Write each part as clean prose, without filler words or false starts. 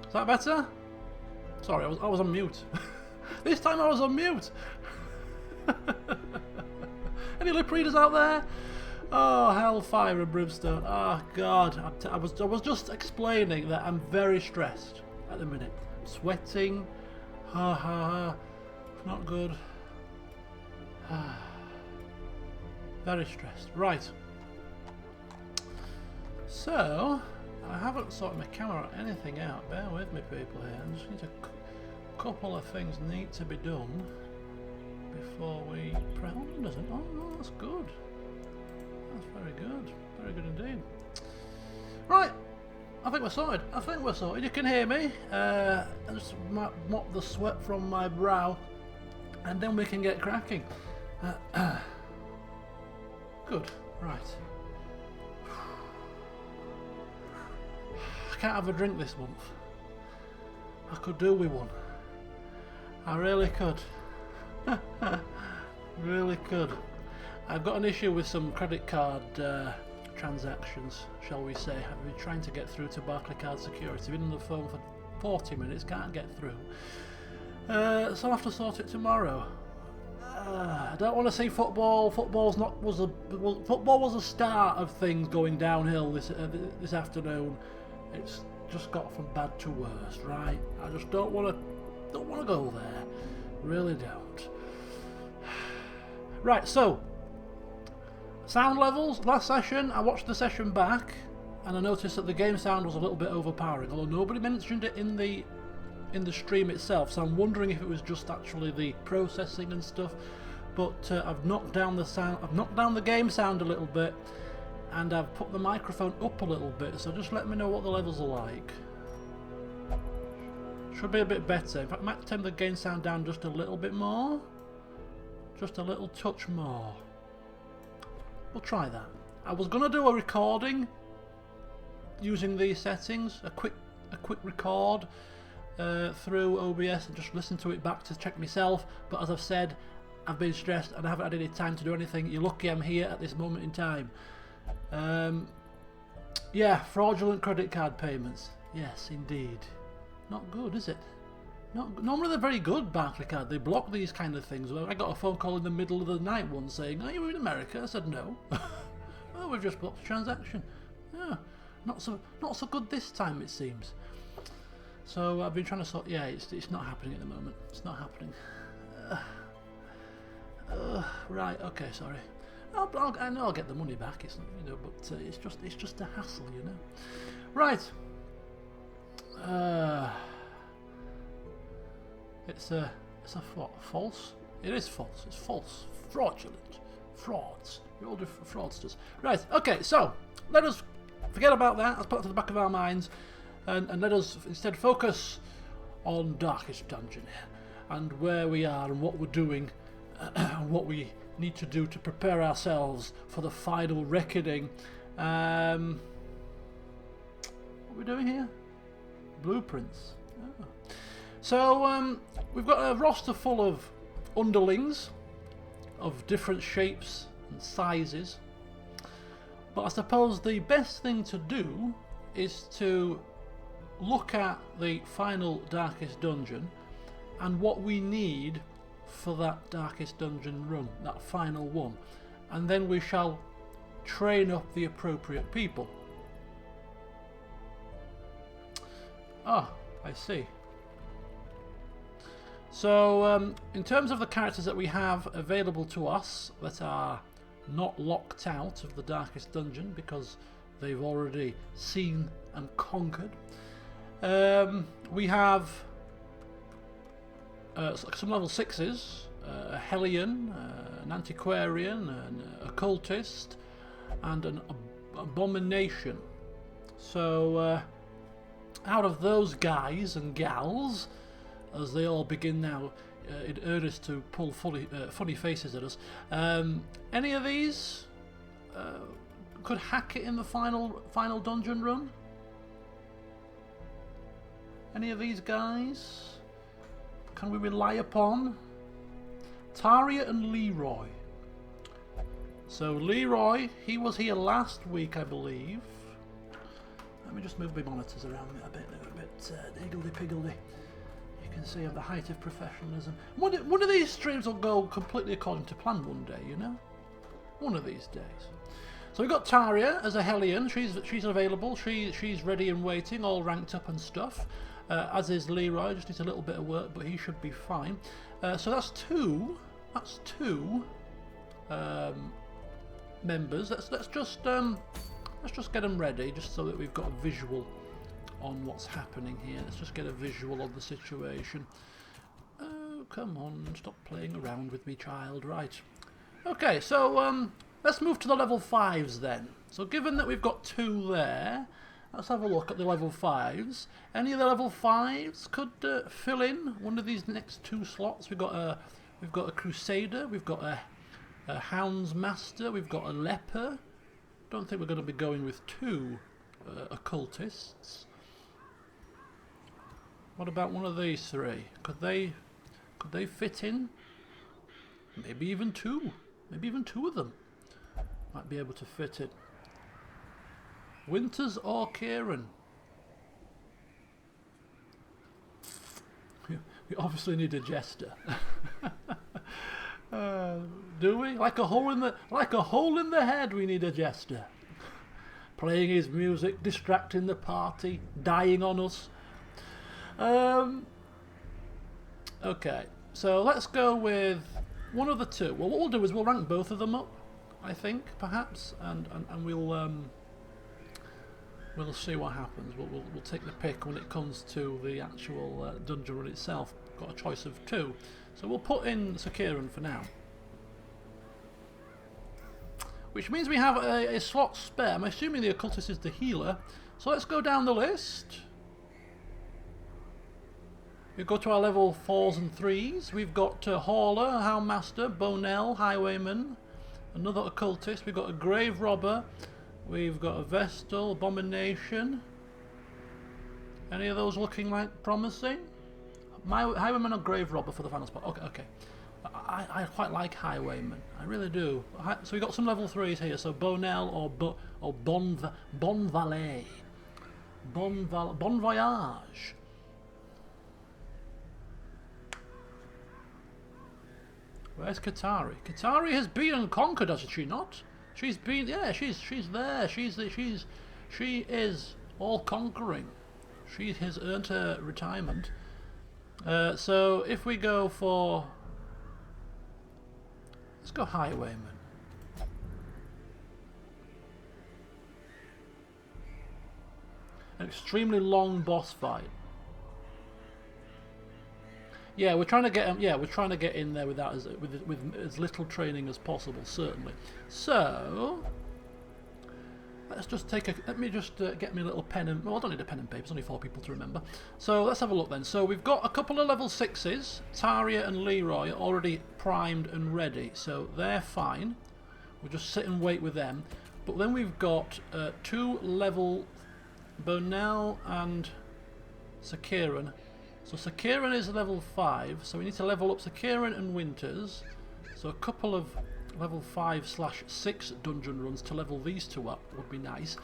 Is that better? Sorry, I was on mute. This time I was on mute. Any lip readers out there? Oh, hellfire and brimstone. Oh, God. I was just explaining that I'm very stressed at the minute. I'm sweating. Ha ha ha. Not good. Very stressed. Right. So, I haven't sorted my camera or anything out. Bear with me, people, here. I just need a couple of things need to be done before we press. Oh, doesn't. Oh, no, that's good. That's very good. Very good indeed. Right. I think we're sorted. I think we're sorted. You can hear me. I just mop the sweat from my brow, and then we can get cracking. Good. Right. I can't have a drink this month. I could do with one. I really could. Really could. I've got an issue with some credit card transactions, shall we say. I've been trying to get through to Barclaycard Security. Been on the phone for 40 minutes, can't get through. So I'll have to sort it tomorrow. I don't want to see football. Football was a start of things going downhill this afternoon. It's just got from bad to worse, right? I just don't want to go there. Really don't. Right, so sound levels. Last session, I watched the session back, and I noticed that the game sound was a little bit overpowering. Although nobody mentioned it in the stream itself, so I'm wondering if it was just actually the processing and stuff. But I've knocked down the sound. I've knocked down the game sound a little bit, and I've put the microphone up a little bit. So just let me know what the levels are like. Should be a bit better. In fact, I might turn the game sound down just a little bit more. Just a little touch more. We'll try that. I was gonna do a recording using these settings, a quick record through OBS and just listen to it back to check myself. But as I've said, I've been stressed and I haven't had any time to do anything. You're lucky I'm here at this moment in time. Yeah, fraudulent credit card payments. Yes, indeed. Not good, is it? Normally they're very good, Barclaycard. They block these kind of things. I got a phone call in the middle of the night once saying, "Are you in America?" I said no. Oh, we've just blocked the transaction. Yeah, not so good this time, it seems. So I've been trying to sort. Yeah, it's not happening at the moment. It's not happening. Right. Okay. Sorry. I know I'll get the money back. It's but it's just a hassle, you know. Right. It's a false. It is false. It's false. Fraudulent. Frauds. We're all different fraudsters. Right. Okay. So let us forget about that. Let's put it to the back of our minds, and let us instead focus on Darkest Dungeon and where we are and what we're doing and what we need to do to prepare ourselves for the final reckoning. What are we doing here? Blueprints. Oh. So we've got a roster full of underlings of different shapes and sizes, but I suppose the best thing to do is to look at the final Darkest Dungeon and what we need for that Darkest Dungeon run, that final one, and then we shall train up the appropriate people. Ah, I see. So in terms of the characters that we have available to us that are not locked out of the Darkest Dungeon because they've already seen and conquered, we have some level 6s, a Hellion, an Antiquarian, an Occultist, and an Abomination. So out of those guys and gals, as they all begin now in earnest to pull funny faces at us, any of these could hack it in the final dungeon run? Any of these guys can we rely upon? Taria and Leroy. So Leroy, he was here last week, I believe. Let me just move my monitors around a bit. higgledy-piggledy. You can see I'm the height of professionalism. One of these streams will go completely according to plan one day, you know? One of these days. So we've got Taria as a Hellion. She's available. She's ready and waiting, all ranked up and stuff. As is Leroy. Just needs a little bit of work, but he should be fine. So that's two. That's two members. Let's just get them ready, just so that we've got a visual on what's happening here. Let's just get a visual of the situation. Oh, come on, stop playing around with me, child. Right. Okay, so let's move to the level 5s then. So given that we've got two there, let's have a look at the level 5s. Any of the level 5s could fill in one of these next two slots. We've got a Crusader, we've got a Houndsmaster, we've got a Leper. Don't think we're going to be going with two occultists. What about one of these three? Could they fit in? Maybe even two. Maybe even two of them might be able to fit it. Winters or Kieran? We obviously need a jester. Do we? Like a hole in the head, we need a jester. Playing his music, distracting the party, dying on us. Okay, so let's go with one of the two. Well, what we'll do is we'll rank both of them up, I think, perhaps, and we'll see what happens. We'll take the pick when it comes to the actual dungeon run itself. Got a choice of two, so we'll put in Sir Kieran for now. Which means we have a slot spare. I'm assuming the occultist is the healer. So let's go down the list. We go to our level 4s and 3s. We've got Hauler, Houndmaster, Bonell, Highwayman, another occultist. We've got a Grave Robber. We've got a Vestal, Abomination. Any of those looking like promising? Highwayman or Grave Robber for the final spot. Okay. I quite like Highwayman. I really do. So we've got some level 3s here. So Bonell or Bon Valet. Bon Voyage. Where's Katari? Katari has been and conquered, has she not? She's been, yeah, she's there. She is all conquering. She has earned her retirement. So if we go for, let's go Highwayman. An extremely long boss fight. Yeah, we're trying to get we're trying to get in there with as little training as possible, certainly. So let's just let me just get me a little pen and, well, I don't need a pen and paper. It's only 4 people to remember. So let's have a look then. So we've got a couple of level 6s. Taria and Leroy are already primed and ready, so they're fine. We'll just sit and wait with them. But then we've got 2 level Bonell and Sir Kieran. So Sir Kieran is level 5, so we need to level up Sir Kieran and Winters. So a couple of level 5/6 dungeon runs to level these two up would be nice.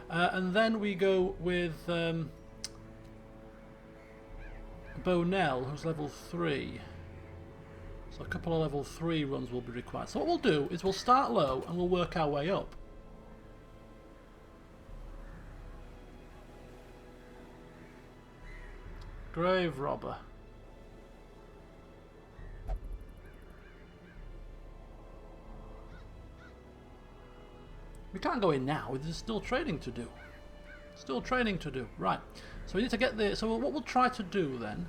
And then we go with Bonell, who's level 3. So a couple of level 3 runs will be required. So what we'll do is we'll start low and we'll work our way up. Grave Robber. We can't go in now, there's still training to do. Still training to do. Right. So we need to get the, so what we'll try to do then,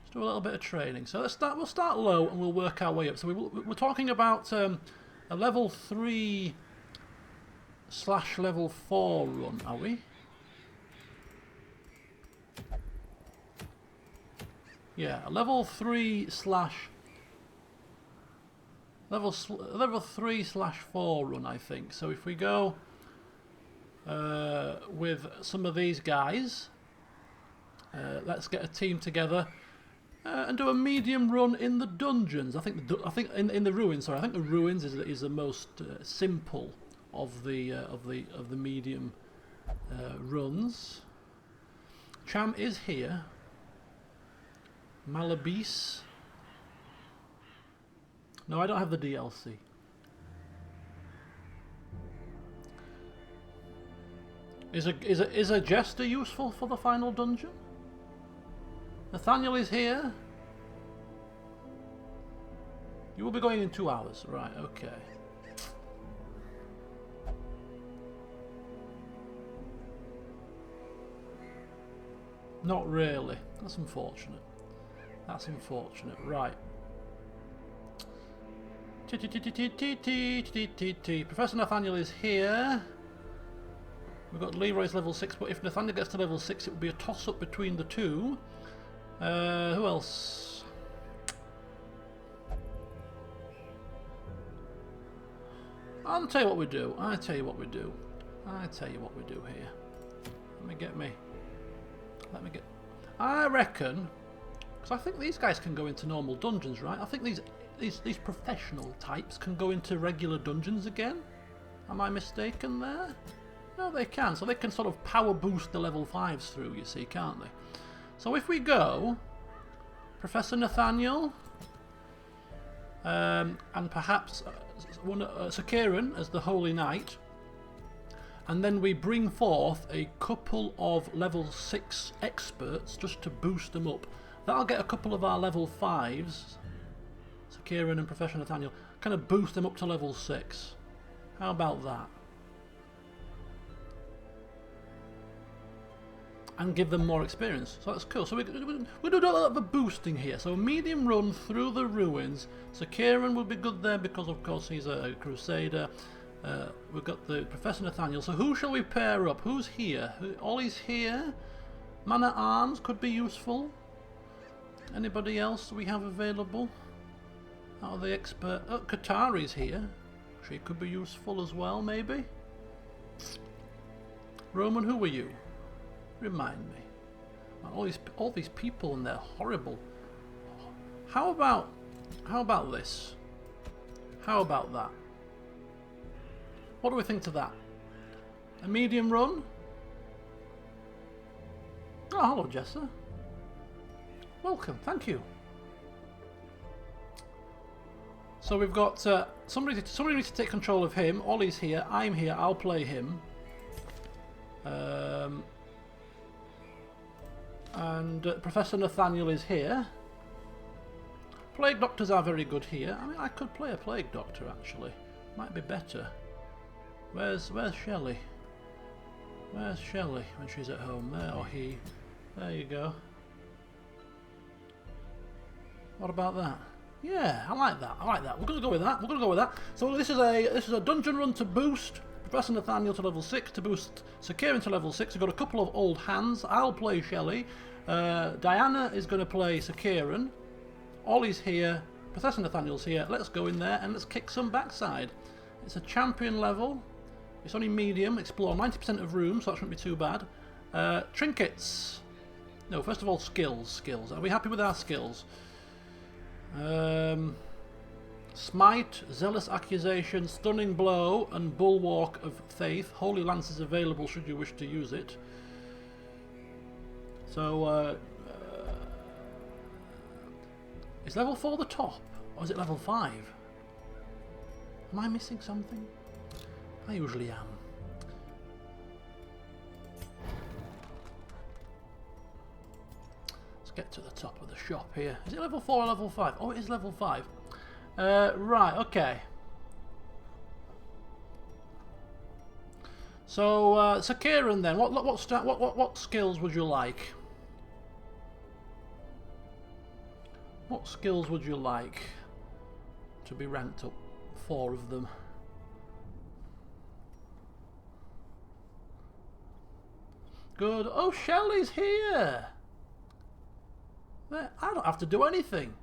let's do a little bit of training. So we'll start low and we'll work our way up. So we're talking about a level 3/level 4 run, are we? Yeah, a level 3/4 run, I think. So if we go with some of these guys, let's get a team together and do a medium run in the dungeons. I think in the ruins. Sorry, I think the ruins is the most simple of the medium runs. Cham is here. Malabis. No, I don't have the DLC. Is a jester useful for the final dungeon? Nathaniel is here. You will be going in 2 hours, right? Okay. Not really. That's unfortunate. That's unfortunate. Right. Professor Nathaniel is here. We've got Leroy's level 6, but if Nathaniel gets to level 6, it will be a toss-up between the two. Who else? I'll tell you what we do. I tell you what we do here. Let me get. I reckon, because I think these guys can go into normal dungeons, right? I think these professional types can go into regular dungeons again. Am I mistaken there? No, they can. So they can sort of power boost the level 5s through, you see, can't they? So if we go Professor Nathaniel, and perhaps Sir Kieran as the Holy Knight, and then we bring forth a couple of level 6 experts just to boost them up. That'll get a couple of our level 5s, Sir Kieran and Professor Nathaniel, kind of boost them up to level 6. How about that? And give them more experience. So that's cool. So we do a lot of a boosting here. So a medium run through the ruins. So Kieran will be good there because of course he's a crusader. We've got the Professor Nathaniel. So who shall we pair up? Who's here? Ollie's here. Man at Arms could be useful. Anybody else we have available? Out of the expert. Oh, Katari's here. She could be useful as well, maybe. Roman, who are you? Remind me. All these people and they're horrible. How about this? How about that? What do we think to that? A medium run? Oh, hello, Jessa. Welcome, thank you. So we've got somebody needs to take control of him. Ollie's here. I'm here. I'll play him. And Professor Nathaniel is here. Plague Doctors are very good here. I mean, I could play a Plague Doctor actually. Might be better. Where's Shelley? Where's Shelley when she's at home? There, or he. There you go. What about that? Yeah, I like that. I like that. We're gonna go with that. We're gonna go with that. So this is a dungeon run to boost Professor Nathaniel to level 6, to boost Sir Kieran to level 6. We've got a couple of old hands. I'll play Shelley. Diana is going to play Sir Kieran. Ollie's here. Professor Nathaniel's here. Let's go in there and let's kick some backside. It's a champion level. It's only medium. Explore 90% of rooms, so that shouldn't be too bad. Trinkets. No, first of all, skills. Are we happy with our skills? Smite, Zealous Accusation, Stunning Blow, and Bulwark of Faith. Holy Lance is available should you wish to use it. So, is level 4 the top? Or is it level 5? Am I missing something? I usually am. Let's get to the top of the shop here. Is it level 4 or level 5? Oh, it is level 5. Right, okay. So, Sir Kieran then, what skills would you like? What skills would you like to be ranked up? 4 of them. Good. Oh, Shelley's here! I don't have to do anything.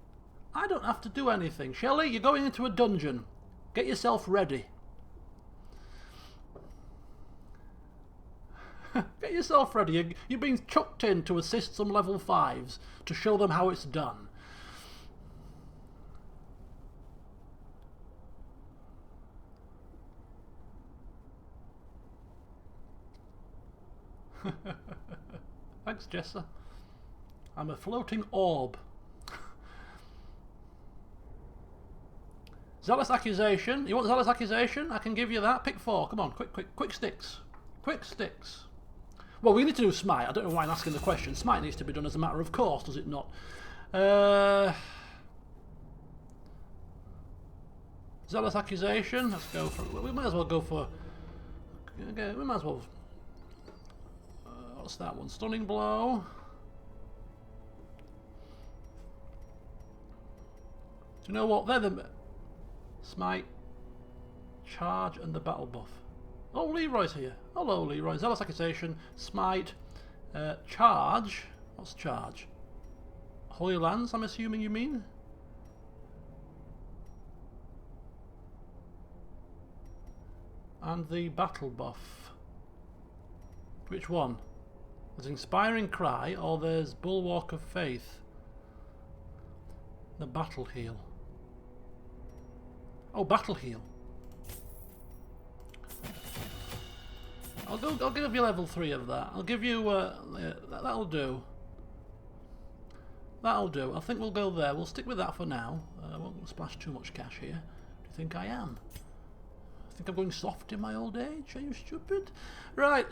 I don't have to do anything. Shelley, you're going into a dungeon. Get yourself ready. Get yourself ready. You're being chucked in to assist some level 5s to show them how it's done. Thanks, Jessa. I'm a floating orb. Zealous accusation. You want zealous accusation? I can give you that. Pick 4. Come on, quick sticks. Quick sticks. Well, we need to do smite. I don't know why I'm asking the question. Smite needs to be done as a matter of course, does it not? Zealous accusation. Let's go for. We might as well go for. Okay, we might as well. What's that one? Stunning blow. Do you know what? They're the smite, charge, and the battle buff. Oh, Leroy's here. Hello, Leroy. Zealous accusation, smite, charge. What's charge? Holy Lands, I'm assuming you mean? And the battle buff. Which one? There's Inspiring Cry, or there's Bulwark of Faith. The battle heal. Oh, battle heal. I'll give you level 3 of that. I'll give you that'll do. That'll do. I think we'll go there. We'll stick with that for now. I won't splash too much cash here. Do you think I am? I think I'm going soft in my old age. Are you stupid? Right,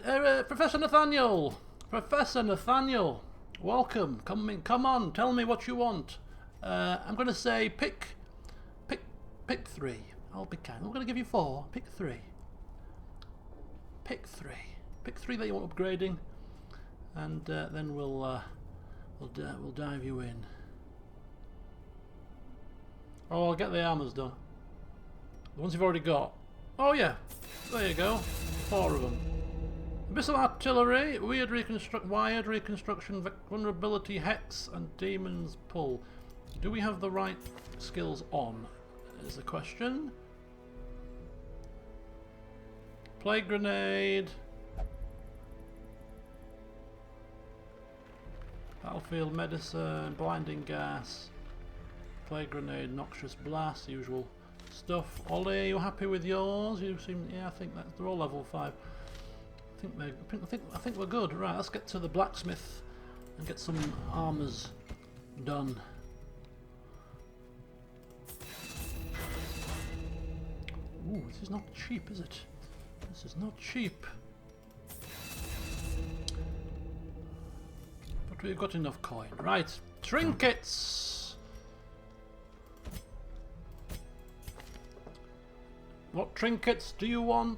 Professor Nathaniel. Professor Nathaniel, welcome. Come on. Tell me what you want. I'm going to say pick 3. I'll be kind. I'm going to give you 4. Pick 3. Pick 3. Pick 3 that you want upgrading, and then we'll dive you in. Oh, I'll get the armors done. The ones you've already got. Oh yeah, there you go. 4 of them. Abyssal artillery, wired reconstruction, vulnerability, hex, and demon's pull. Do we have the right skills on? Is the question. Plague grenade. Battlefield medicine, blinding gas. Plague grenade, noxious blast, usual stuff. Ollie, are you happy with yours? You seem, yeah, I think they're all level 5. I think we're good. Right, let's get to the blacksmith and get some armors done. Ooh, this is not cheap, is it? This is not cheap. But we've got enough coin. Right, trinkets! What trinkets do you want?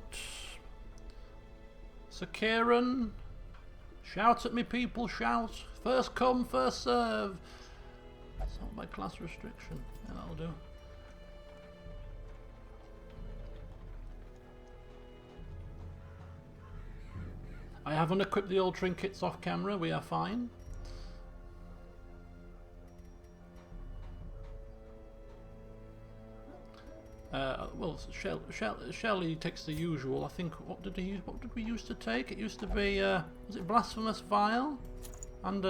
Sir Kieran? Shout at me, people, shout. First come, first serve. It's not by class restriction. Yeah, that'll do. I have unequipped the old trinkets off camera, we are fine. Well, Shelley takes the usual. I think, what did we used to take? It used to be, was it Blasphemous Vial? And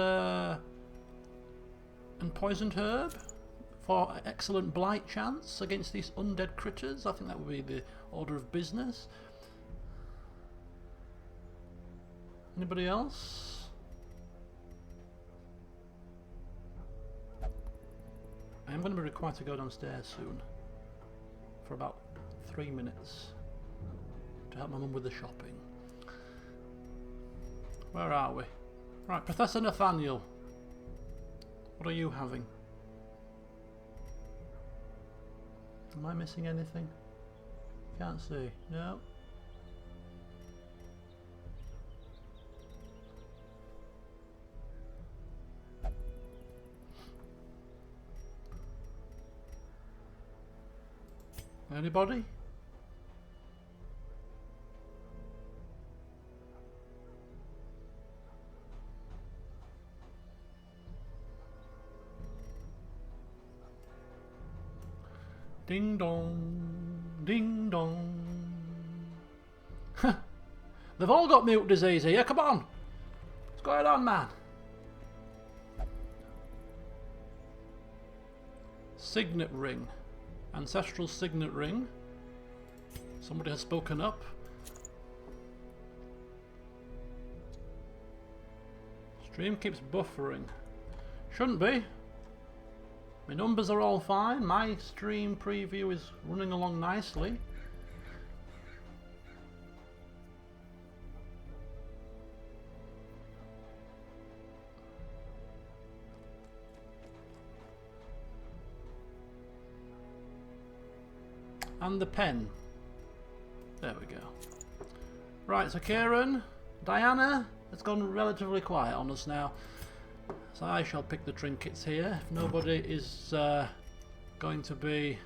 Poisoned Herb? For excellent blight chance against these undead critters. I think that would be the order of business. Anybody else? I am going to be required to go downstairs soon for about 3 minutes to help my mum with the shopping. Where are we? Right, Professor Nathaniel. What are you having? Am I missing anything? Can't see. No. Anybody? Ding dong, ding dong. They've all got mute disease here, come on! What's going on, man? Signet ring. Ancestral signet ring. Somebody has spoken up. Stream keeps buffering. Shouldn't be. My numbers are all fine. My stream preview is running along nicely. And the pen. There we go. Right, so Kieran, Diana, it's gone relatively quiet on us now. So I shall pick the trinkets here. If nobody is going to be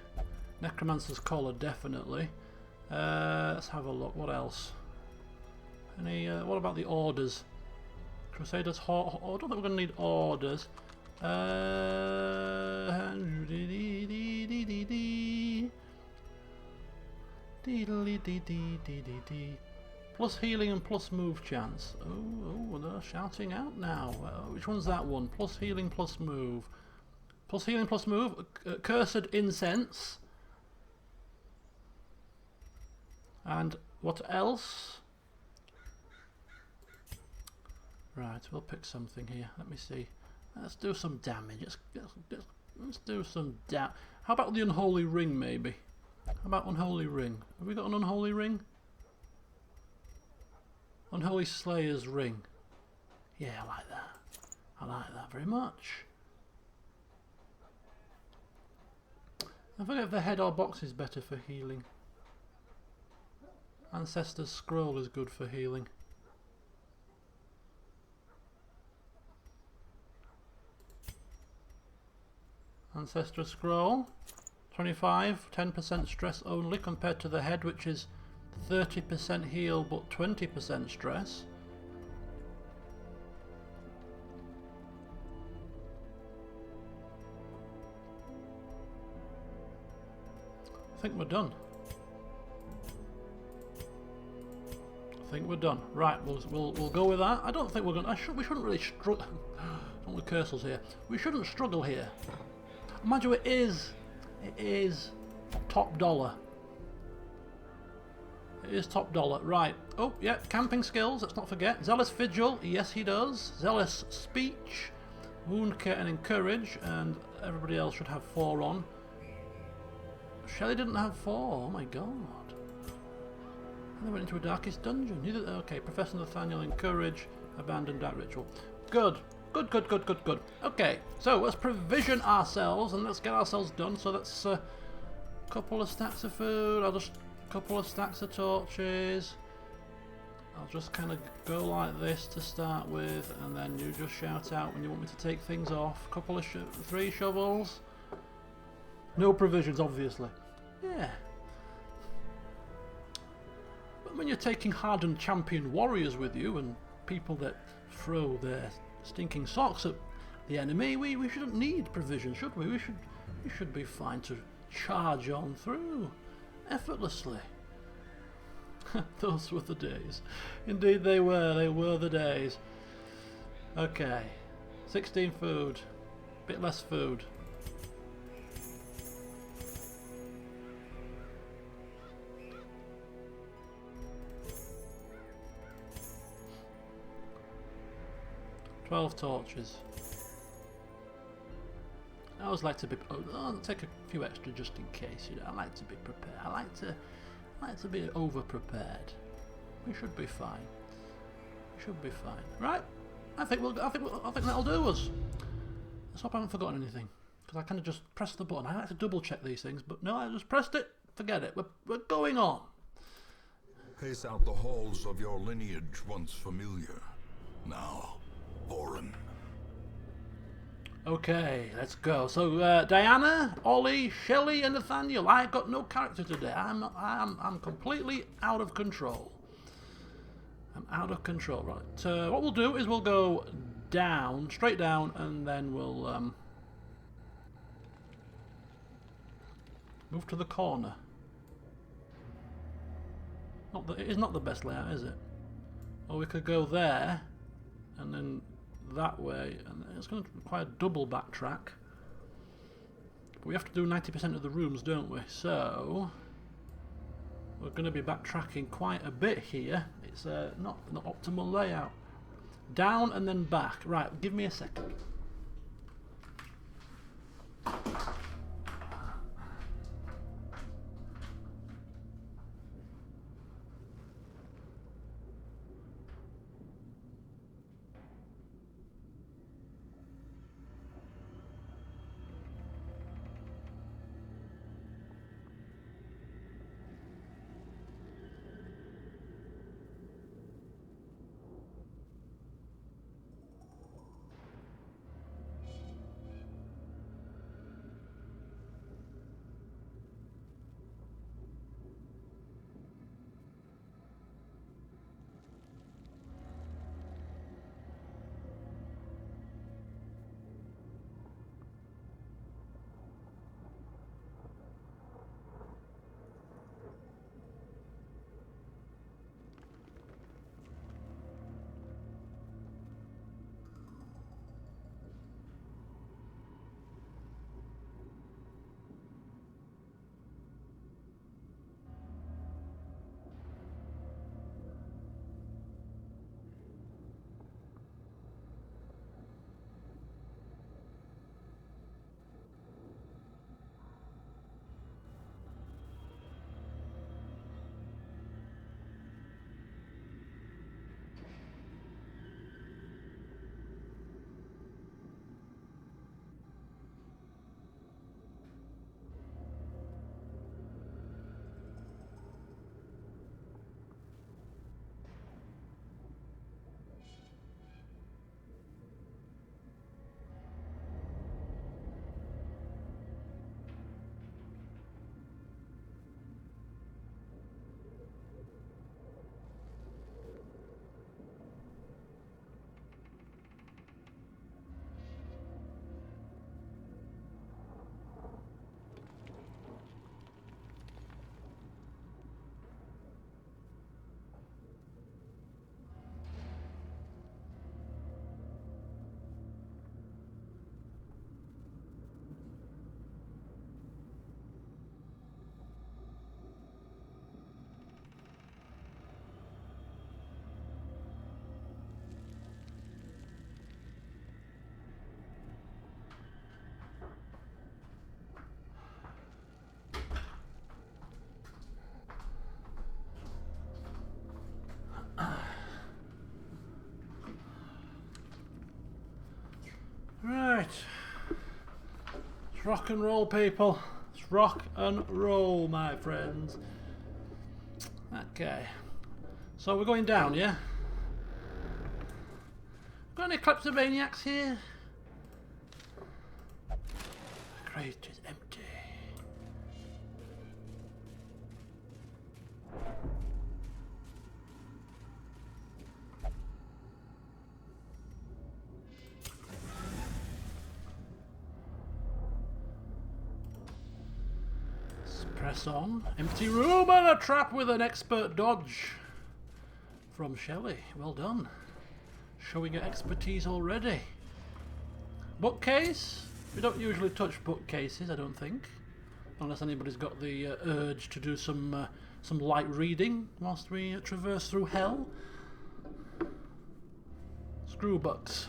Necromancer's Collar, definitely. Let's have a look. What else? Any? What about the orders? Crusaders. I don't think we're going to need orders. Plus healing and plus move chance. Oh, they're shouting out now. Which one's that one? Plus healing, plus move. Plus healing, plus move. Cursed incense. And what else? Right, we'll pick something here. Let me see. Let's do some damage. Let's do some damage. How about the unholy ring, maybe? How about unholy ring? Have we got an unholy ring? Unholy Slayer's ring. Yeah, I like that. I like that very much. I forget if the head or box is better for healing. Ancestor's Scroll is good for healing. Ancestor's Scroll. 25, 10% stress only compared to the head, which is 30% heal but 20% stress. I think we're done. I think we're done. Right, we'll go with that. I don't think we're gonna. We shouldn't really struggle. Don't want cursors here. We shouldn't struggle here. Mind you, it is top dollar. It is top dollar. Right. Oh, yeah. Camping skills. Let's not forget. Zealous Vigil. Yes, he does. Zealous Speech. Wound Care and Encourage. And everybody else should have 4 on. Shelley didn't have 4. Oh my god. And they went into a darkest dungeon. Okay. Professor Nathaniel Encourage. Abandoned Dark Ritual. Good. Good. Okay. So let's provision ourselves and let's get ourselves done. So that's a couple of stacks of food. I'll just couple of stacks of torches. I'll just kind of go like this to start with, and then you just shout out when you want me to take things off. Couple of 3 shovels. No provisions, obviously. Yeah. But when you're taking hardened champion warriors with you and people that throw their stinking socks at the enemy, we shouldn't need provisions, should we? We should be fine to charge on through effortlessly. Those were the days. Indeed they were the days. Okay. 16 food. Bit less food. $12 torches. I always like to be. I'll take a few extra just in case. You know, I like to be prepared. I like to be over prepared. We should be fine. We should be fine, right? I think that'll do us. Let's hope I haven't forgotten anything, because I kind of just pressed the button. I like to double check these things, but no, I just pressed it. Forget it. We're going on. Pace out the halls of your lineage once familiar, now foreign. Okay, let's go. So Diana, Ollie, Shelley, and Nathaniel. I've got no character today. I'm completely out of control. I'm out of control. Right. What we'll do is we'll go down, straight down, and then we'll move to the corner. It is not the best layout, is it? Or we could go there, and then that way, and it's going to require double backtrack. But we have to do 90% of the rooms, don't we? So we're going to be backtracking quite a bit here. It's not optimal layout. Down and then back. Right, give me a second. Right. It's rock and roll, people. It's rock and roll, my friends. Okay. So we're going down, yeah? Got any kleptomaniacs here? The crate is empty. Press on. Empty room and a trap with an expert dodge. From Shelley. Well done. Showing your expertise already. Bookcase. We don't usually touch bookcases, I don't think. Unless anybody's got the urge to do some light reading whilst we traverse through hell. Screw books.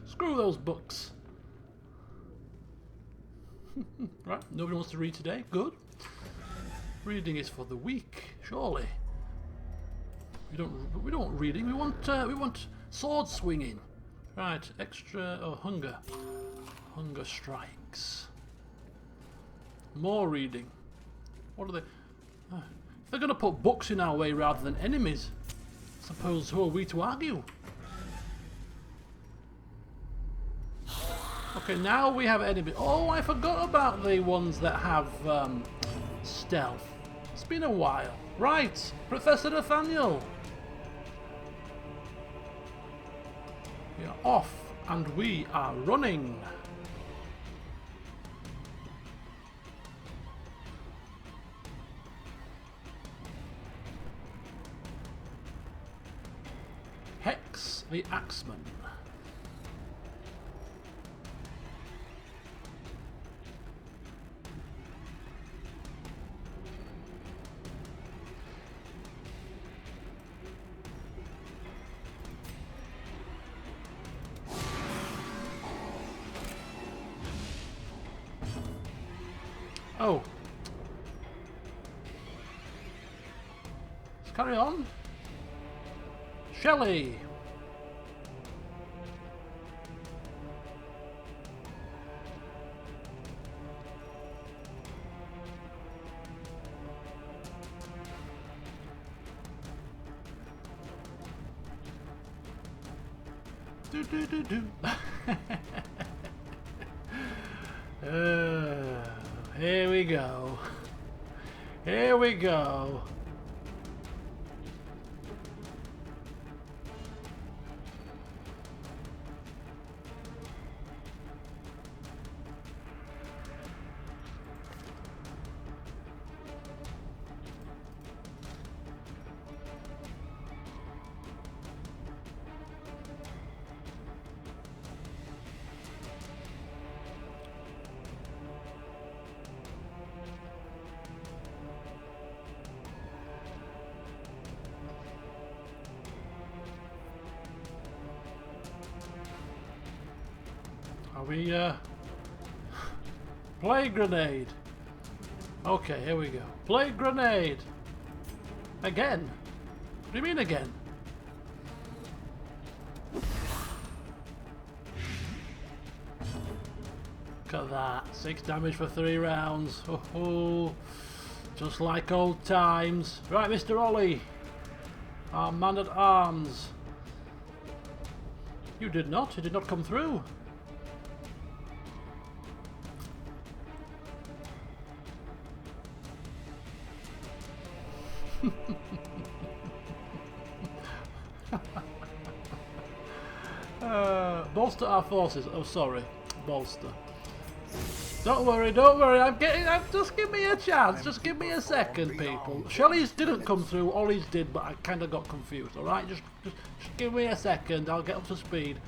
Screw those books. Right, nobody wants to read today. Good. Reading is for the weak, surely. We don't want reading. We want sword swinging. Right, extra hunger. Hunger strikes. More reading. What are they? If they're going to put books in our way rather than enemies, I suppose who are we to argue? Okay, now we have enemies. Oh, I forgot about the ones that have stealth. It's been a while. Right, Professor Nathaniel. We are off and we are running. Hex the Axeman. Oh. Let's carry on. Shelley. Do do do do. Here we go. Here we go. Are we, Plague grenade. Okay, here we go. Plague grenade. Again? What do you mean again? Look at that. 6 damage for 3 rounds. Oh, just like old times. Right, Mr. Ollie. Our man at arms. You did not. You did not come through. Bolster our forces. Oh, sorry. Bolster. Don't worry, don't worry. Just give me a chance. Just give me a second, people. Shelley's didn't come through. Ollie's did, but I kind of got confused. All right, just give me a second. I'll get up to speed.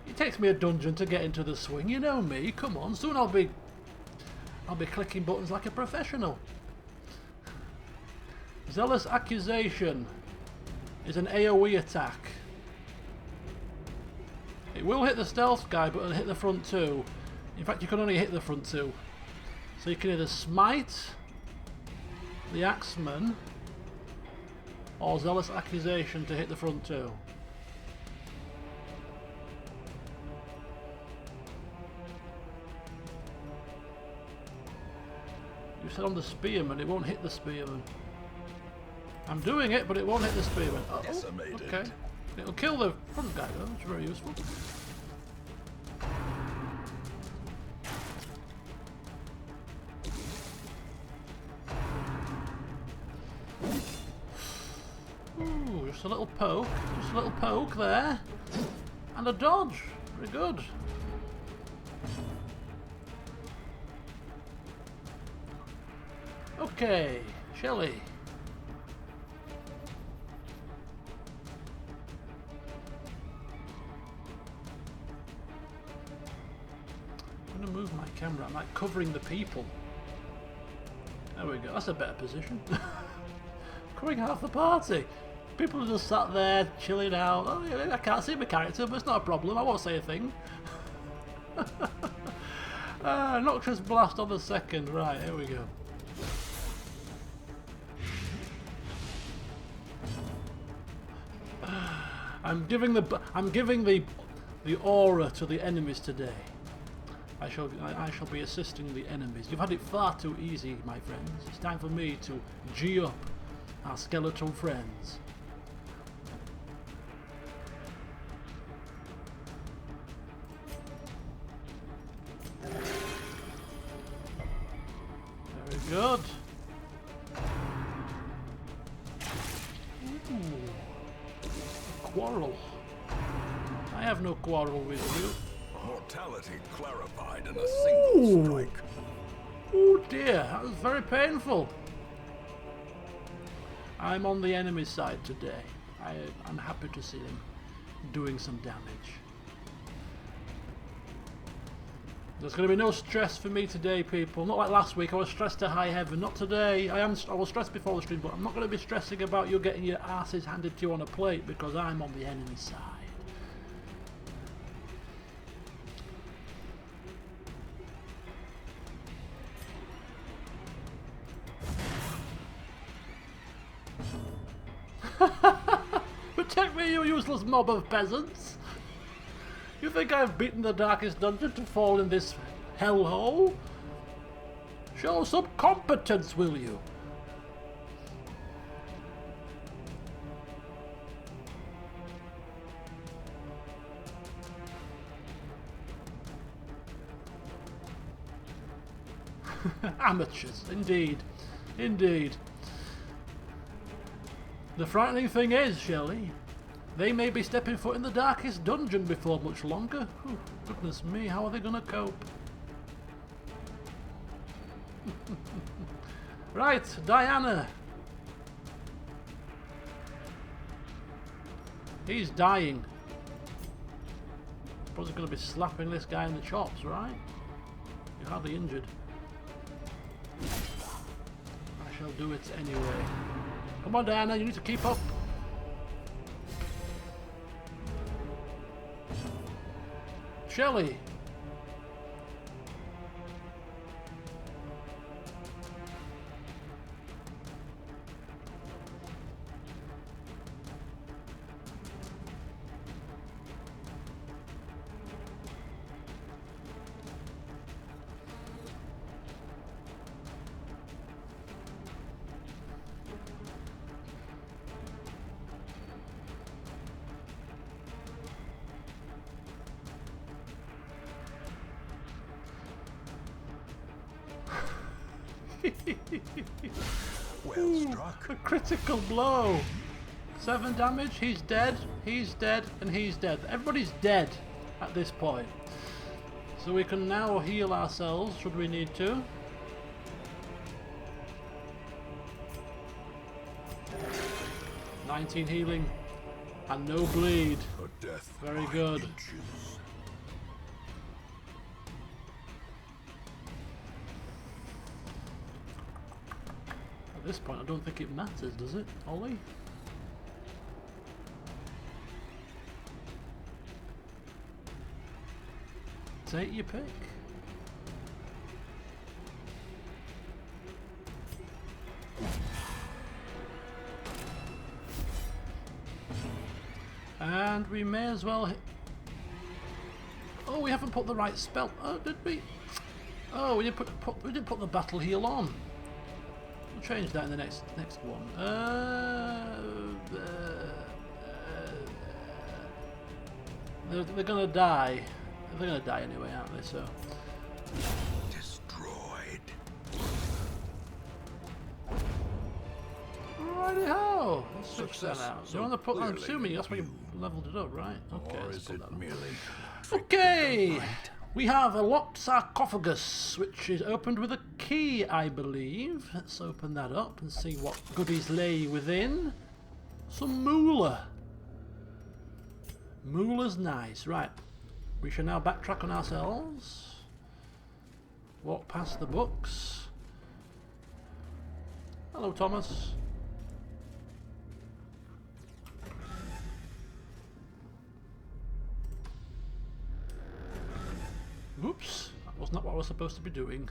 It takes me a dungeon to get into the swing. You know me. Come on. Soon I'll be clicking buttons like a professional. Zealous Accusation is an AoE attack. It will hit the stealth guy, but it'll hit the front two. In fact, you can only hit the front two. So you can either smite the Axeman or Zealous Accusation to hit the front two. You said on the Spearman, it won't hit the Spearman. I'm doing it, but it won't hit the Spearman. Oh, okay. It'll kill the front guy though, which is very useful. Ooh, just a little poke. Just a little poke there. And a dodge. Very good. Okay, Shelley. I'm going to move my camera. I'm like covering the people. There we go. That's a better position. Covering half the party. People are just sat there chilling out. Oh, yeah, I can't see my character, but it's not a problem. I won't say a thing. Noxious Blast on the second. Right, here we go. I'm giving the aura to the enemies today. I shall be assisting the enemies. You've had it far too easy, my friends. It's time for me to G up our skeletal friends. Very good. Ooh. Quarrel. I have no quarrel with you. Mortality clarified in a single strike. Oh dear, that was very painful. I'm on the enemy's side today. I'm happy to see them doing some damage. There's going to be no stress for me today, people. Not like last week, I was stressed to high heaven. Not today. I was stressed before the stream, but I'm not going to be stressing about you getting your asses handed to you on a plate because I'm on the enemy side. me, you useless mob of peasants! You think I've beaten the darkest dungeon to fall in this hellhole? Show some competence, will you? Amateurs, indeed. Indeed. The frightening thing is, Shelley, they may be stepping foot in the darkest dungeon before much longer. Oh, goodness me, how are they going to cope? Right, Diana. He's dying. Probably going to be slapping this guy in the chops, right? You're hardly injured. I shall do it anyway. Come on, Diana, you need to keep up. Shelley. Well struck. A critical blow. 7 damage, he's dead, and he's dead. Everybody's dead at this point. So we can now heal ourselves should we need to. "19 healing and no bleed." A death Very by good. inches. At this point I don't think it matters, does it, Ollie? Take your pick. And we may as well hit. Oh, we haven't put the right spell. Oh, did we? Oh, we didn't put the battle heal on. We'll change that in the next one. They're gonna die. They're gonna die anyway, aren't they? So. Destroyed. Righty-ho! Let's switch that Success out. so You want to put? I'm clearly assuming that's why you viewed. leveled it up, right? Okay. Or let's is put it that up. merely Okay, we have a locked sarcophagus, which is opened with a key, I believe. Let's open that up and see what goodies lay within. Some moolah. Moolah's nice. Right, we shall now backtrack on ourselves. Walk past the books. Hello, Thomas. Oops, that was not what I was supposed to be doing.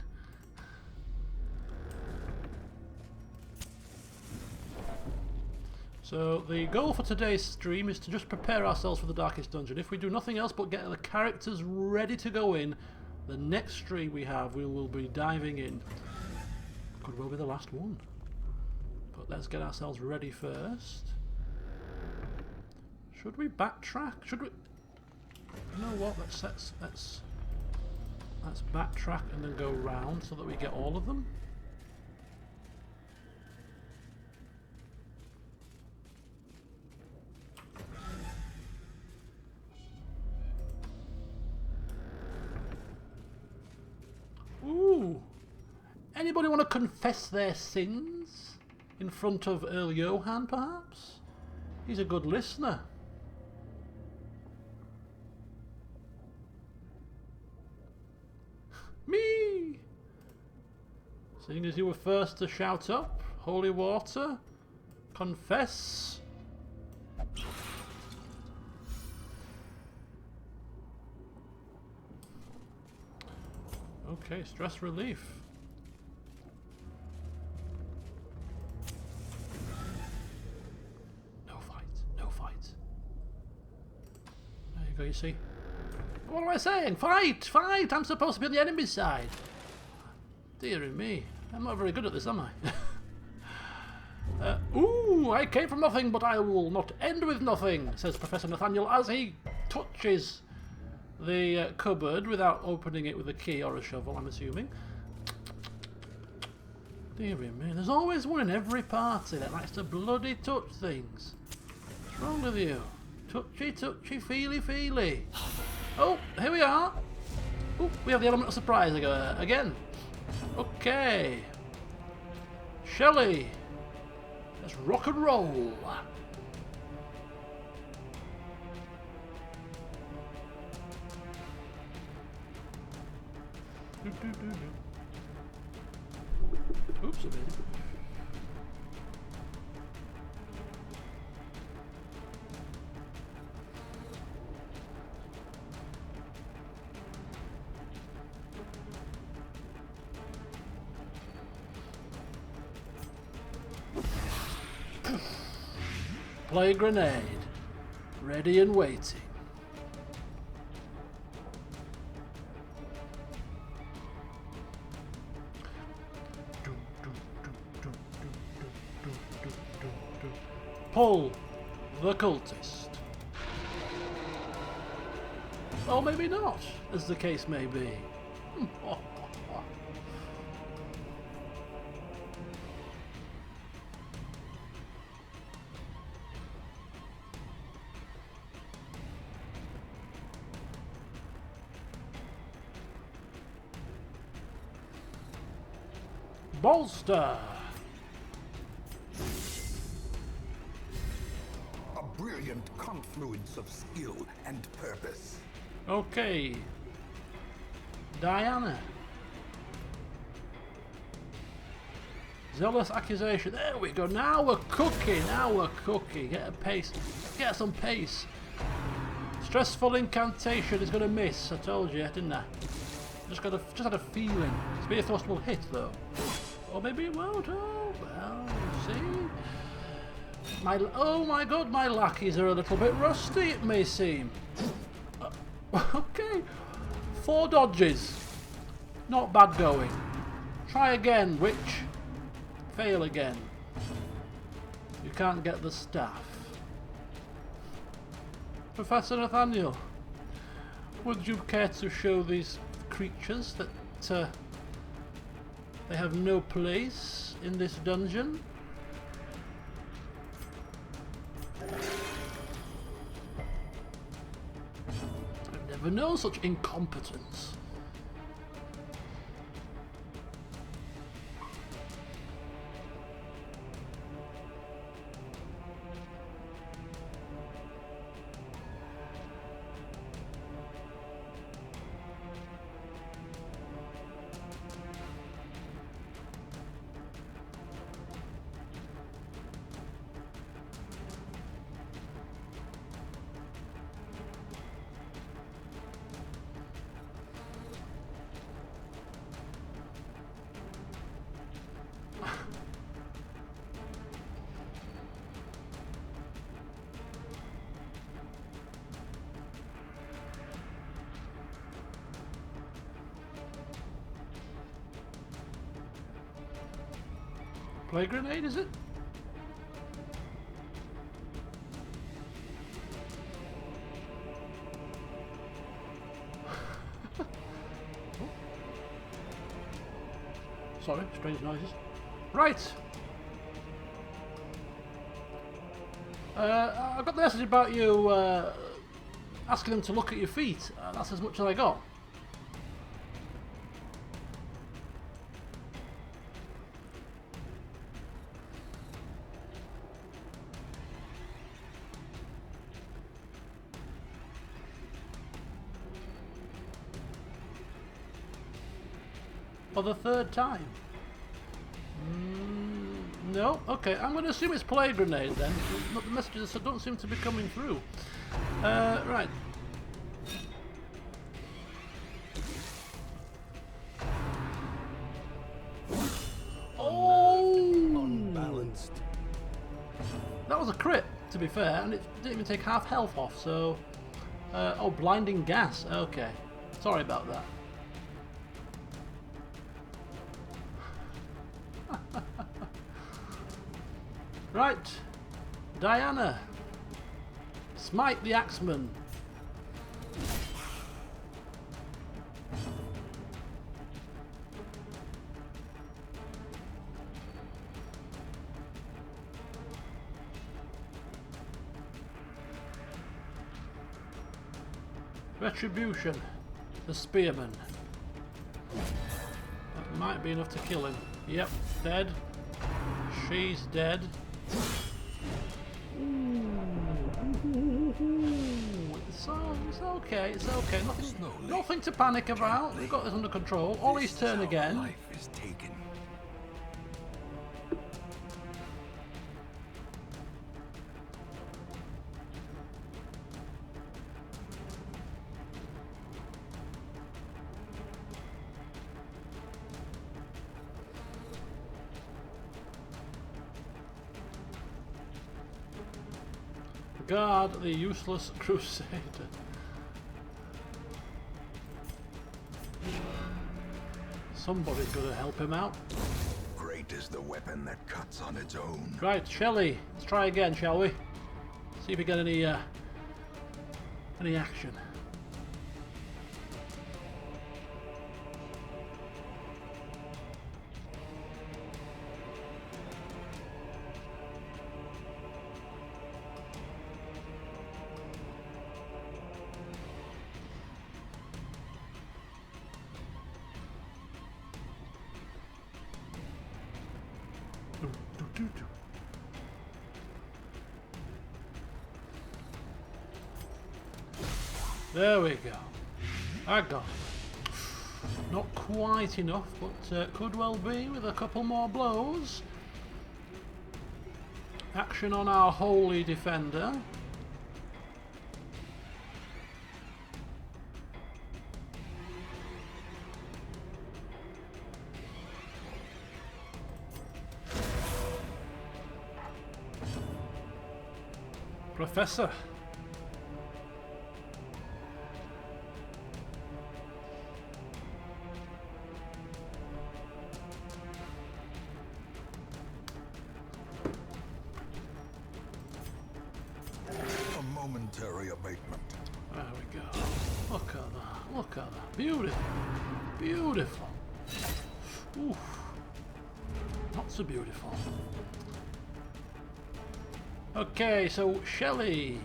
So the goal for today's stream is to just prepare ourselves for the Darkest Dungeon. If we do nothing else but get the characters ready to go in, the next stream we have, we will be diving in. Could well be the last one. But let's get ourselves ready first. Should we backtrack? Should we? You know what? Let's backtrack and then go round so that we get all of them. Ooh! Anybody want to confess their sins in front of Earl Johan, perhaps? He's a good listener. Me! Seeing as you were first to shout up, holy water, confess. Okay, stress relief. No fight, no fight. see. What am I saying? Fight! Fight! I'm supposed to be on the enemy side. Dear me. I'm not very good at this, am I? Ooh, I came from nothing, but I will not end with nothing, says Professor Nathaniel as he touches the cupboard without opening it with a key or a shovel, I'm assuming. Dear me, there's always one in every party that likes to bloody touch things. What's wrong with you? Touchy, touchy, feely, feely. Oh, here we are. Oh, we have the element of surprise again. Okay. Shelley. Let's rock and roll. Oops, a bit. Play grenade. Ready and waiting. Pull the cultist. Or maybe not, as the case may be. Bolster. A brilliant confluence of skill and purpose. Okay. Diana. Zealous accusation. There we go. Now we're cooking. Now we're cooking. Get a pace. Get some pace. Stressful incantation is going to miss. I told you, didn't I? Just had a feeling. It's be a thrust will hit though. Or maybe it won't. Oh, well, see. Oh my god, my lackeys are a little bit rusty, it may seem. Okay. 4 dodges. Not bad going. Try again, witch. Fail again. You can't get the staff. Professor Nathaniel, would you care to show these creatures that they have no place in this dungeon? I've never known such incompetence. Play grenade, is it? Sorry, strange noises. Right. I got the message about you asking them to look at your feet. That's as much as I got. For the 3rd time? No? Okay, I'm going to assume it's play grenade then. The messages don't seem to be coming through. Right. Oh! Unbalanced. That was a crit, to be fair, and it didn't even take half health off, so Oh, blinding gas. Okay. Sorry about that. Right. Diana. Smite the Axeman. Retribution. The Spearman. That might be enough to kill him. Yep, dead. She's dead. It's okay, it's okay. Nothing to panic about. We've got this under control. Ollie's turn again. Life is taken. Guard the useless crusader. Somebody's got to help him out. Great is the weapon that cuts on its own. Right, Shelley, let's try again, shall we? See if we get any action. There we go. I got it. Not quite enough, but could well be with a couple more blows. Action on our holy defender. Professor. A momentary abatement. There we go. Look at that. Look at that. Beautiful. Beautiful. Oof. Not so beautiful. Okay, so Shelley.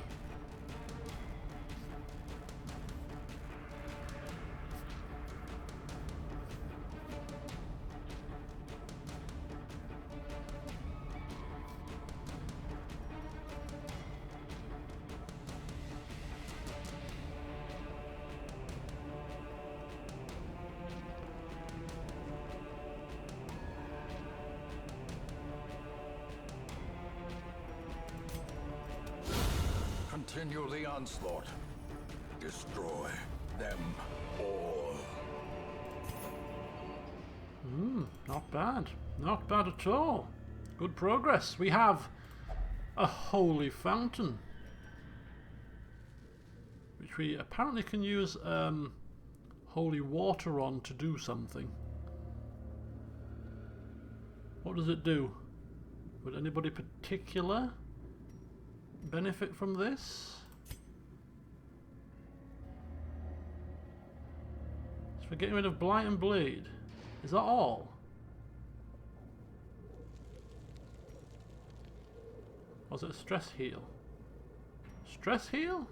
Continue the onslaught. Destroy them all. Not bad. Not bad at all. Good progress. We have a holy fountain, which we apparently can use holy water on to do something. What does it do? Would anybody particular benefit from this? It's for getting rid of blight and bleed. Is that all? Or is it a stress heal? Stress heal?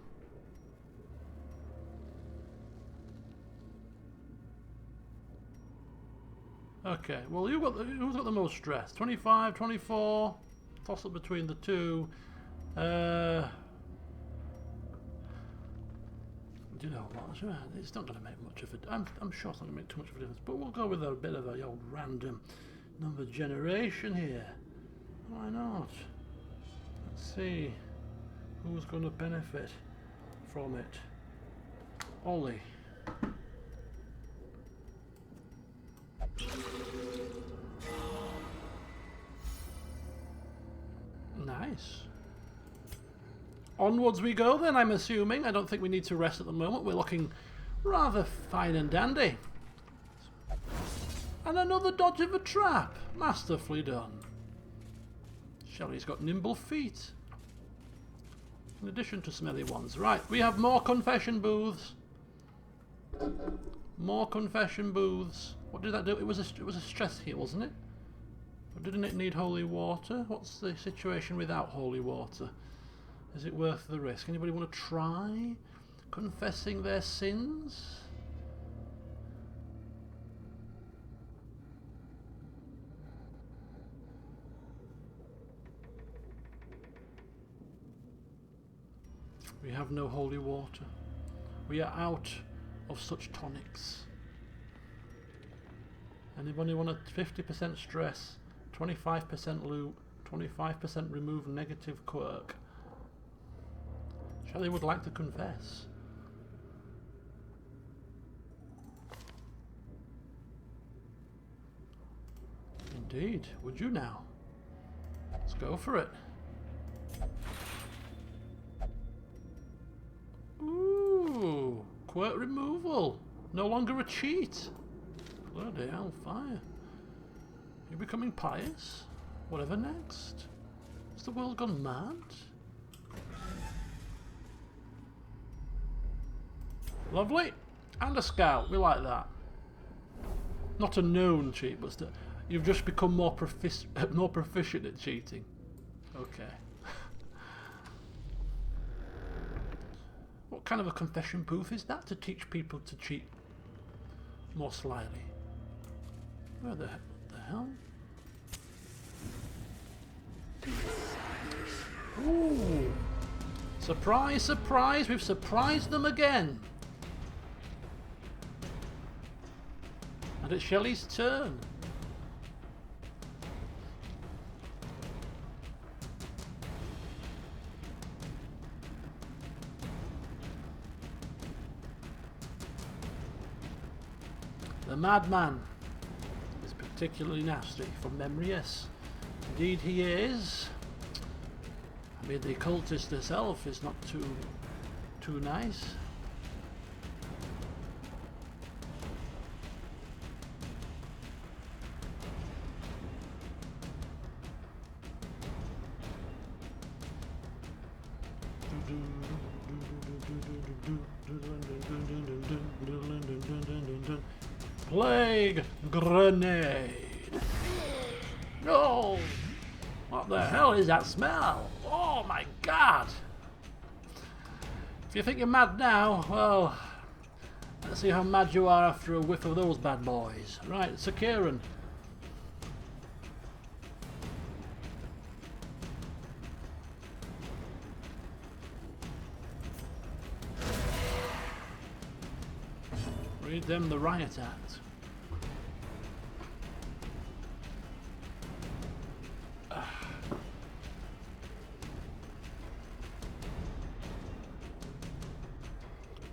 Okay, well who's got the most stress? 25, 24? Toss up between the two. You know what? It's not going to make much of it. I'm sure it's not going to make too much of a difference. But we'll go with a bit of a old random number generation here. Why not? Let's see who's going to benefit from it. Ollie. Nice. Onwards we go then, I'm assuming. I don't think we need to rest at the moment. We're looking rather fine and dandy. And another dodge of a trap. Masterfully done. Shelley's got nimble feet. In addition to smelly ones. Right, we have more confession booths. More confession booths. What did that do? It was a stress heal, wasn't it? Or didn't it need holy water? What's the situation without holy water? Is it worth the risk? Anybody want to try confessing their sins? We have no holy water. We are out of such tonics. Anybody want a 50% stress, 25% loot, 25% remove negative quirk? Shelley would like to confess. Indeed, would you now? Let's go for it. Ooh, quirk removal. No longer a cheat. Bloody hellfire. You're becoming pious? Whatever next? Has the world gone mad? Lovely. And a scout. We like that. Not a known cheat, but you've just become more proficient at cheating. Okay. What kind of a confession booth is that to teach people to cheat more slyly? Where the hell? Ooh. Surprise, surprise, we've surprised them again. And it's Shelley's turn. The madman is particularly nasty from memory, yes. Indeed he is. I mean, the occultist herself is not too nice. Plague grenade. No! What the hell is that smell? Oh my god! If you think you're mad now, well, let's see how mad you are after a whiff of those bad boys. Right, Sakiran. Read them the Riot Act.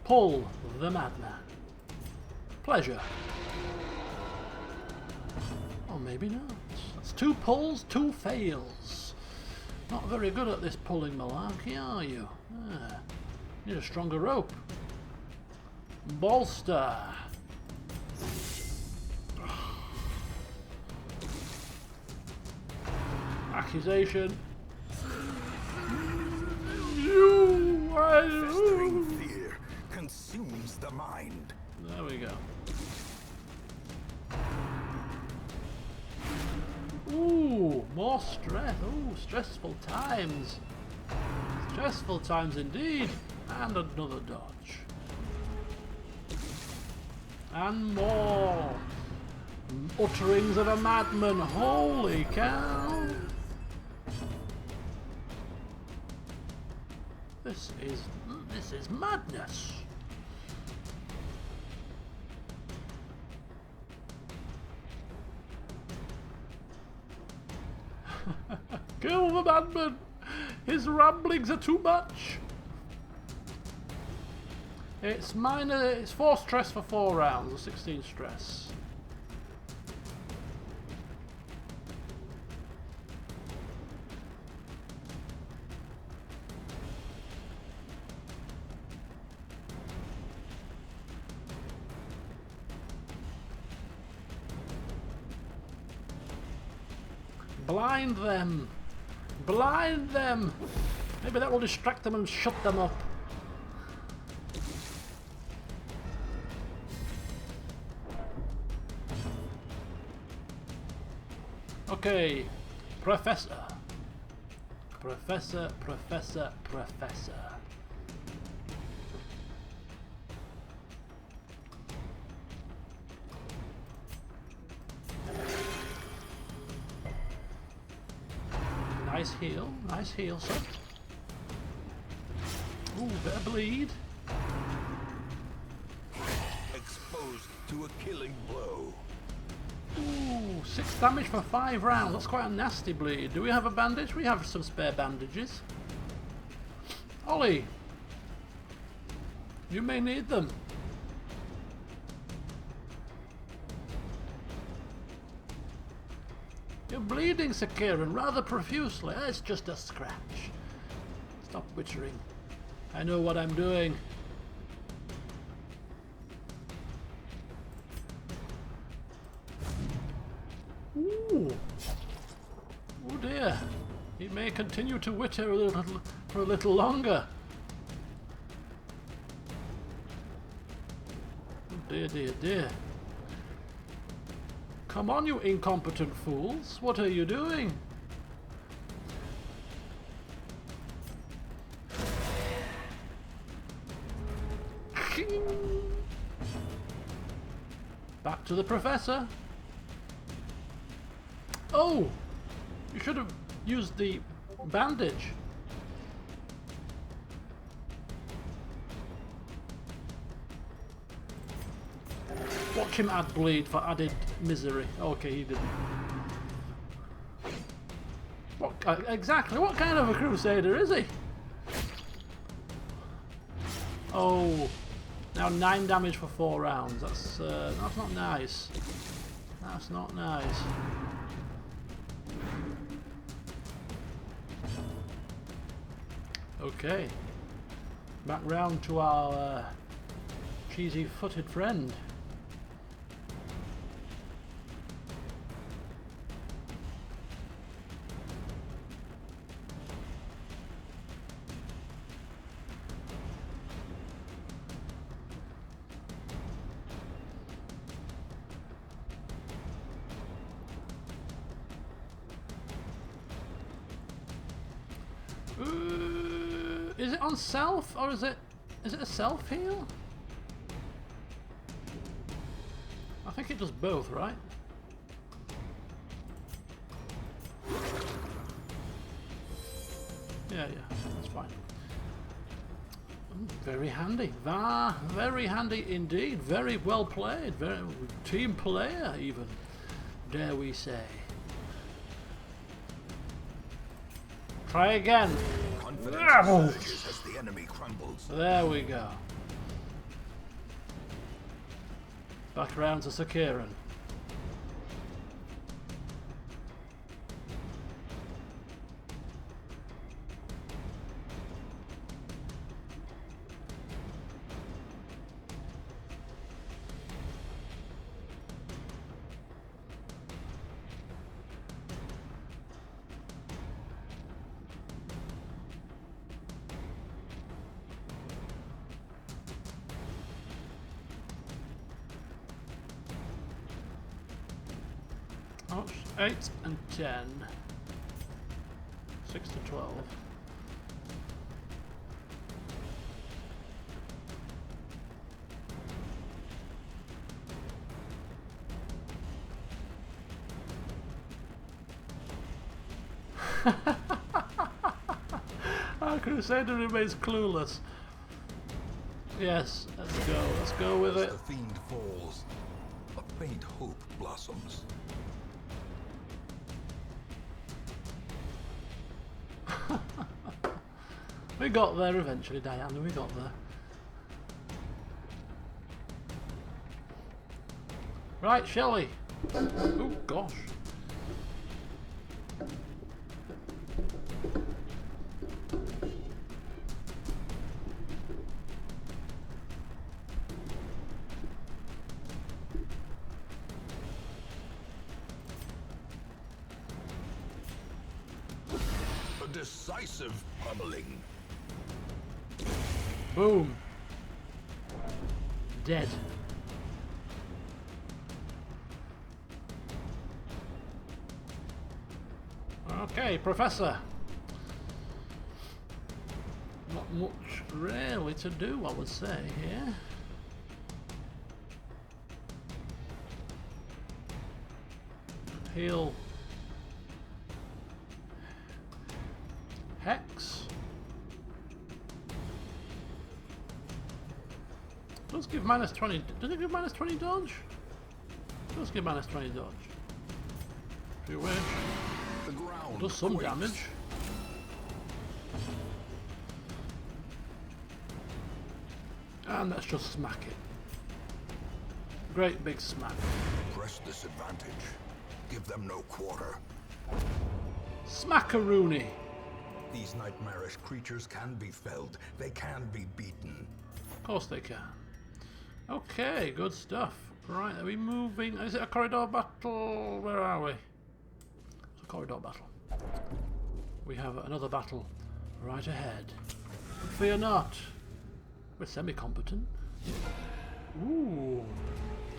Pull the madman. Pleasure. Or maybe not. That's 2 pulls, 2 fails. Not very good at this pulling malarkey, are you? Need a stronger rope. Bolster. Accusation. Festering fear consumes the mind. There we go. Ooh, more stress. Ooh, stressful times. Stressful times indeed. And another dodge. And more. Utterings of a madman. Holy cow. This is madness. Kill the madman. His ramblings are too much. It's 4 stress for 4 rounds, or 16 stress. Blind them! Blind them! Maybe that will distract them and shut them up. Okay, Professor. Professor. Nice heal, sir. Ooh, bit of bleed. Exposed to a killing blow. Ooh, 6 damage for 5 rounds. That's quite a nasty bleed. Do we have a bandage? We have some spare bandages. Ollie, you may need them. You're bleeding, Sir Kieran, rather profusely. It's just a scratch. Stop wittering. I know what I'm doing. Ooh. Oh dear. He may continue to witter for a little longer. Oh dear. Come on, you incompetent fools. What are you doing? Back to the Professor. Oh! You should have used the bandage. Watch him add bleed for added misery. Okay, he didn't. What exactly? What kind of a crusader is he? Oh, now 9 damage for 4 rounds. That's not nice. That's not nice. Okay, back round to our cheesy-footed friend. Is it on self or is it a self heal? I think it does both, right? Yeah, that's fine. Very handy. Very handy indeed. Very well played. Very team player even, dare we say. Try again. Confidence as the enemy crumbles. There we go. Back around to Sir Kieran. Oh, 8 and 10. 6 to 12. Our Crusader remains clueless. Yes, let's go. Let's go with it. The fiend falls. A faint hope blossoms. We got there eventually, Diana. We got there. Right, Shelley. Oh gosh. decisive pummeling. Boom. Dead. Okay, Professor. Not much really to do, I would say, here. Heal. Hex. Does give minus 20. Does it give minus 20 dodge? Does give minus 20 dodge. If you wish. The ground Does some quakes. damage. And let's just smack it. Great big smack. Press this advantage. Give them no quarter. Smackaroony. These nightmarish creatures can be felled. They can be beaten. Of course they can. Okay, good stuff. Right, are we moving? Is it a corridor battle? Where are we? It's a corridor battle. We have another battle right ahead. Fear not. We're semi-competent. Ooh.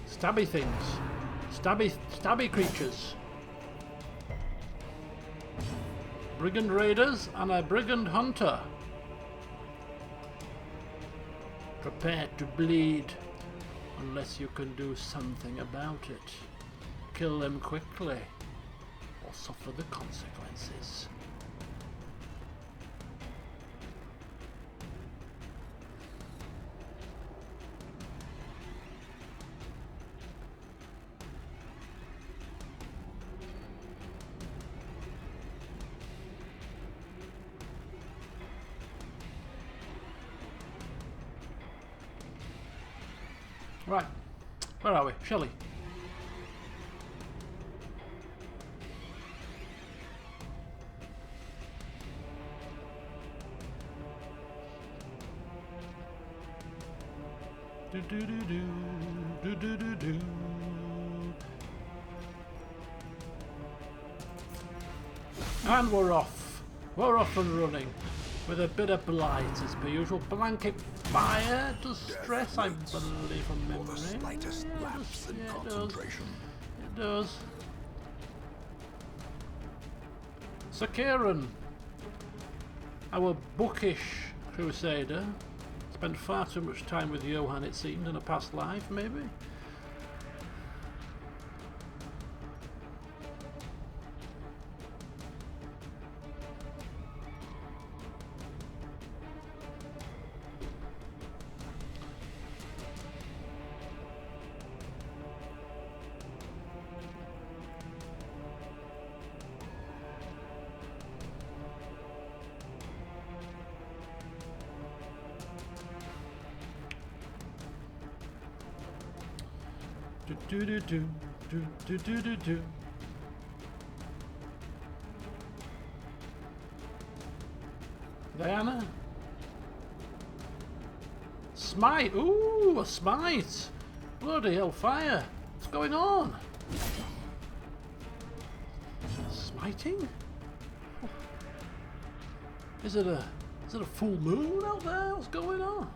Stabby things. Stabby creatures. Brigand raiders and a brigand hunter. Prepare to bleed. Unless you can do something about it. Kill them quickly. Or suffer the consequences. Right, where are we? Shelley. Do do do do do do do do. And we're off. We're off and running. With a bit of blight as per usual. Blanket fire does stress, I believe, from memory. For the slightest lapse in concentration. It does. Sir Kieran, our bookish crusader, spent far too much time with Johan, it seemed, in a past life, maybe? Do do do do do do do do. Diana? Smite! Ooh, a smite! Bloody hellfire! What's going on? Smiting? Is it a full moon out there? What's going on?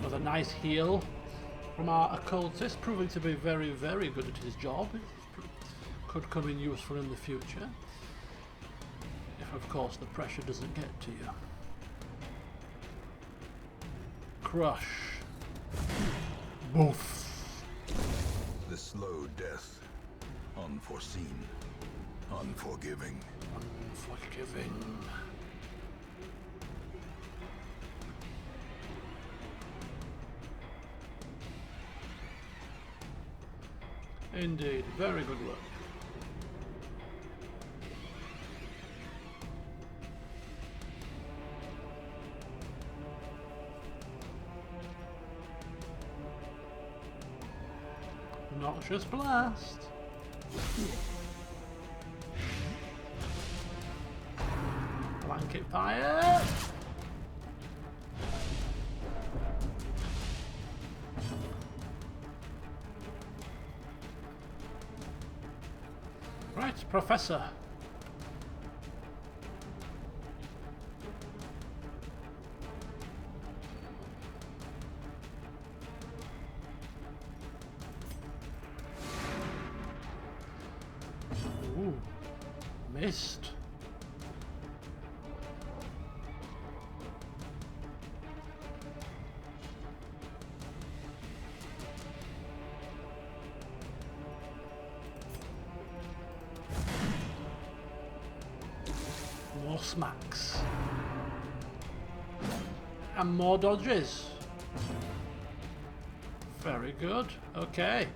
Another nice heal from our occultist, proving to be very, very good at his job. Could come in useful in the future. If, of course, the pressure doesn't get to you. Crush. Boof. The slow death. Unforeseen. Unforgiving. Unforgiving. Indeed, very good work. Noxious blast. Blanket fire! Right, Professor. Ooh, missed. More smacks. And more dodges. Very good. Okay.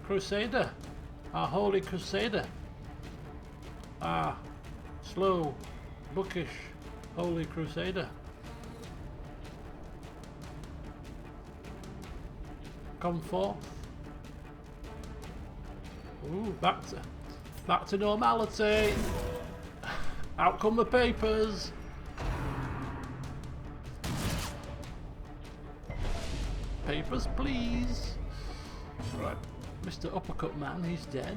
Crusader. Our holy Crusader. Ah. Slow. Bookish. Holy Crusader. Come forth. Ooh, back to normality. Out come the papers. Papers, please. Right, Mr. Uppercut Man, he's dead.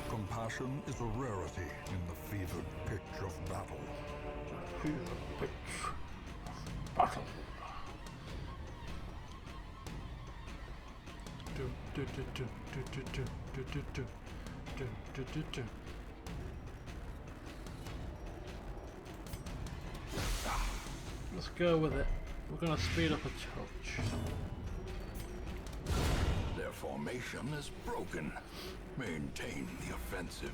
Compassion is a rarity in the fevered pitch of battle. Battle. Let's go with it. We're going to speed up a touch. Their formation is broken. Maintain the offensive.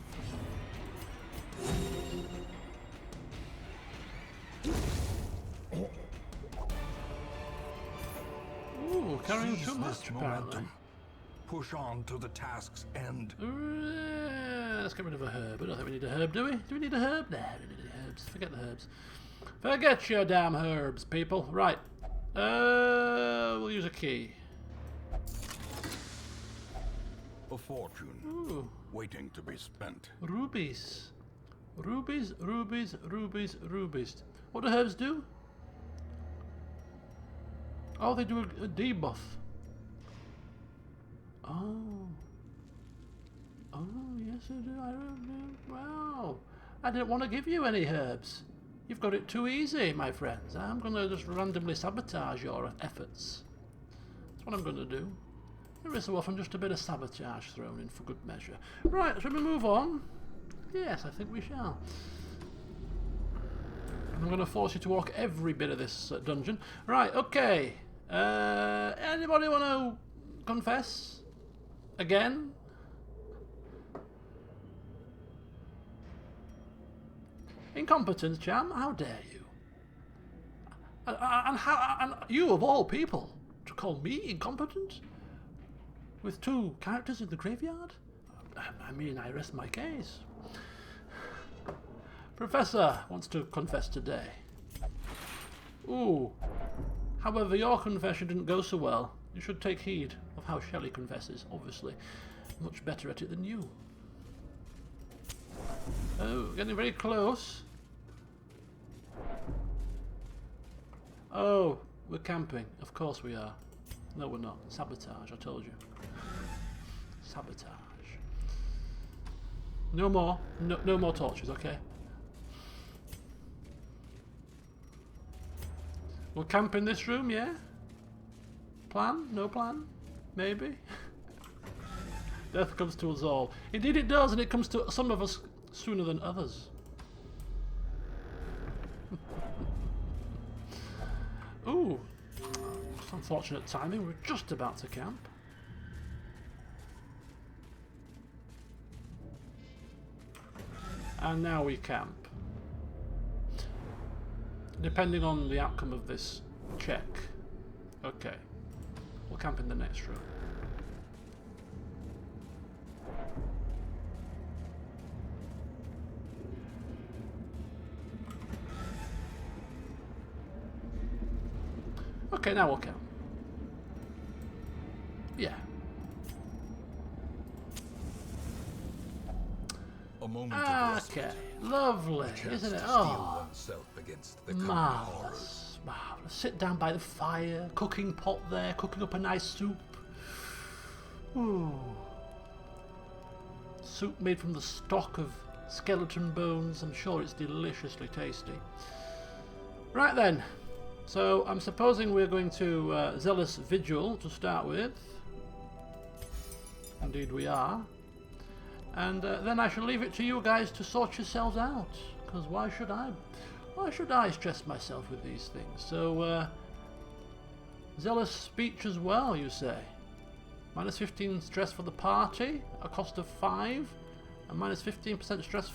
Ooh, carrying Seize too this much apparently. momentum. Push on to the task's end. Let's get rid of a herb. I don't think we need a herb, do we? Do we need a herb? Nah, we don't need any herbs. Forget the herbs. Forget your damn herbs, people. Right. We'll use a key. A fortune. Ooh. Waiting to be spent. Rubies. Rubies, rubies, rubies, rubies. What do herbs do? Oh, they do a debuff. Oh. Oh, yes I do. I don't know. Wow. I didn't want to give you any herbs. You've got it too easy, my friends. I'm going to just randomly sabotage your efforts. That's what I'm going to do. Every so often, just a bit of sabotage thrown in for good measure. Right, shall we move on? Yes, I think we shall. I'm going to force you to walk every bit of this dungeon. Right, okay. Anybody want to confess? Again? Incompetence, Cham? How dare you? And you, of all people, to call me incompetent? With 2 characters in the graveyard? I mean, I rest my case. Professor wants to confess today. Ooh. However, your confession didn't go so well. You should take heed of how Shelley confesses, obviously. Much better at it than you. Oh, getting very close. Oh, we're camping. Of course we are. No, we're not. Sabotage, I told you. Sabotage. No more. No more torches, okay? We'll camp in this room, yeah? Plan? No plan? Maybe? Death comes to us all. Indeed it does, and it comes to some of us sooner than others. Ooh. Unfortunate timing, we're just about to camp. And now we camp. Depending on the outcome of this check. Okay. We'll camp in the next room. Okay, now we'll camp. respite. lovely, A chance isn't it? to steel Oh, oneself against the coming horrors. marvellous, marvellous. Sit down by the fire, cooking pot there, cooking up a nice soup. Ooh. Soup made from the stock of skeleton bones. I'm sure it's deliciously tasty. Right then, so I'm supposing we're going to Zealous Vigil to start with. Indeed we are. And then I shall leave it to you guys to sort yourselves out. Because why should I? Why should I stress myself with these things? So, Zealous speech as well, you say? Minus 15 stress for the party, a cost of 5, and minus 15% stress.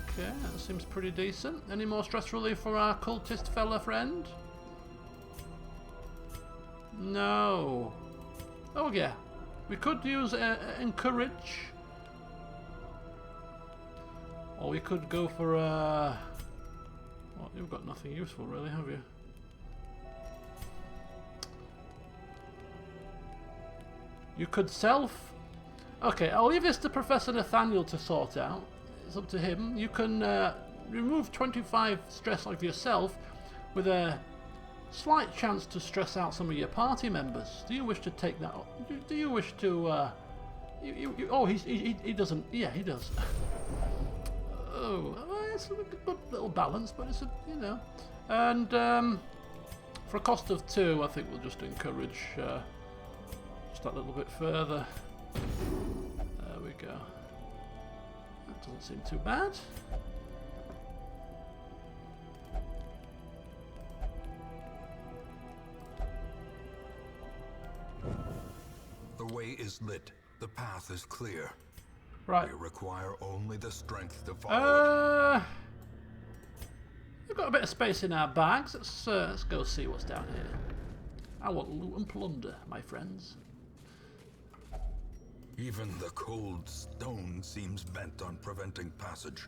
Okay, that seems pretty decent. Any more stress relief for our cultist fella friend? No. Oh yeah, we could use encourage. Or we could go for well, you've got nothing useful really, have you? You could self... Okay, I'll leave this to Professor Nathaniel to sort out. It's up to him. You can remove 25 stress of yourself with a slight chance to stress out some of your party members. Do you wish to take that? Do you wish to... oh, he doesn't... Yeah, he does. Oh, well, it's a good little balance, but it's a, you know. And for a cost of 2, I think we'll just encourage just that little bit further. There we go. That doesn't seem too bad. The way is lit. The path is clear. Right. We require only the strength to follow it. We've got a bit of space in our bags. Let's go see what's down here. I want loot and plunder, my friends. Even the cold stone seems bent on preventing passage.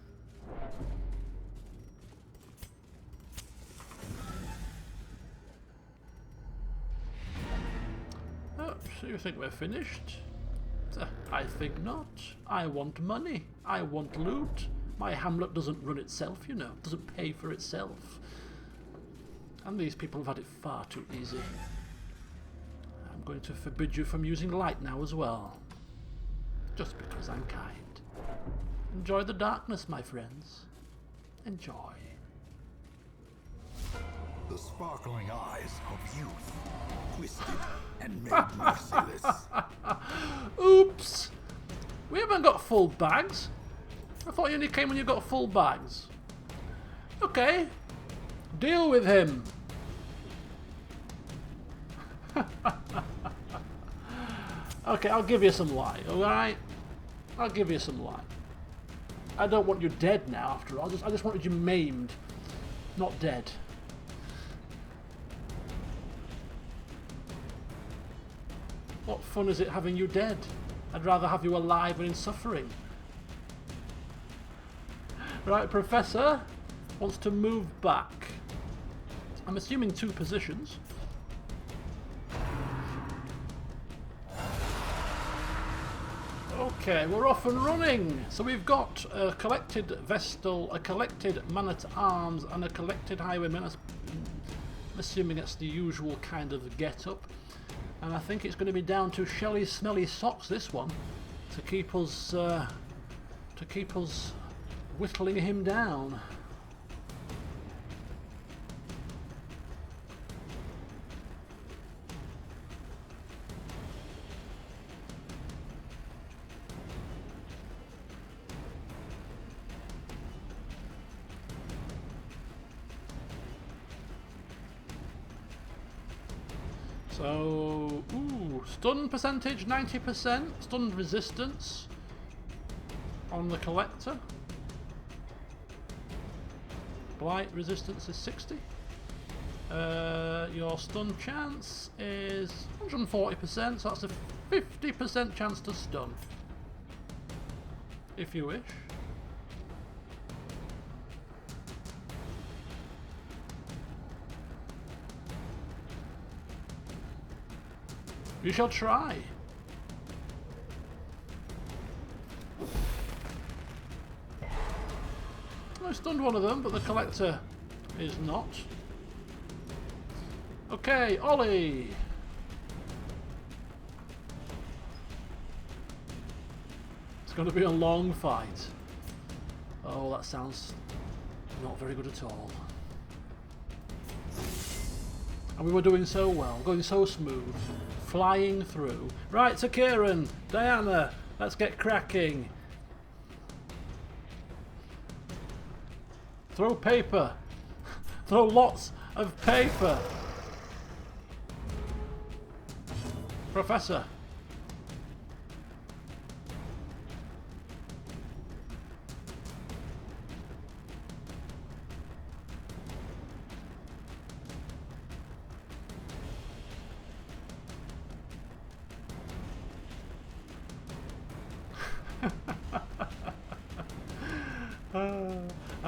Oh, so you think we're finished? I think not. I want money. I want loot. My hamlet doesn't run itself, you know. Doesn't pay for itself. And these people have had it far too easy. I'm going to forbid you from using light now as well. Just because I'm kind. Enjoy the darkness, my friends. Enjoy. The sparkling eyes of youth, twisted and made merciless. Oops! We haven't got full bags. I thought you only came when you got full bags. Okay. Deal with him. Okay, I'll give you some light, alright? I'll give you some light. I don't want you dead now, after all. I just wanted you maimed, not dead. What fun is it having you dead? I'd rather have you alive and in suffering. Right, Professor wants to move back. I'm assuming 2 positions. Okay, we're off and running. So we've got a collected Vestal, a collected Man-at-Arms, and a collected Highwayman. I'm assuming it's the usual kind of get-up. And I think it's going to be down to Shelley's smelly socks, this one, to keep us whittling him down. So, stun percentage 90%, stun resistance on the collector. Blight resistance is 60. Your stun chance is 140%, so that's a 50% chance to stun. If you wish. You shall try. I stunned one of them, but the collector is not. Okay, Ollie! It's going to be a long fight. Oh, that sounds not very good at all. And we were doing so well, going so smooth, flying through. Right, so Kieran, Diana, let's get cracking. Throw paper. Throw lots of paper. Professor.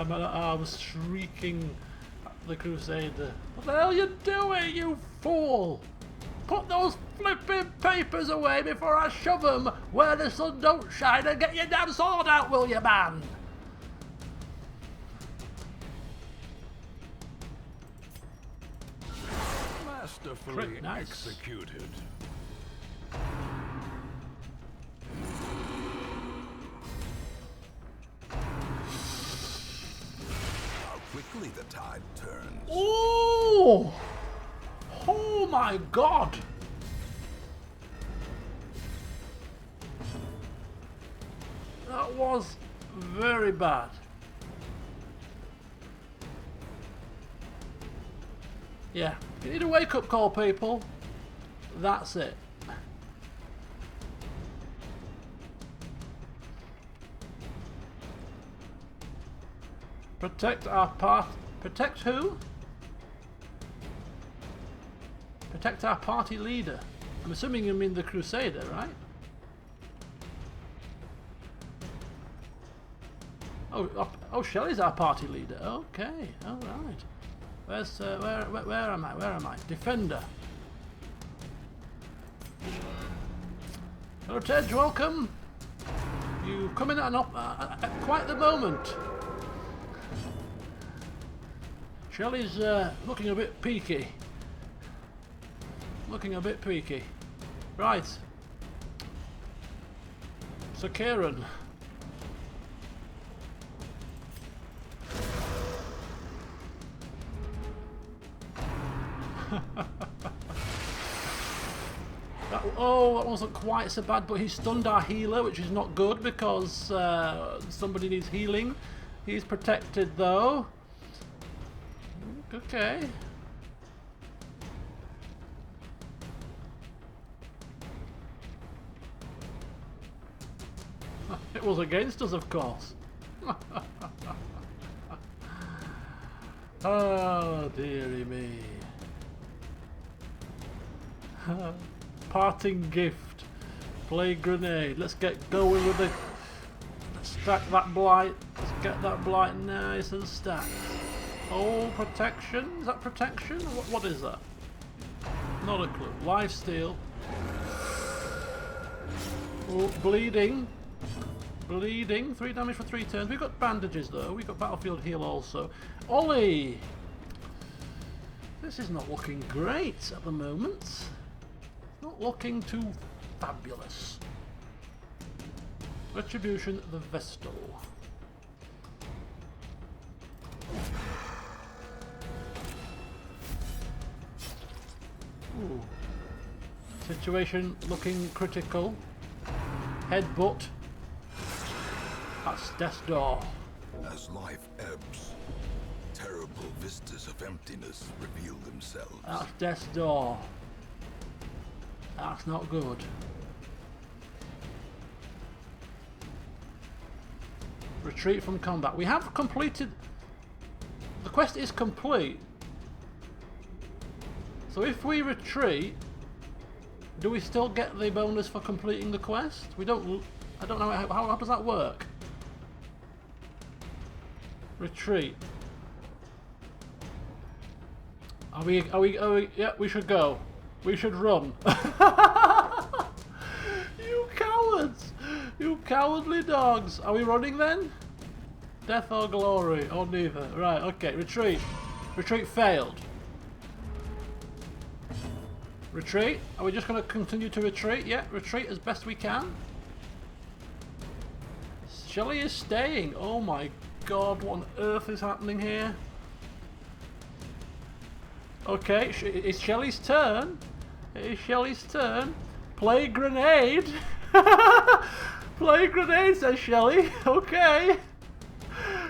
I was shrieking at the Crusader. What the hell are you doing, you fool? Put those flipping papers away before I shove them where the sun don't shine, and get your damn sword out, will you, man? Masterfully Nice. executed. How quickly the tide turns. Oh! Oh my god! That was very bad. Yeah, if you need a wake-up call, people, that's it. Protect our part. Protect who? Protect our party leader. I'm assuming you mean the Crusader, right? Oh, Shelley's our party leader. Okay, all right. Where's where am I? Where am I? Defender. Hello, Tej. Welcome. You come in at quite the moment. Shelley's looking a bit peaky. Looking a bit peaky. Right. So Kieran. That wasn't quite so bad, but he stunned our healer, which is not good because somebody needs healing. He's protected though. Okay. It was against us, of course. Oh, dearie me. Parting gift. Play grenade. Let's get going with the... Let's stack that blight. Let's get that blight nice and stacked. Oh, protection? Is that protection? What is that? Not a clue. Life steal. Oh, bleeding. Bleeding. 3 damage for 3 turns. We've got bandages though. We've got battlefield heal also. Ollie! This is not looking great at the moment. Not looking too fabulous. Retribution the Vestal. Ooh. Situation looking critical. Headbutt. That's death's door. As life ebbs, terrible vistas of emptiness reveal themselves. That's death's door. That's not good. Retreat from combat. We have completed... The quest is complete. So if we retreat, do we still get the bonus for completing the quest? We don't... I don't know how does that work? Retreat. Are we, yeah, we should go. We should run. You cowards! You cowardly dogs! Are we running then? Death or glory, or neither. Right, okay, retreat. Retreat failed. Retreat? Are we just going to continue to retreat? Yeah, retreat as best we can. Shelley is staying. Oh my god, what on earth is happening here? Okay, it's Shelley's turn. It is Shelley's turn. Play grenade. Play grenade, says Shelley. Okay.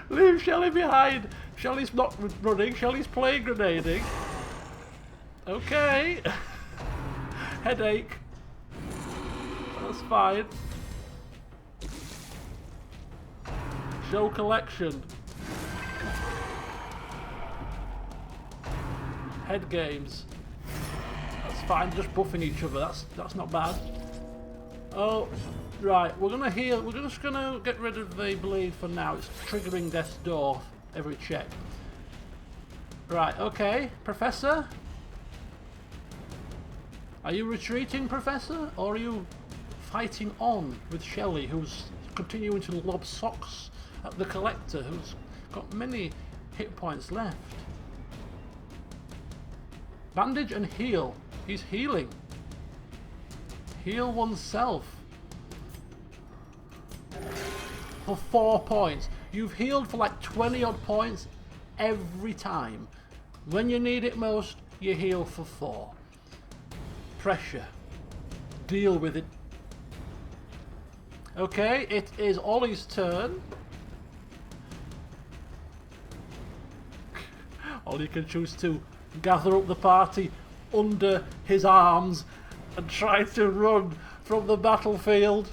Leave Shelley behind. Shelley's not running. Shelley's playing grenading. Okay. Headache. That's fine. Show collection. Head games. That's fine, just buffing each other. That's not bad. Oh, right. We're gonna heal. We're just gonna get rid of the bleed for now. It's triggering death's door every check. Right. Okay, Professor. Are you retreating, Professor, or are you fighting on with Shelley, who's continuing to lob socks at the Collector, who's got many hit points left? Bandage and heal. He's healing. Heal oneself. For 4 points. You've healed for like 20 odd points every time. When you need it most, you heal for 4. Pressure. Deal with it. Okay, it is Ollie's turn. Ollie can choose to gather up the party under his arms and try to run from the battlefield.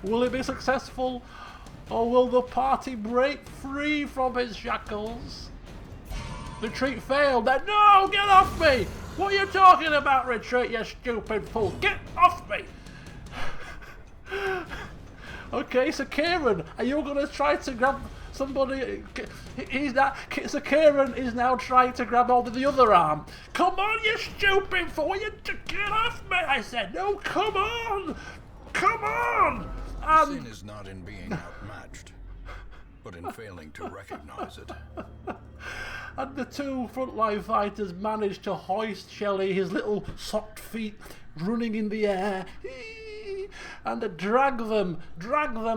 Will it be successful, or will the party break free from his shackles? Retreat failed. Then no, get off me! What are you talking about, retreat, you stupid fool? Get off me! Okay, so Kieran, are you going to try to grab somebody? So Kieran is now trying to grab hold of the other arm. Come on, you stupid fool! Get off me! I said, no, come on! Come on! Sin is not in being outmatched, but in failing to recognize it. And the two frontline fighters managed to hoist Shelley, his little socked feet running in the air, and drag them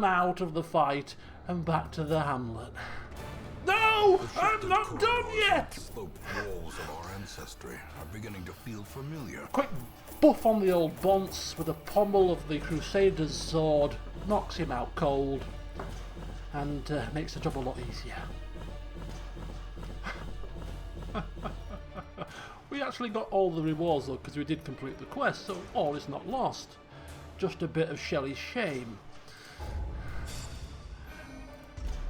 out of the fight and back to the hamlet. No! I'm not done yet! Sloped walls of our ancestry are beginning to feel familiar. Quick buff on the old Bonce with a pommel of the Crusader's sword, knocks him out cold, and makes the job a lot easier. We actually got all the rewards though, because we did complete the quest, so all is not lost. Just a bit of Shelley's shame,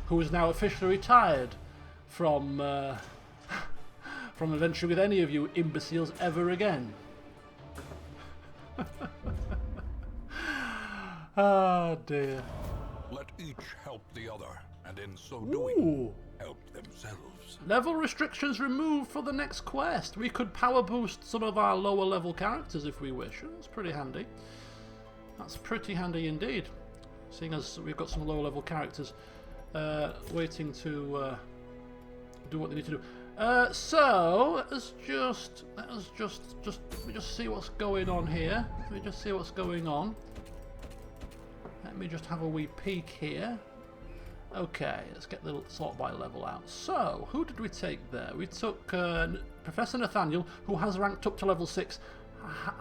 who is now officially retired from adventuring with any of you imbeciles ever again. Ah, dear. Let each help the other, and in so doing, help themselves. Level restrictions removed for the next quest. We could power boost some of our lower level characters if we wish. That's pretty handy. That's pretty handy indeed, seeing as we've got some lower level characters waiting to do what they need to do. So let us just see what's going on here. Let me just see what's going on. Let me just have a wee peek here. Okay, let's get the sort by level out. So, who did we take there? We took Professor Nathaniel, who has ranked up to level 6,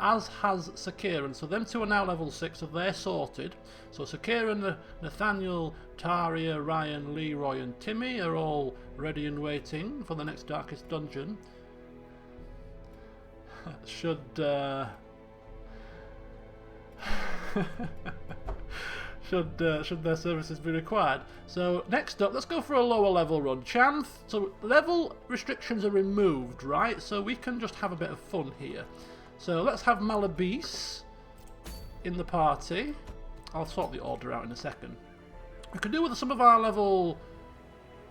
as has Sir Kieran. So them two are now level 6, so they're sorted. So Sir Kieran, Nathaniel, Taria, Ryan, Leroy and Timmy are all ready and waiting for the next Darkest Dungeon. Should their services be required. So next up, let's go for a lower level run. Chanth. So level restrictions are removed, right? So we can just have a bit of fun here. So let's have Malabise in the party. I'll sort the order out in a second. We could do with some of our level...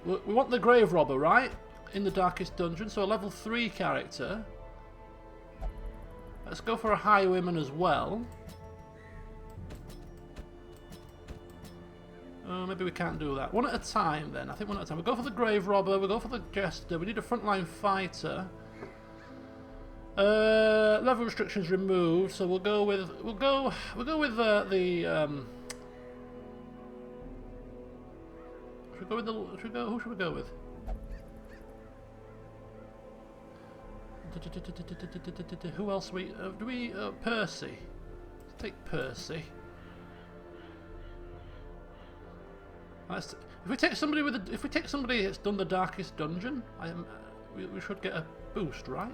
We want the Grave Robber, right? In the Darkest Dungeon, so a level 3 character. Let's go for a Highwayman as well. Maybe we can't do that. One at a time then. I think one at a time. We'll go for the grave robber, we'll go for the jester, we need a frontline fighter. Level restrictions removed, so we'll go with the who should we go with? Who else Percy. Let's take Percy. If we take somebody that's done the darkest dungeon, we should get a boost, right?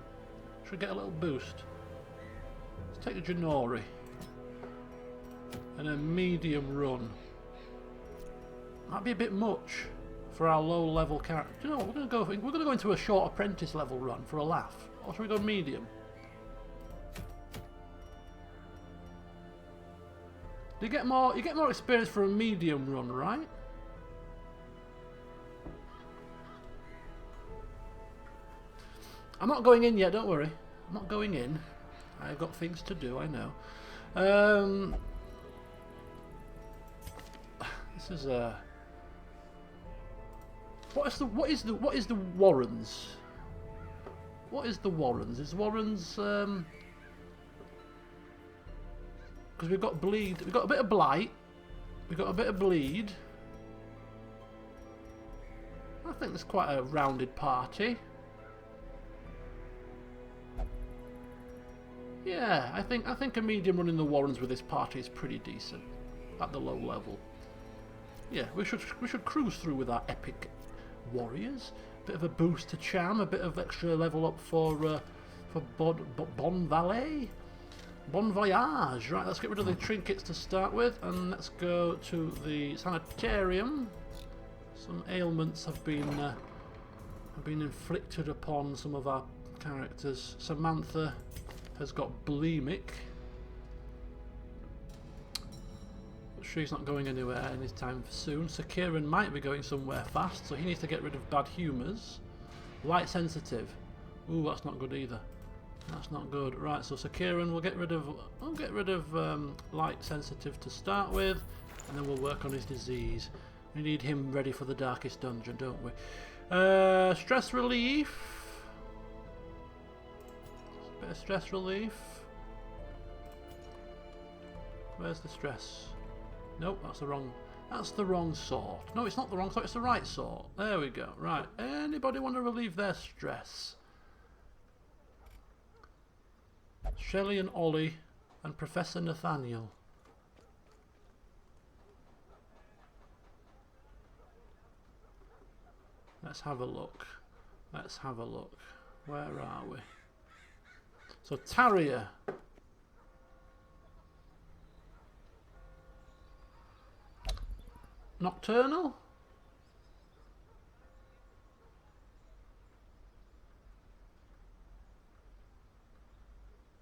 Should get a little boost. Let's take a Janori and a medium run. Might be a bit much for our low-level character. Do you know what? We're going to go into a short apprentice level run for a laugh. Or should we go medium? You get more experience for a medium run, right? I'm not going in yet, don't worry. I'm not going in. I've got things to do, I know. This is a... What is the Warrens? What is the Warrens? Is Warrens because we've got bleed, we've got a bit of blight, we've got a bit of bleed. I think it's quite a rounded party. Yeah, I think a medium run in the Warrens with this party is pretty decent at the low level. Yeah, we should cruise through with our epic warriors. Bit of a boost to Cham, a bit of extra level up for Bon Valet, Bon Voyage. Right, let's get rid of the trinkets to start with, and let's go to the sanitarium. Some ailments have been inflicted upon some of our characters. Samantha has got bulimic. She's not going anywhere anytime soon. Sir Kieran might be going somewhere fast, so he needs to get rid of bad humours. Light sensitive. Ooh, that's not good either. That's not good. Right, so Sir Kieran will get rid of light sensitive to start with, and then we'll work on his disease. We need him ready for the darkest dungeon, don't we? Stress relief. Bit of stress relief. Where's the stress? Nope, that's the wrong sort. No, it's not the wrong sort, it's the right sort. There we go. Right. Anybody want to relieve their stress? Shelley and Ollie and Professor Nathaniel. Let's have a look. Let's have a look. Where are we? So Tarrier. Nocturnal?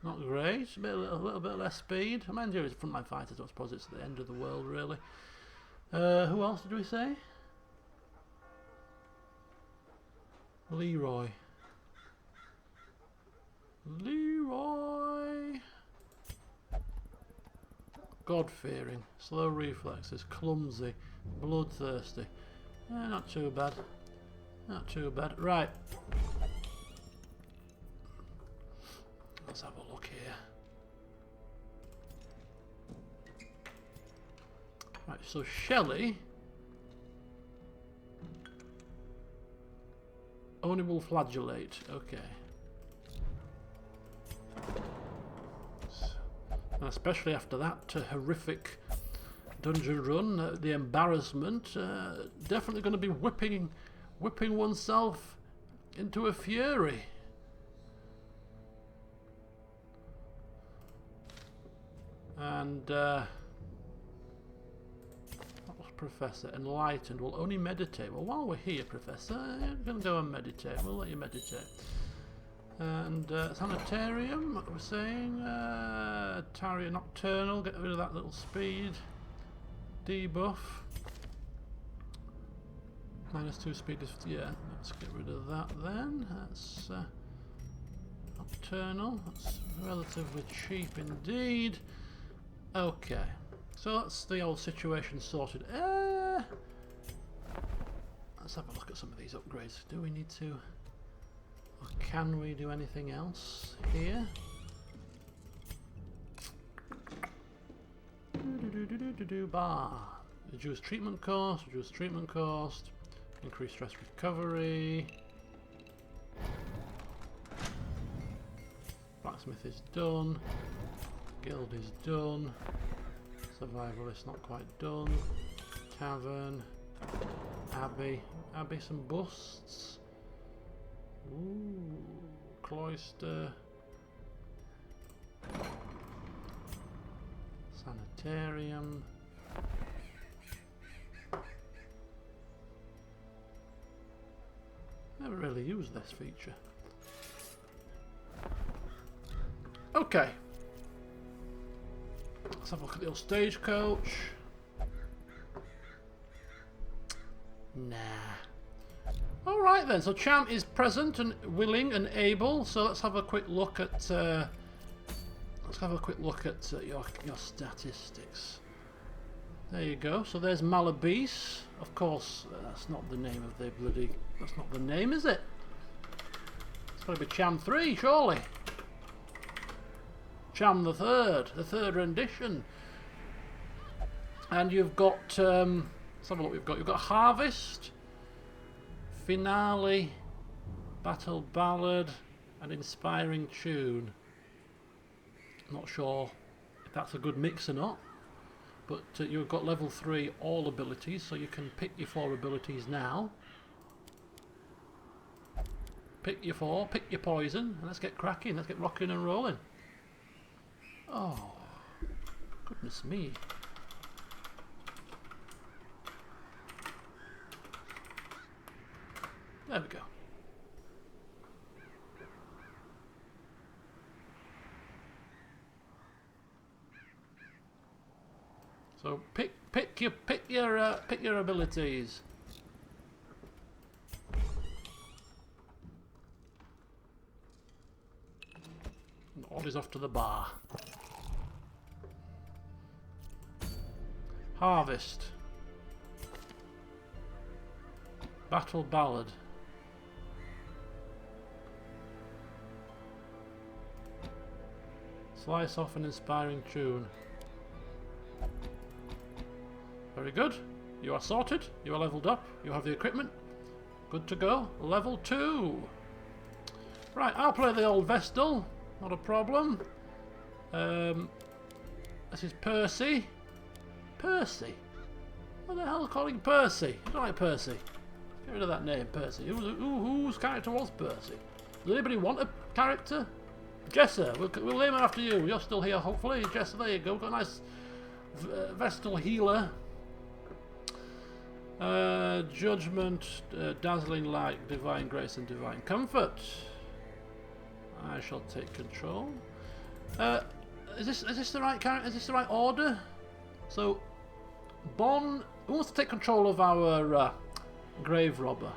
Not great. A little bit less speed. I mind you, it's frontline fighters. I suppose it's the end of the world, really. Who else did we say? Leroy. God-fearing, slow reflexes, clumsy, bloodthirsty. Not too bad. Not too bad. Right. Let's have a look here. Right, so Shelley only will flagellate. Okay. Especially after that horrific dungeon run, the embarrassment, definitely going to be whipping oneself into a fury. And what was Professor? Enlightened. Will only meditate. Well, while we're here, Professor, you're going to go and meditate. We'll let you meditate. And sanitarium, what we're saying, Tarrier Nocturnal, get rid of that little speed debuff. -2 speed is, yeah, let's get rid of that then. That's Nocturnal, that's relatively cheap indeed. Okay, so that's the old situation sorted. have a look at some of these upgrades. Do we need to, or can we do anything else here? Bar. Reduce treatment cost, increase stress recovery. Blacksmith is done. Guild is done. Survivalist not quite done. Tavern. Abbey. Abbey, some busts. Ooh. Cloister. Sanitarium. Never really used this feature. Okay. Let's have a look at the old stagecoach. Nah. Alright then, so Champ is present and willing and able, so let's have a quick look at your statistics. There you go. So there's Malabise. Of course, that's not the name of the bloody... That's not the name, is it? It's got to be Cham 3, surely. Cham the third rendition. And you've got... let's have a look what we've got. You've got Harvest, Finale, Battle Ballad, and Inspiring Tune. Not sure if that's a good mix or not. But you've got level 3 all abilities, so you can pick your 4 abilities now. Pick your 4, pick your poison, and let's get cracking, let's get rocking and rolling. Oh, goodness me. There we go. So pick your abilities. And Ollie's off to the bar. Harvest. Battle Ballad. Slice off an inspiring tune. Very good. You are sorted. You are leveled up. You have the equipment. Good to go. Level 2. Right, I'll play the old Vestal. Not a problem. This is Percy. Percy? What the hell are calling Percy? I don't like Percy. Get rid of that name, Percy. Whose character was Percy? Does anybody want a character? Jessa. We'll name her after you. You're still here, hopefully. Jessa, there you go. Got a nice Vestal healer. Judgment, Dazzling Light, Divine Grace, and Divine Comfort. I shall take control. Is this the right character? Is this the right order? So, Bon, who wants to take control of our grave robber?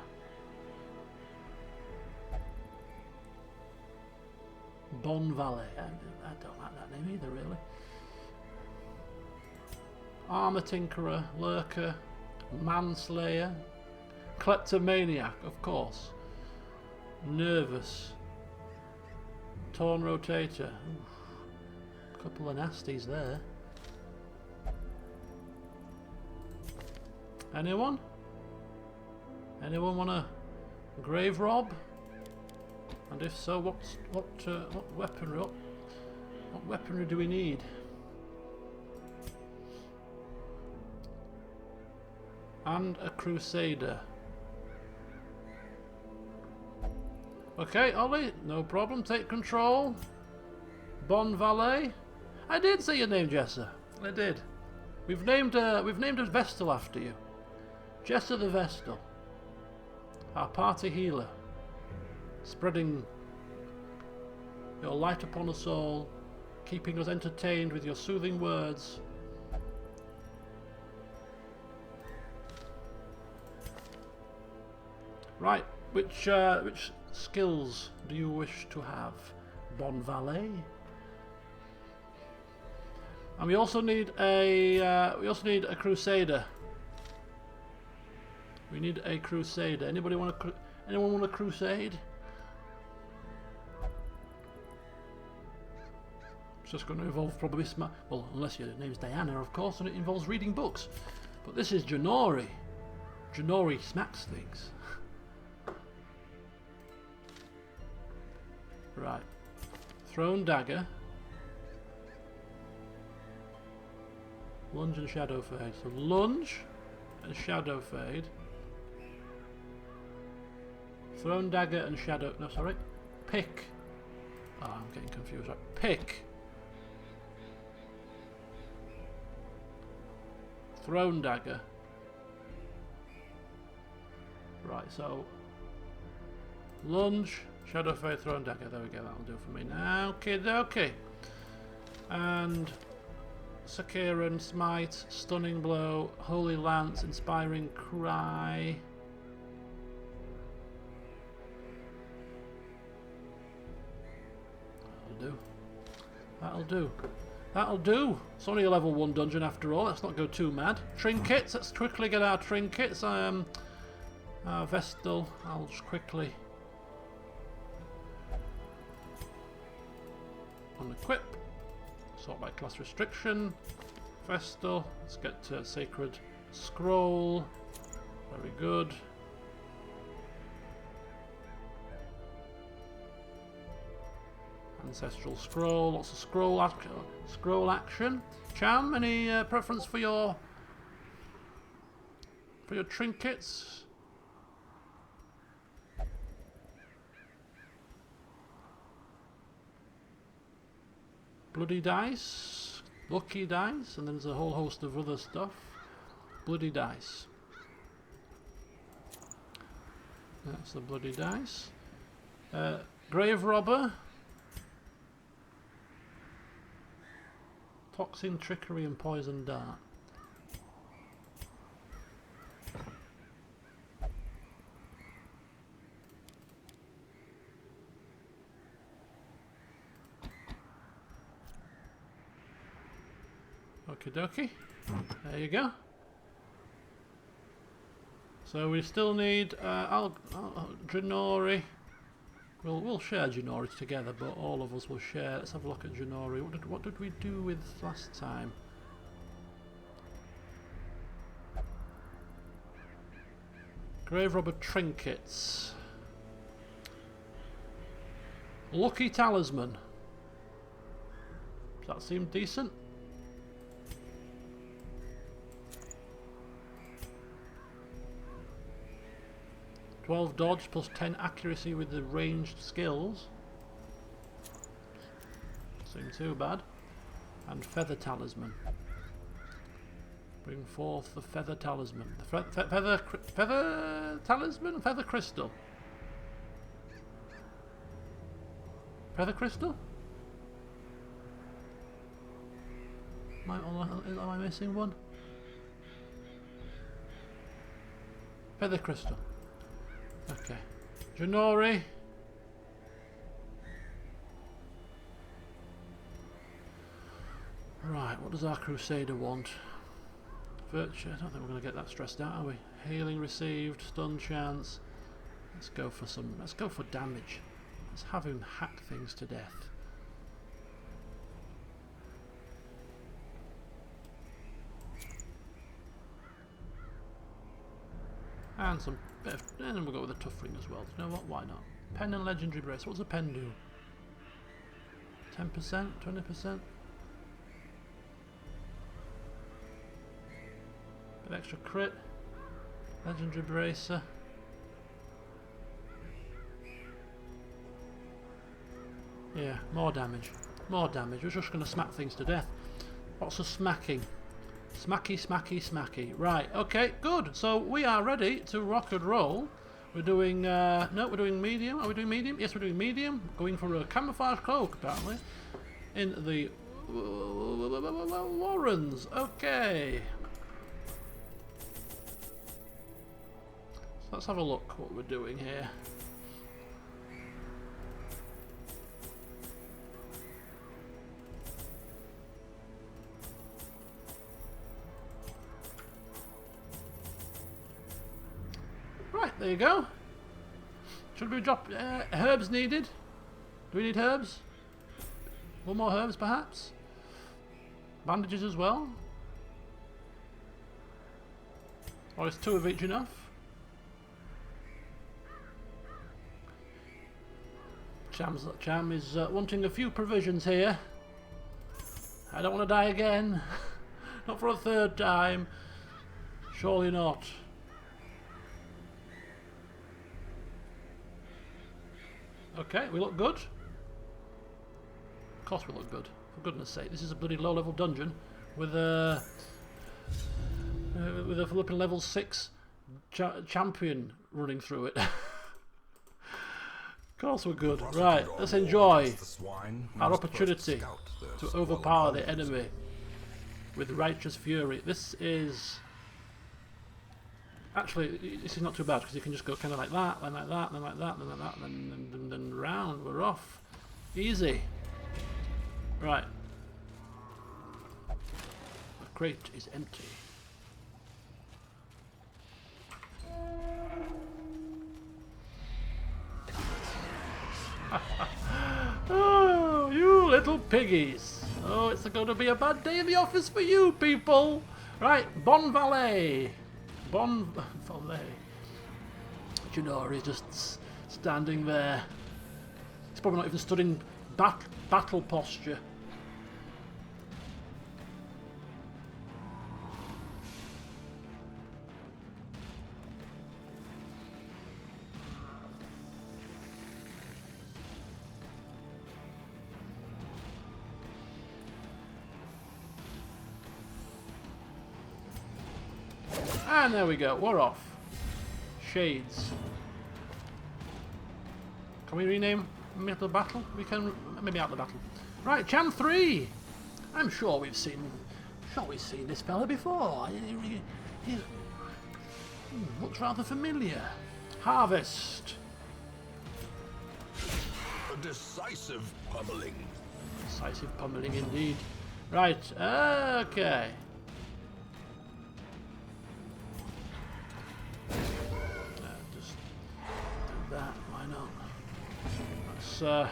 Bon Valley. I don't like that name either, really. Armor Tinkerer, Lurker, Manslayer, Kleptomaniac, of course. Nervous. Torn Rotator. Oof. Couple of nasties there. Anyone? Anyone want a grave rob? And if so, what weaponry do we need? And a Crusader. Okay, Ollie, no problem. Take control. Bon Valet. I did say your name, Jessa. I did. We've named a Vestal after you. Jessa the Vestal. Our party healer. Spreading your light upon us all, keeping us entertained with your soothing words. Right, which skills do you wish to have, Bon Valet? And we also need a Crusader. We need a crusader. Anybody want a anyone want a crusade? It's just going to involve probably well, unless your name's Diana, of course, and it involves reading books. But this is Janori. Janori smacks things. Right. Thrown dagger. Lunge and shadow fade. So lunge and shadow fade. Thrown dagger and shadow. No, sorry. Pick. Oh, I'm getting confused. Right. Pick. Thrown dagger. Right, so lunge, shadow fade, thrown dagger. There we go, that'll do for me now. Okay. And Sakiran, smite, stunning blow, holy lance, inspiring cry. That'll do. It's only a level 1 dungeon after all. Let's not go too mad. Trinkets. Let's quickly get our trinkets. Vestal. I'll just quickly unequip. Sort by class restriction. Vestal. Let's get to Sacred Scroll. Very good. Ancestral Scroll, lots of scroll action. Cham, any preference for your trinkets? Bloody dice, lucky dice, and then there's a whole host of other stuff. Bloody dice. That's the bloody dice. Grave robber. Toxin, trickery, and poison dart. Okie dokie. There you go. So we still need Janori. We'll share Janori together, but all of us will share. Let's have a look at Janori. What did we do with last time? Grave robber trinkets. Lucky talisman. Does that seem decent? +12 dodge plus 10 accuracy with the ranged skills. Seems too bad. And feather talisman. Bring forth the feather talisman. The feather talisman? Feather crystal. Feather crystal? Am I missing one? Feather crystal. Okay. Janori. Right, what does our Crusader want? Virtue. I don't think we're going to get that stressed out, are we? Healing received, stun chance. Let's go for damage. Let's have him hack things to death. And some bit of, and then we'll go with a tough ring as well. You know what? Why not? Pen and legendary brace. What does a pen do? 10%? 20%? Bit extra crit. Legendary bracer. Yeah, more damage. More damage. We're just going to smack things to death. Lots of smacking. Smacky, smacky, smacky. Right, okay, good. So we are ready to rock and roll. We're doing, no, we're doing medium. Are we doing medium? Yes, we're doing medium. Going for a camouflage cloak, apparently. In the Warrens. Okay. So let's have a look what we're doing here. there you go. Should we drop herbs needed? Do we need herbs? One more herbs perhaps? Bandages as well? Or is 2 of each enough? Cham is wanting a few provisions here. I don't want to die again. Not for a 3rd time. Surely not. Okay, we look good. Of course we look good. For goodness sake, this is a bloody low-level dungeon with a flipping level 6 champion running through it. Of course we're good. Right, let's enjoy our opportunity to overpower the enemy with righteous fury. This is... Actually, this is not too bad because you can just go kind of like that, then like that, then like that, then like that, then round. We're off. Easy. Right. The crate is empty. Oh, you little piggies. Oh, it's going to be a bad day in the office for you people. Right, Bon Valet. Bon Valet. Junori's just standing there. He's probably not even stood in battle posture. And there we go, we're off. Shades. Can we rename Middle Battle? We can, maybe out the battle. Right, Cham 3! I'm sure we've seen this fella before. He looks rather familiar. Harvest. A decisive pummeling. Decisive pummeling indeed. Right, okay. Just do that, why not?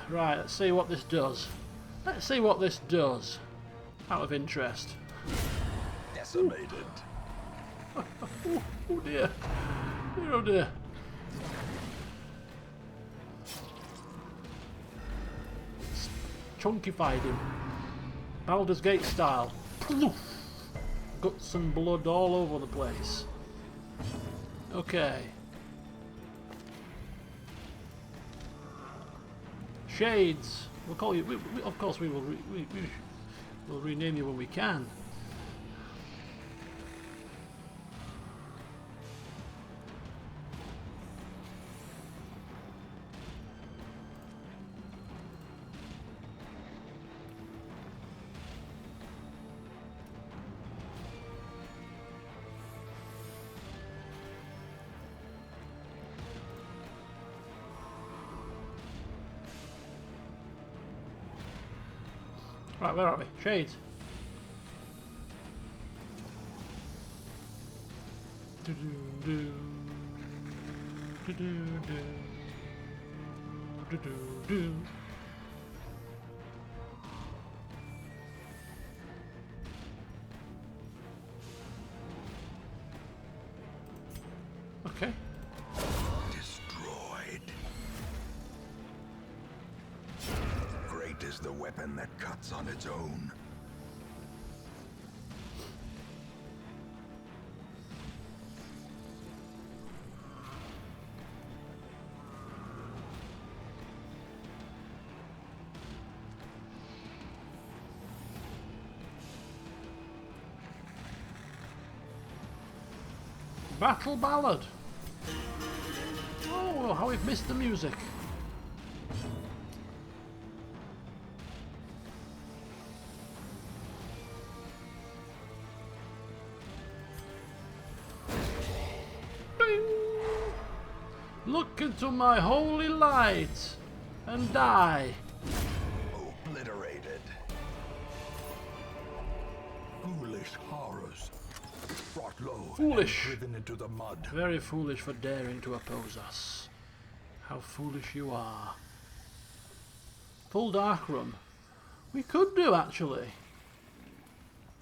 Right, let's see what this does. Let's see what this does. Out of interest. Decimated. Oh dear. Oh dear. Chunkified him. Baldur's Gate style. Guts and blood all over the place. Okay. Shades. We'll call you. Of course, we will. We'll rename you when we can. Right, where are we? Shades. Do do do do do do do do. Okay. Destroyed. Great is the weapon that cuts on its own. Battle Ballad. Oh, how we've missed the music. Bing! Look into my holy light and die. Obliterated. Foolish horrors. brought low Foolish. and driven into the mud. Very foolish for daring to oppose us. How foolish you are. Full Darkroom. We could do, actually.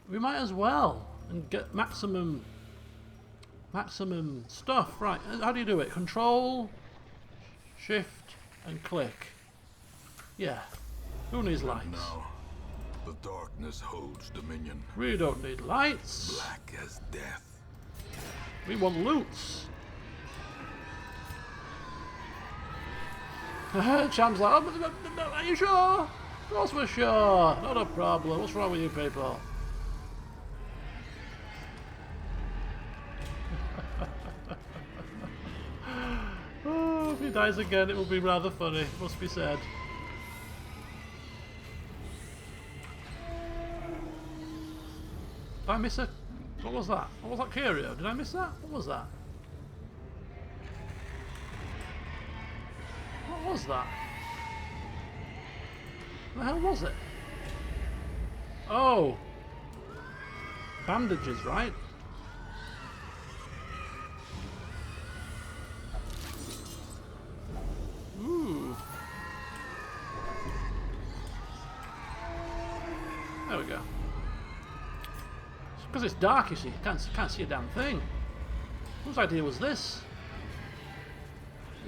We might as well. And get maximum stuff. Right, how do you do it? Control, Shift, and click. Yeah. Who needs lights? Now, the darkness holds dominion. We don't need lights. Black as death. We want loots. Cham's like, oh, are you sure? Of course we're sure. Not a problem. What's wrong with you people? Oh, if he dies again, it will be rather funny, must be said. Did I miss a... What was that? What was that curio? Did I miss that? What was that? What was that? What the hell was it? Oh! Bandages, right? Ooh. There we go. Because it's dark, you see. Can't see a damn thing. Whose idea was this?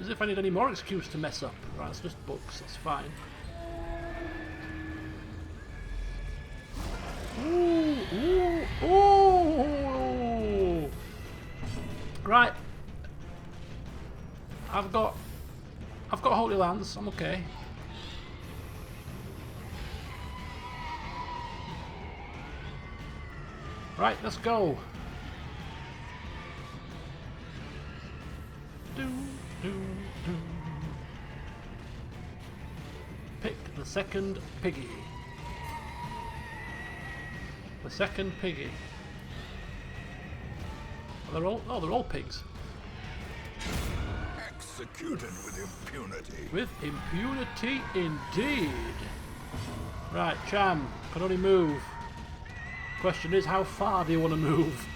As if I need any more excuse to mess up. Right, it's just books, that's fine. Ooh, ooh, ooh! Right. I've got Holy Lands, I'm okay. Right, let's go. Pick the second piggy. The second piggy. They're all pigs. Executed with impunity. With impunity indeed. Right, Cham can only move. Question is, how far do you want to move?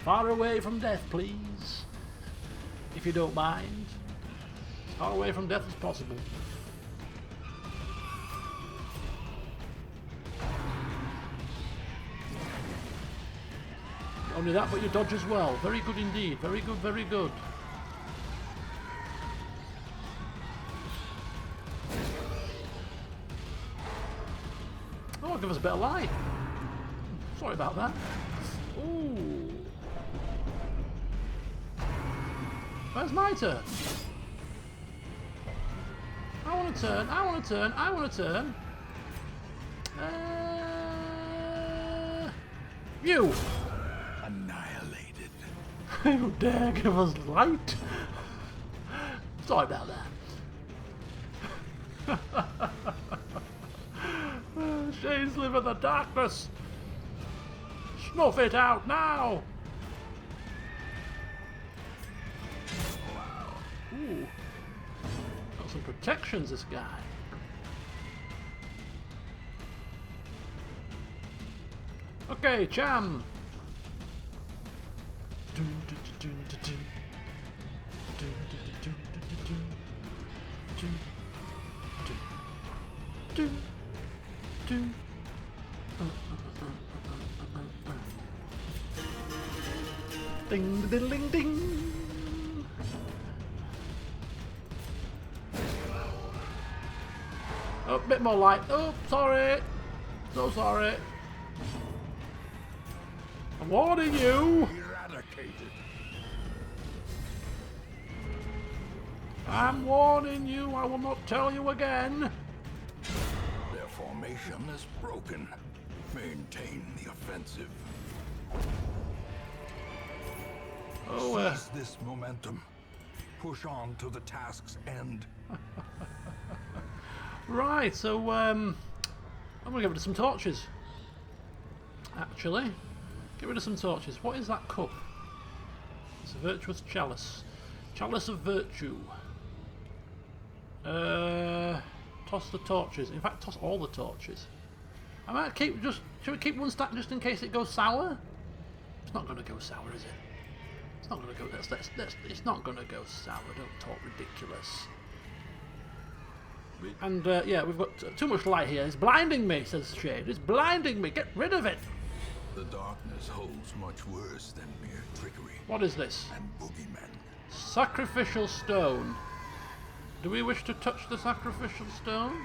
Far away from death, please. If you don't mind. As far away from death as possible. Only that, but you dodge as well. Very good indeed. Very good, very good. Oh, give us a bit of light. Sorry about that. Ooh. Where's my turn? I want to turn, I want to turn, I want to turn. You! Annihilated. You dare give us light? Sorry about that. Shades live in the darkness. Snuff it out now. Ooh. Got some protections, this guy. Okay, Cham. Ding, ding, ding, ding. Oh, a bit more light. Oh, sorry. So sorry. I'm warning you. Eradicated. I'm warning you. I will not tell you again. Their formation is broken. Maintain the offensive. Oh, Seize this momentum. Push on to the task's end. right. So, I'm gonna get rid of some torches. Actually, get rid of some torches. What is that cup? It's a virtuous chalice. Chalice of virtue. Toss the torches. In fact, toss all the torches. I might keep just. Should we keep one stack just in case it goes sour? It's not going to go sour, is it? It's not going to go. It's not going to go sour. Don't talk ridiculous. And yeah, we've got too much light here. It's blinding me, says Shade. It's blinding me. Get rid of it. The darkness holds much worse than mere trickery What is this? and boogeymen. Sacrificial stone. Do we wish to touch the sacrificial stone?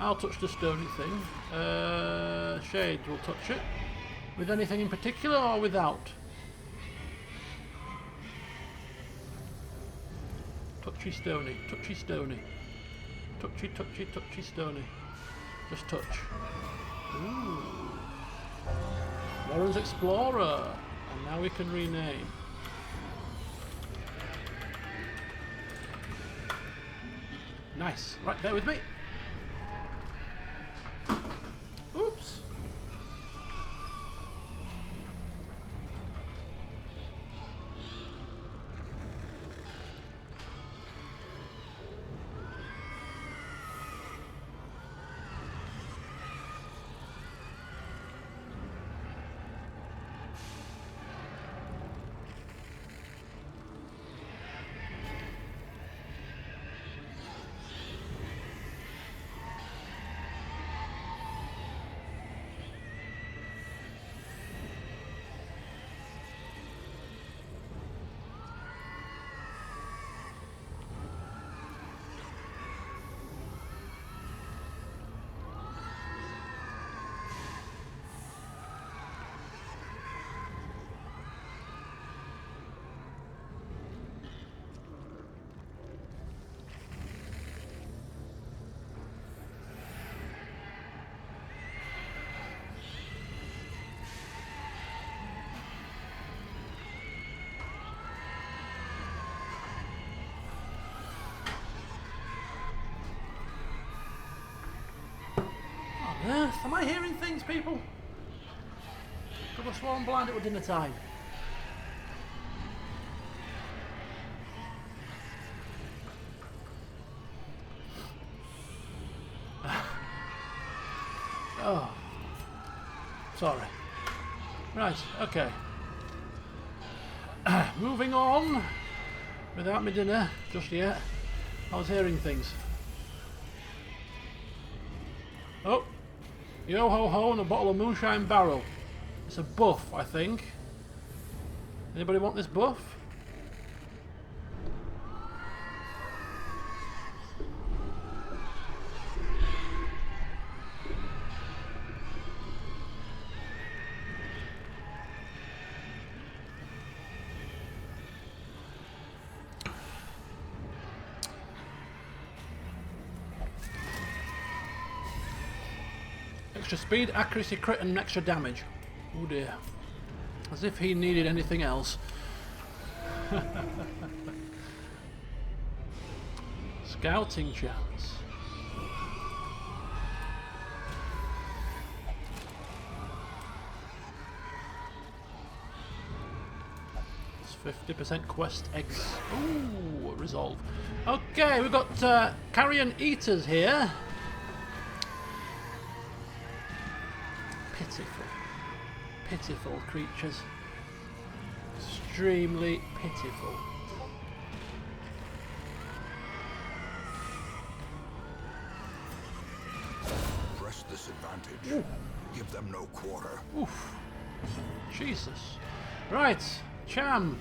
I'll touch the stony thing. Shade will touch it. With anything in particular or without? Touchy stony, touchy stony. Touchy, touchy, touchy stony. Just touch. Ooh. Warren's Explorer. And now we can rename. Nice. Right, bear with me. Oops. Am I hearing things, people? Could have sworn blind it was dinner time. Oh. Sorry. Right, okay. Moving on. Without my dinner, just yet. I was hearing things. Oh. Yo ho ho and a bottle of moonshine barrel. It's a buff, I think. Anybody want this buff? Extra speed, accuracy, crit and extra damage. Oh dear. As if he needed anything else. Scouting chance. It's 50% quest eggs. Ooh, resolve. Okay, we've got carrion eaters here. Pitiful. Pitiful creatures. Extremely pitiful. Press this advantage. Ooh. Give them no quarter. Oof. Jesus. Right, Cham.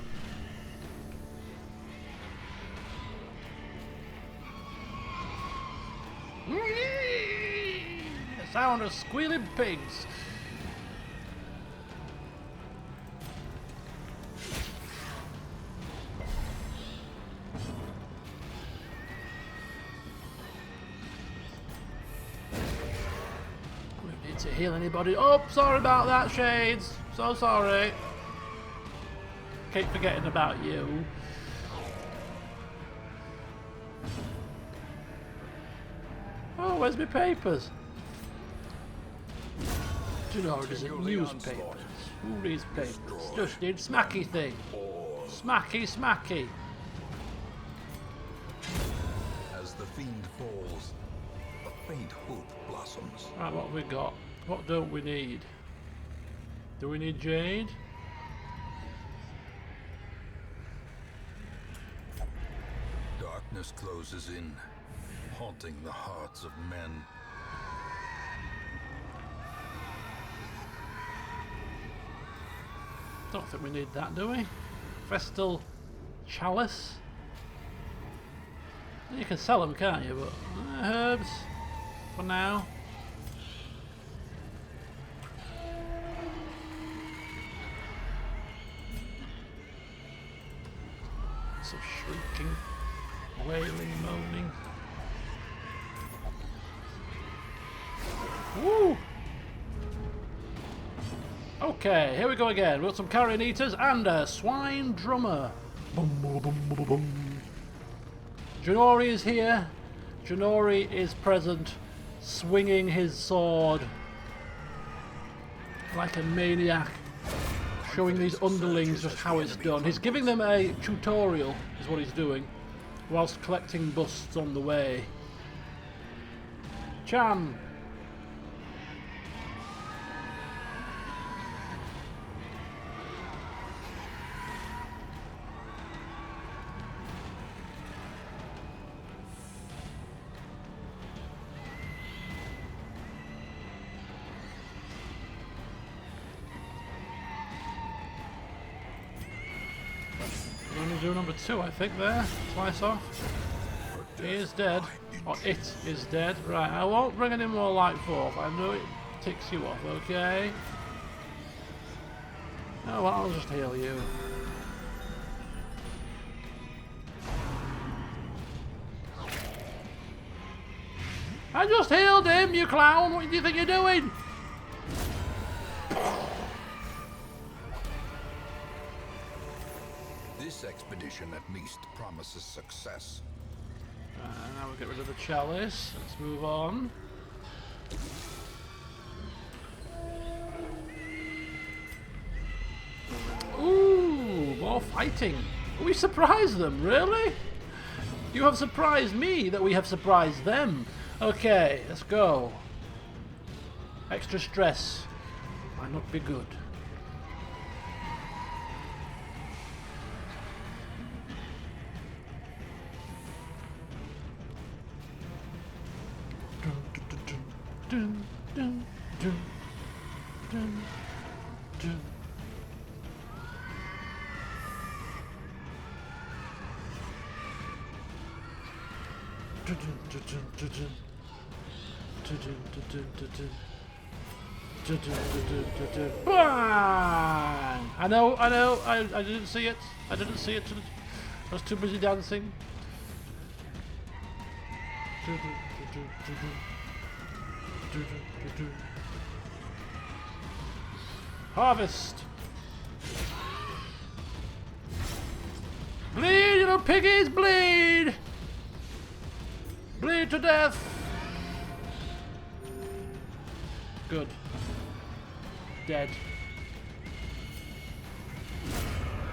The sound of squealing pigs. We need to heal anybody. Oh, sorry about that, Shades. So sorry. Keep forgetting about you. Oh, where's my papers? Do you know it isn't newspapers? Who reads papers? Just need smacky thing. Smacky, smacky. As the fiend falls, faint hope blossoms. Right, what have we got? What don't we need? Do we need jade? Darkness closes in, haunting the hearts of men. Don't think we need that, do we? Vestal chalice. You can sell them, can't you? But herbs for now. Some shrieking, wailing, moaning. Woo! Okay, here we go again. We've got some carrion eaters and a swine drummer. Boom, boom, boom, boom, boom. Janori is here. Janori is present, swinging his sword like a maniac, showing these underlings just how it's done. He's giving them a tutorial, is what he's doing, whilst collecting busts on the way. Chan! We're going to do number 2, I think, there. Slice off. He is dead. Or it is dead. Right, I won't bring any more light forth. I know it ticks you off, okay? Oh, well, I'll just heal you. I just healed him, you clown! What do you think you're doing? This expedition at least promises success. Now we'll get rid of the chalice. Let's move on. Ooh, more fighting. We surprised them, really? You have surprised me that we have surprised them. Okay, let's go. Extra stress might not be good. Dun, dun, dun, dun, dun. Dun, dun, dun, dun, dun, dun. Dun, dun, dun, dun, dun, dun. Dun, dun, dun, dun, dun, dun. Bang! I know, I didn't see it. I didn't see it. I was too busy dancing. Dun, dun, dun, dun, dun, dun. Harvest! Bleed, you little piggies, bleed! Bleed to death! Good. Dead.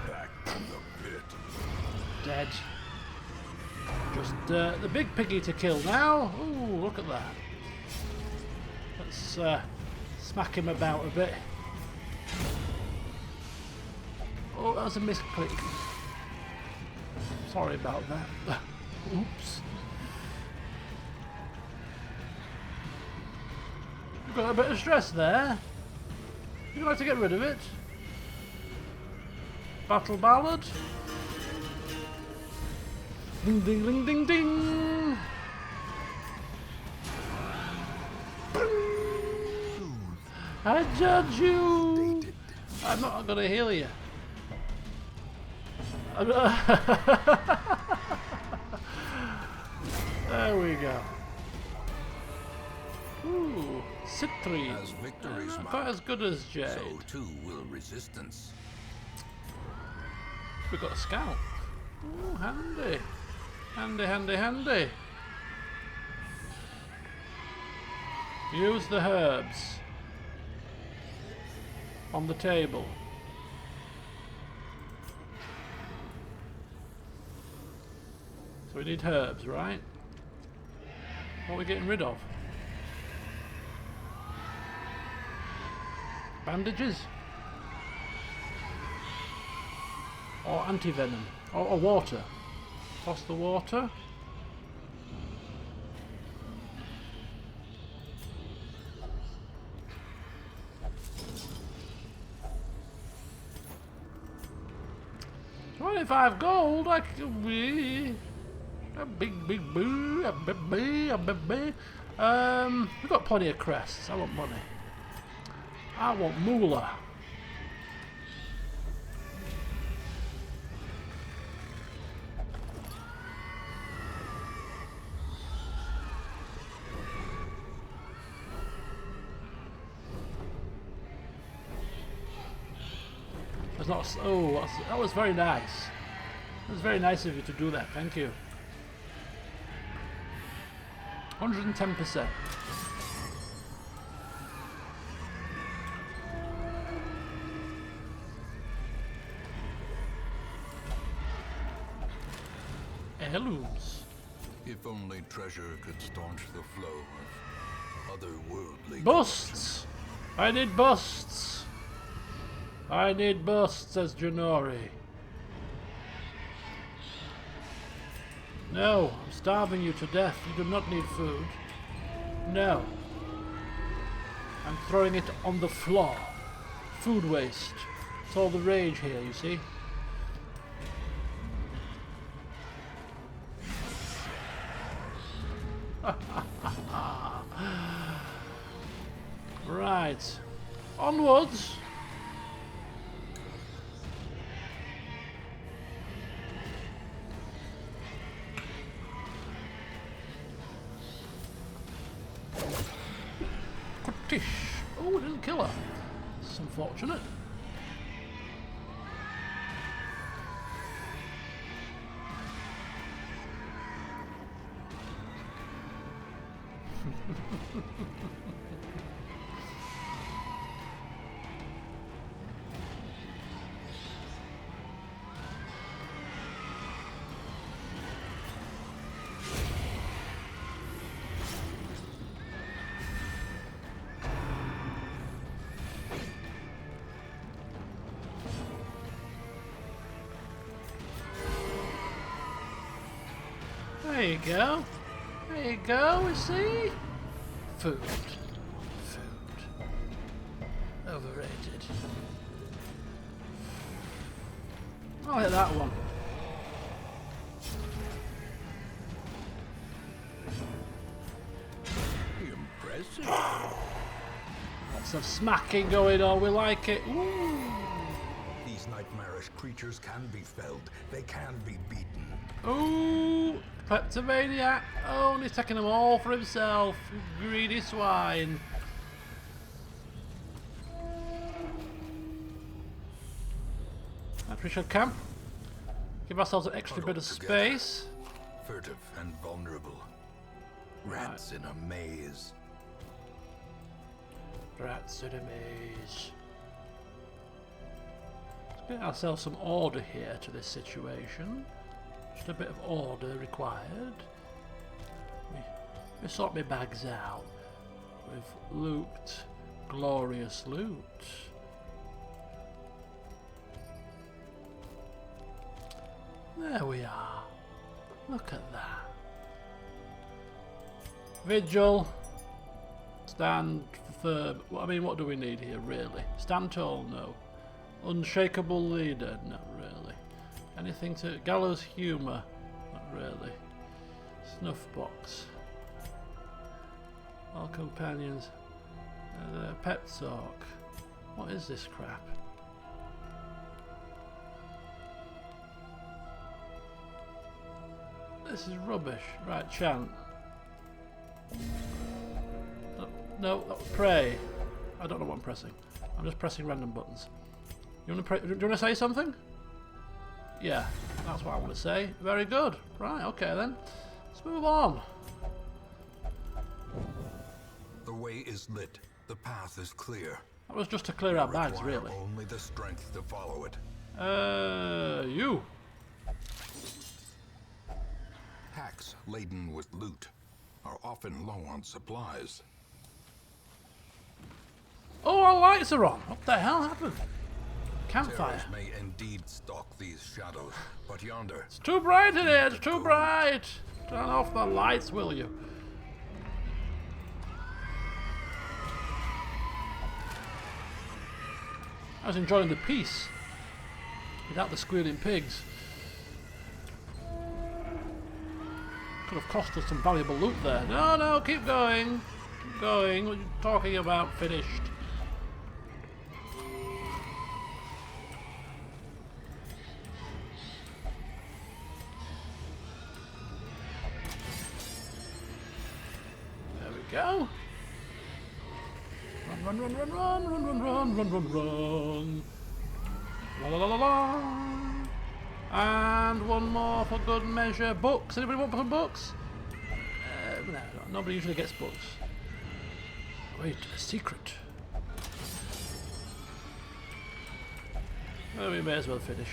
Back to the pit. Dead. Just the big piggy to kill now. Ooh, look at that. Let's smack him about a bit. Oh, that was a misclick. Sorry about that. Oops. You've got a bit of stress there. You'd like to get rid of it. Battle ballad. Ding ding ding ding ding. I judge you. I'm not gonna heal you. There we go. Ooh, Citri. As victories Not mount, quite as good as Jade. so too will resistance. We've got a scout. Ooh, handy. Handy, handy, handy. Use the herbs on the table. So we need herbs, right? What are we getting rid of? Bandages? Or anti-venom? Or water? Toss the water. $25 gold, I could be a big boo, a baby. We've got plenty of crests. I want money. I want moolah. It's not. Oh, that was very nice. It was very nice of you to do that. Thank you. 110%. Heirlooms. If only treasure could staunch the flow of otherworldly Busts! I need busts! I need busts, says Janori. No, I'm starving you to death. You do not need food. No. I'm throwing it on the floor. Food waste. It's all the rage here, you see. Right. Onwards. Tish. Oh, it didn't kill her. It's unfortunate. There you go. There you go, you see? Food. Food. Overrated. I'll hit that one. impressive. Lots of smacking going on, we like it. Ooh. These nightmarish creatures can be felled. They can be beaten. Ooh, kleptomaniac. Oh, and he's taking them all for himself. Greedy swine. We should camp. Give ourselves an extra bit of space. Furtive and vulnerable. Rats in a maze. Rats in a maze. Let's get ourselves some order here to this situation. Just a bit of order required. We sort my bags out. We've looped glorious loot. There we are. Look at that. Vigil. Stand firm. I mean, what do we need here, really? Stand tall? No. Unshakable leader? Not really. Anything to... Gallows humour? Not really. Snuff box. All companions. Pet talk. What is this crap? This is rubbish. Right, chant. No, pray. I don't know what I'm pressing. I'm just pressing random buttons. You want to pray? Do you want to say something? Yeah, that's what I want to say. Very good. Right, okay then. Let's move on. The way is lit. The path is clear. That was just to clear our bags, Require really. only the strength to follow it. You. Packs laden with loot are often low on supplies. Oh, our lights are on. What the hell happened? Campfire. Terrors may indeed stalk these shadows, but yonder, It's too bright in here. It's too bright. Turn off the lights, will you? I was enjoying the peace without the squealing pigs. Could have cost us some valuable loot there. No, no, keep going. Keep going. What are you talking about? Finished. There we go. Run, run, run, run, run, run, run, run, run, run. La la la la la. And one more for good measure. Books. Anybody want some books? No, nobody usually gets books. Wait, a secret. Well, we may as well finish.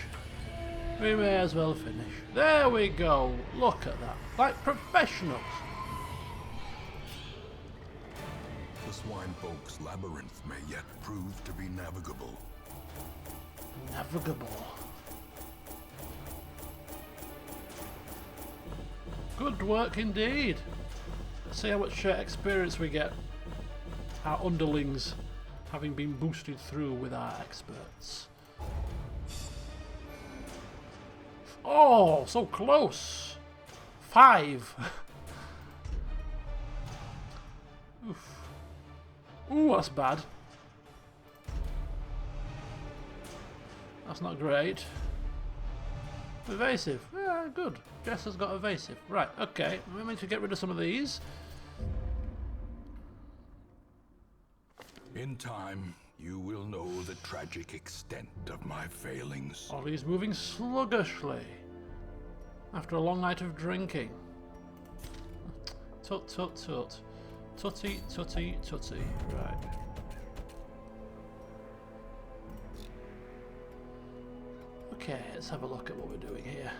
We may as well finish. There we go. Look at that. Like professionals. the swine folk's labyrinth may yet prove to be navigable. Navigable. Good work indeed. Let's see how much experience we get. Our underlings having been boosted through with our experts. Oh, so close. 5. Oof. Ooh, that's bad. That's not great. Evasive. Yeah, good. Jess has got evasive. Right, okay. We need to get rid of some of these. In time, you will know the tragic extent of my failings. Ollie's moving sluggishly after a long night of drinking. Tut tut tut. Tutty tutty tutty. Right. Okay, let's have a look at what we're doing here.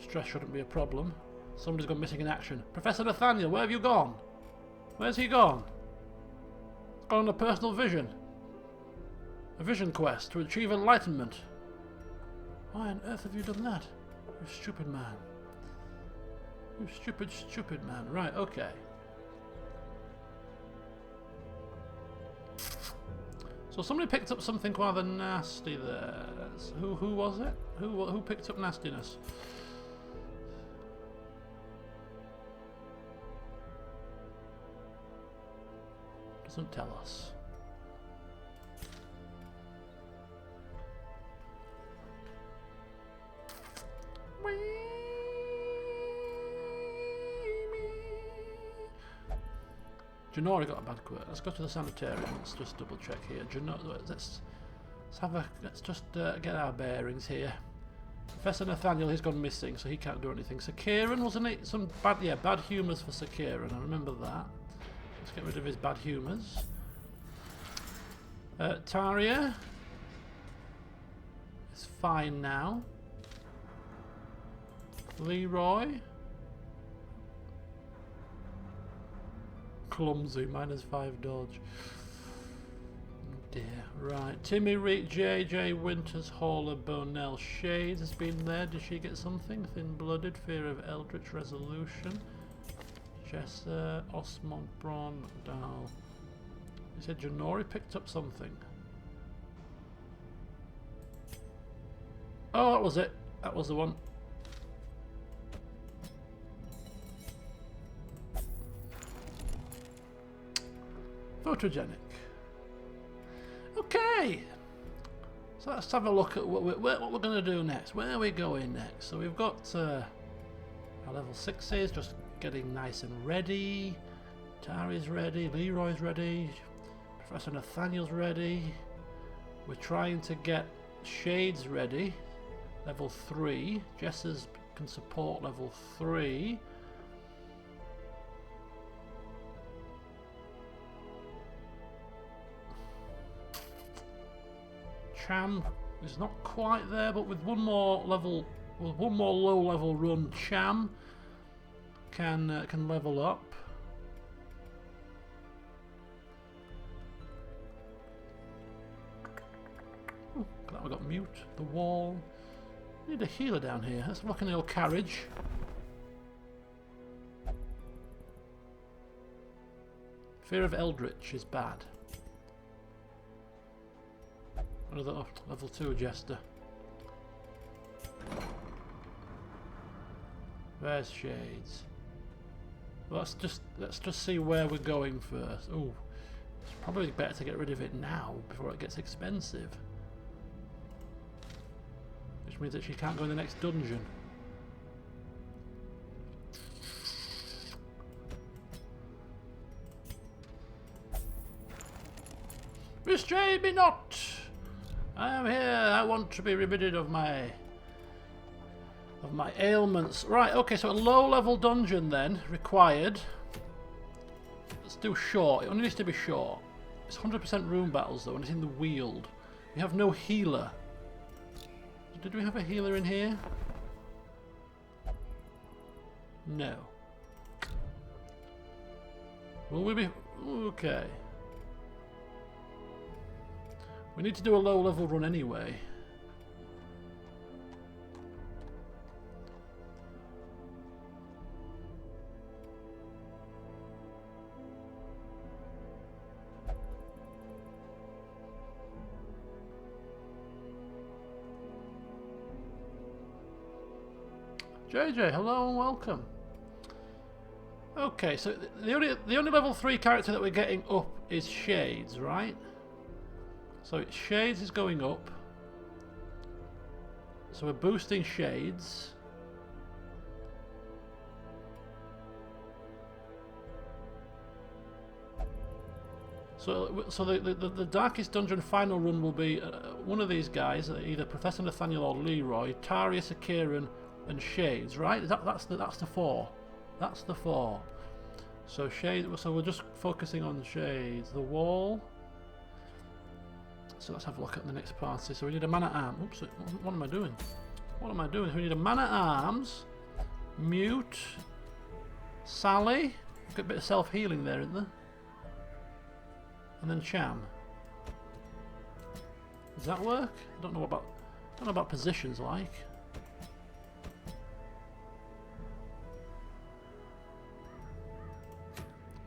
Stress shouldn't be a problem. Somebody's gone missing in action. Professor Nathaniel, where have you gone? Where's he gone? He's gone on a personal vision. A vision quest to achieve enlightenment. Why on earth have you done that? You stupid man. You stupid, stupid man. Right, okay. So somebody picked up something rather nasty there. Who was it? Who picked up nastiness? Doesn't tell us. Janori got a bad quote. Let's go to the sanitarium. Let's just double check here. Let's just get our bearings here. Professor Nathaniel, he's gone missing, so he can't do anything. Sir Kieran, wasn't it? Some bad humours for Sir Kieran. I remember that. Let's get rid of his bad humours. Taria is fine now. Leroy. Clumsy, -5 dodge. Oh dear. Right. Timmy Reed, JJ Winters, Hauler, Bonell, Shades has been there. Did she get something? Thin blooded, fear of Eldritch Resolution. Jesser, Osmond, Braun, Dahl. He said Janori picked up something. Oh, that was it. That was the one. Photogenic. Okay, so let's have a look at what we're going to do next. Where are we going next? So we've got our level 6s just getting nice and ready. Tari's ready. Leroy's ready. Professor Nathaniel's ready. We're trying to get Shades ready. Level 3. Jess's can support level 3. Cham is not quite there, but with one more low level run, Cham can level up. We've got mute, the wall. Need a healer down here. Let's look in the old carriage. Fear of Eldritch is bad. Another level 2 jester. Where's Shades? Well, let's just see where we're going first. Oh, it's probably better to get rid of it now before it gets expensive. Which means that she can't go in the next dungeon. Restrain me not! I am here. I want to be remitted of my ailments. Right, okay, so a low-level dungeon then, required. Let's do short. It only needs to be short. It's 100% room battles though, and it's in the Weald. We have no healer. Did we have a healer in here? No. Will we be... Okay. We need to do a low-level run anyway. JJ, hello and welcome. Okay, so the only level 3 character that we're getting up is Shades, right? So Shades is going up. So we're boosting Shades. So the Darkest Dungeon final run will be one of these guys, either Professor Nathaniel or Leroy, Tarius, Akiran, and Shades, right? That's the 4. That's the 4. So Shades. So we're just focusing on Shades. The wall. So let's have a look at the next party. So we need a man-at-arms. Oops, what am I doing? What am I doing? We need a man-at-arms, Mute, Sally. Got a bit of self-healing there, isn't there? And then Cham. Does that work? I don't know about positions like.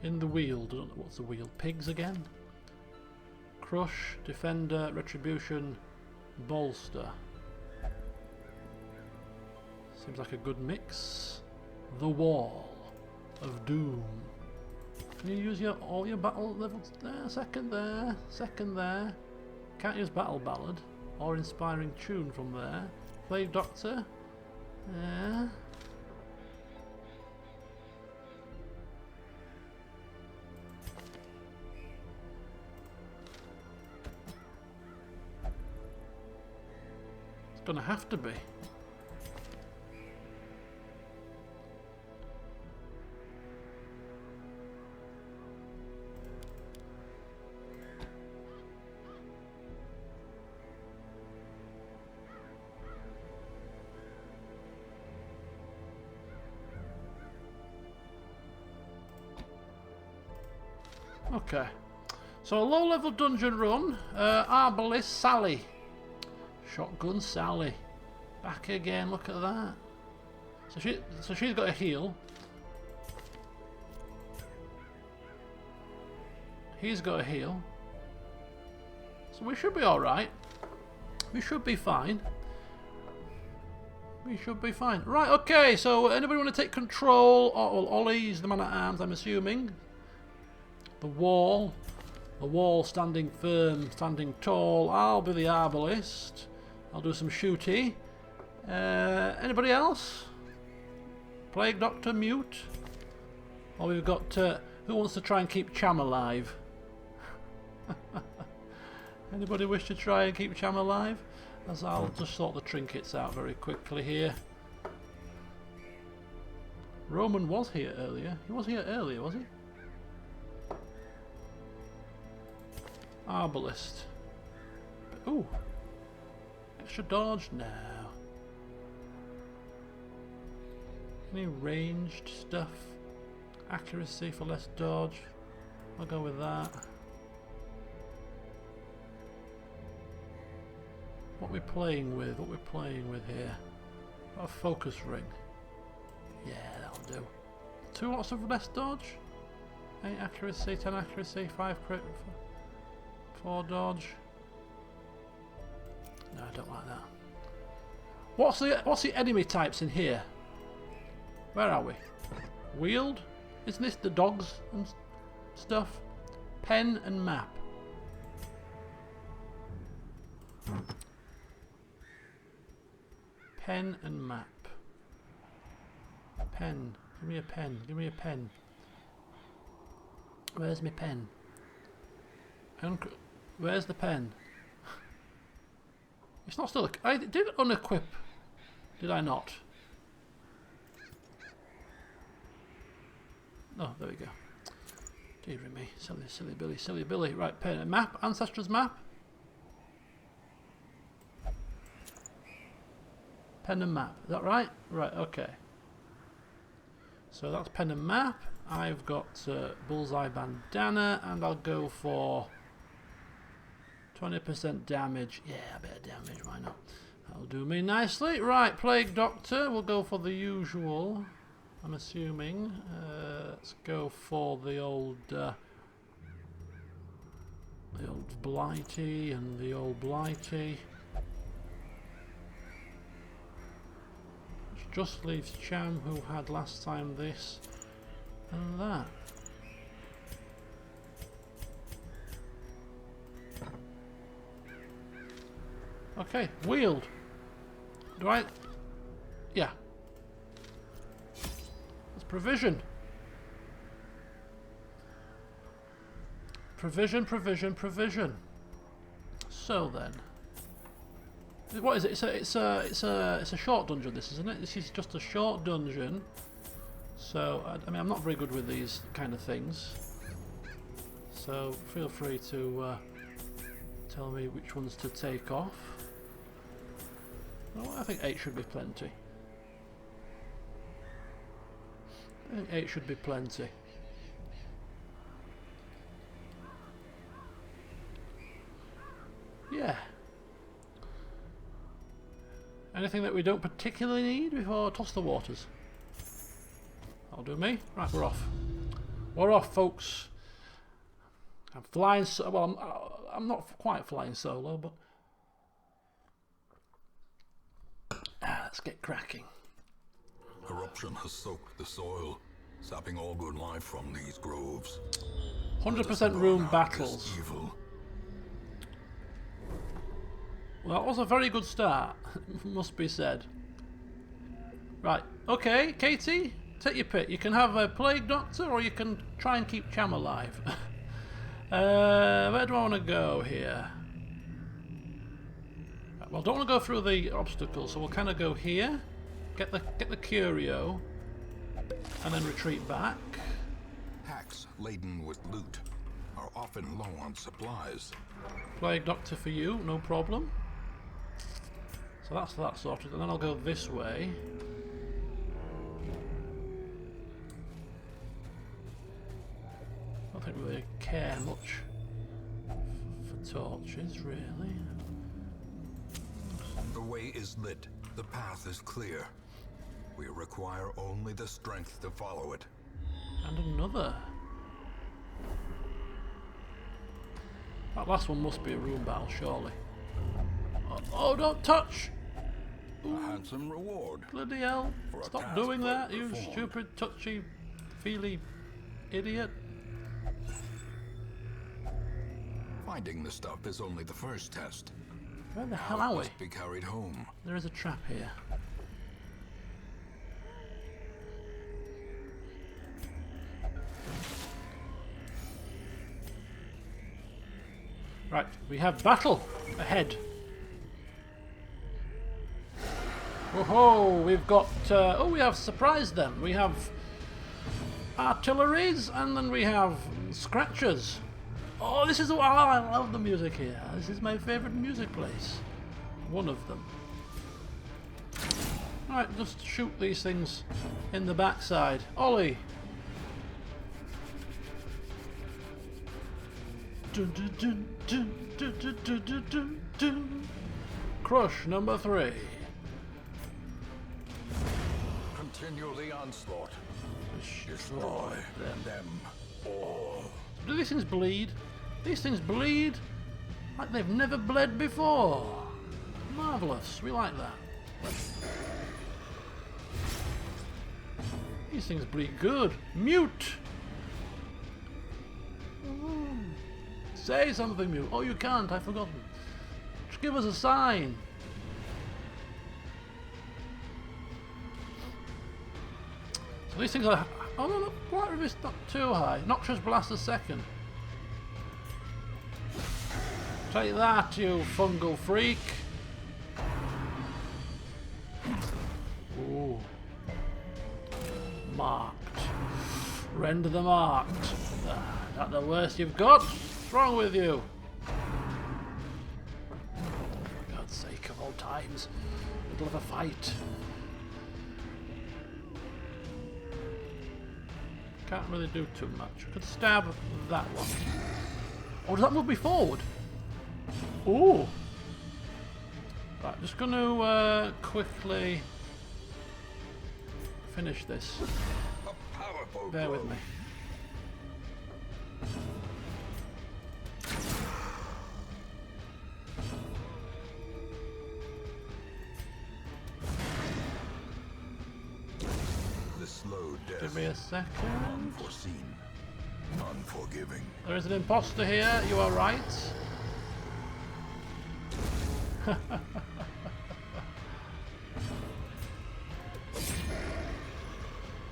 In the Weald. I don't know what's the Weald. Pigs again. Crush, Defender, Retribution, Bolster. Seems like a good mix. The Wall of Doom. Can you use all your battle levels there? Second there. Can't use Battle Ballad or Inspiring Tune from there. Plague Doctor. Yeah. Gonna have to be. Okay. So a low-level dungeon run. Arbalist Sally. Shotgun Sally. Back again, look at that. So she's got a heal. He's got a heal. So we should be alright. We should be fine. We should be fine. Right, okay, so anybody want to take control? Oh, well, Ollie's the man-at-arms, I'm assuming. The wall. The wall standing firm, standing tall. I'll be the arbalist. I'll do some shooty. Anybody else? Plague Doctor, Mute. Or we've got who wants to try and keep Cham alive? Anybody wish to try and keep Cham alive? As I'll just sort the trinkets out very quickly here. Roman was here earlier. He was here earlier, was he? Arbalist. Ooh. Extra dodge? No. Any ranged stuff? Accuracy for less dodge. I'll go with that. What we're playing with? What we're playing with here? A focus ring. Yeah, that'll do. 2 lots of less dodge. 8 accuracy, 10 accuracy, 5 crit, 4 dodge. No, I don't like that. What's the enemy types in here? Where are we? Wield? Isn't this the dogs and stuff? Pen and map. Pen and map. Pen. Give me a pen. Give me a pen. Where's my pen? Where's the pen? It's not still. I did unequip. Did I not? Oh, there we go. Dear me, silly Billy, silly Billy. Right, pen and map. Ancestors map. Pen and map. Is that right? Right. Okay. So that's pen and map. I've got bullseye bandana, and I'll go for 20% damage. Yeah, a bit of damage. Why not? That'll do me nicely. Right, Plague Doctor. We'll go for the usual. I'm assuming. Let's go for the old Blighty and the old Blighty. Which just leaves Cham, who had last time this and that. Okay, wield. Do I? Yeah. It's provision. Provision, provision, provision. So then, what is it? It's a short dungeon. This, isn't it? This is just a short dungeon. So I mean, I'm not very good with these kind of things. So feel free to tell me which ones to take off. Well, I think 8 should be plenty. I think 8 should be plenty. Yeah. Anything that we don't particularly need before Toss the Waters? That'll do me. Right, we're off. We're off, folks. I'm flying well, I'm not quite flying solo, but let's get cracking. Corruption has soaked the soil, sapping all good life from these groves. 100% room battles. Evil. Well, that was a very good start, must be said. Right, okay, Katie, take your pick. You can have a Plague Doctor, or you can try and keep Cham alive. Where do I want to go here? Right, well, don't want to go through the obstacles, so we'll kind of go here, get the curio, and then retreat back. Hacks laden with loot are often low on supplies. Plague Doctor for you, no problem. So that's that sorted, and then I'll go this way. I don't think we really care much for torches, really. The way is lit. The path is clear. We require only the strength to follow it. And another. That last one must be a room battle, surely. Oh, don't touch! A handsome reward. Bloody hell. For a Stop task doing well that, you performed. stupid, touchy-feely idiot. Finding the stuff is only the first test. Where the hell Now it are we? must be carried home. There is a trap here. Right, we have battle ahead. Whoa, we've got... oh, we have surprised them. We have artilleries, and then we have scratchers. Oh, this is... Oh, I love the music here. This is my favourite music place. One of them. Alright, just shoot these things in the backside. Ollie! Dun, dun, dun, dun, dun, dun, dun, dun, dun. Crush number 3. Continue the onslaught. Destroy them all. Do these things bleed? These things bleed like they've never bled before. Marvellous. We like that. These things bleed good. Mute! Say something, Mute. Oh, you can't. I've forgotten. Just give us a sign. So these things are... Oh, no, no. Blight Resist not too high. Noxious Blast a second. Take that, you fungal freak. Ooh. Marked. Render the marked. Is that the worst you've got? What's wrong with you? For God's sake of all times. Middle of a fight. Can't really do too much. I could stab that one. Oh, does that move me forward? Ooh. Right, just going to quickly finish this. A powerful Bear with blow. me. The slow death. Give me a second. Unforeseen. Unforgiving. There is an imposter here, you are right.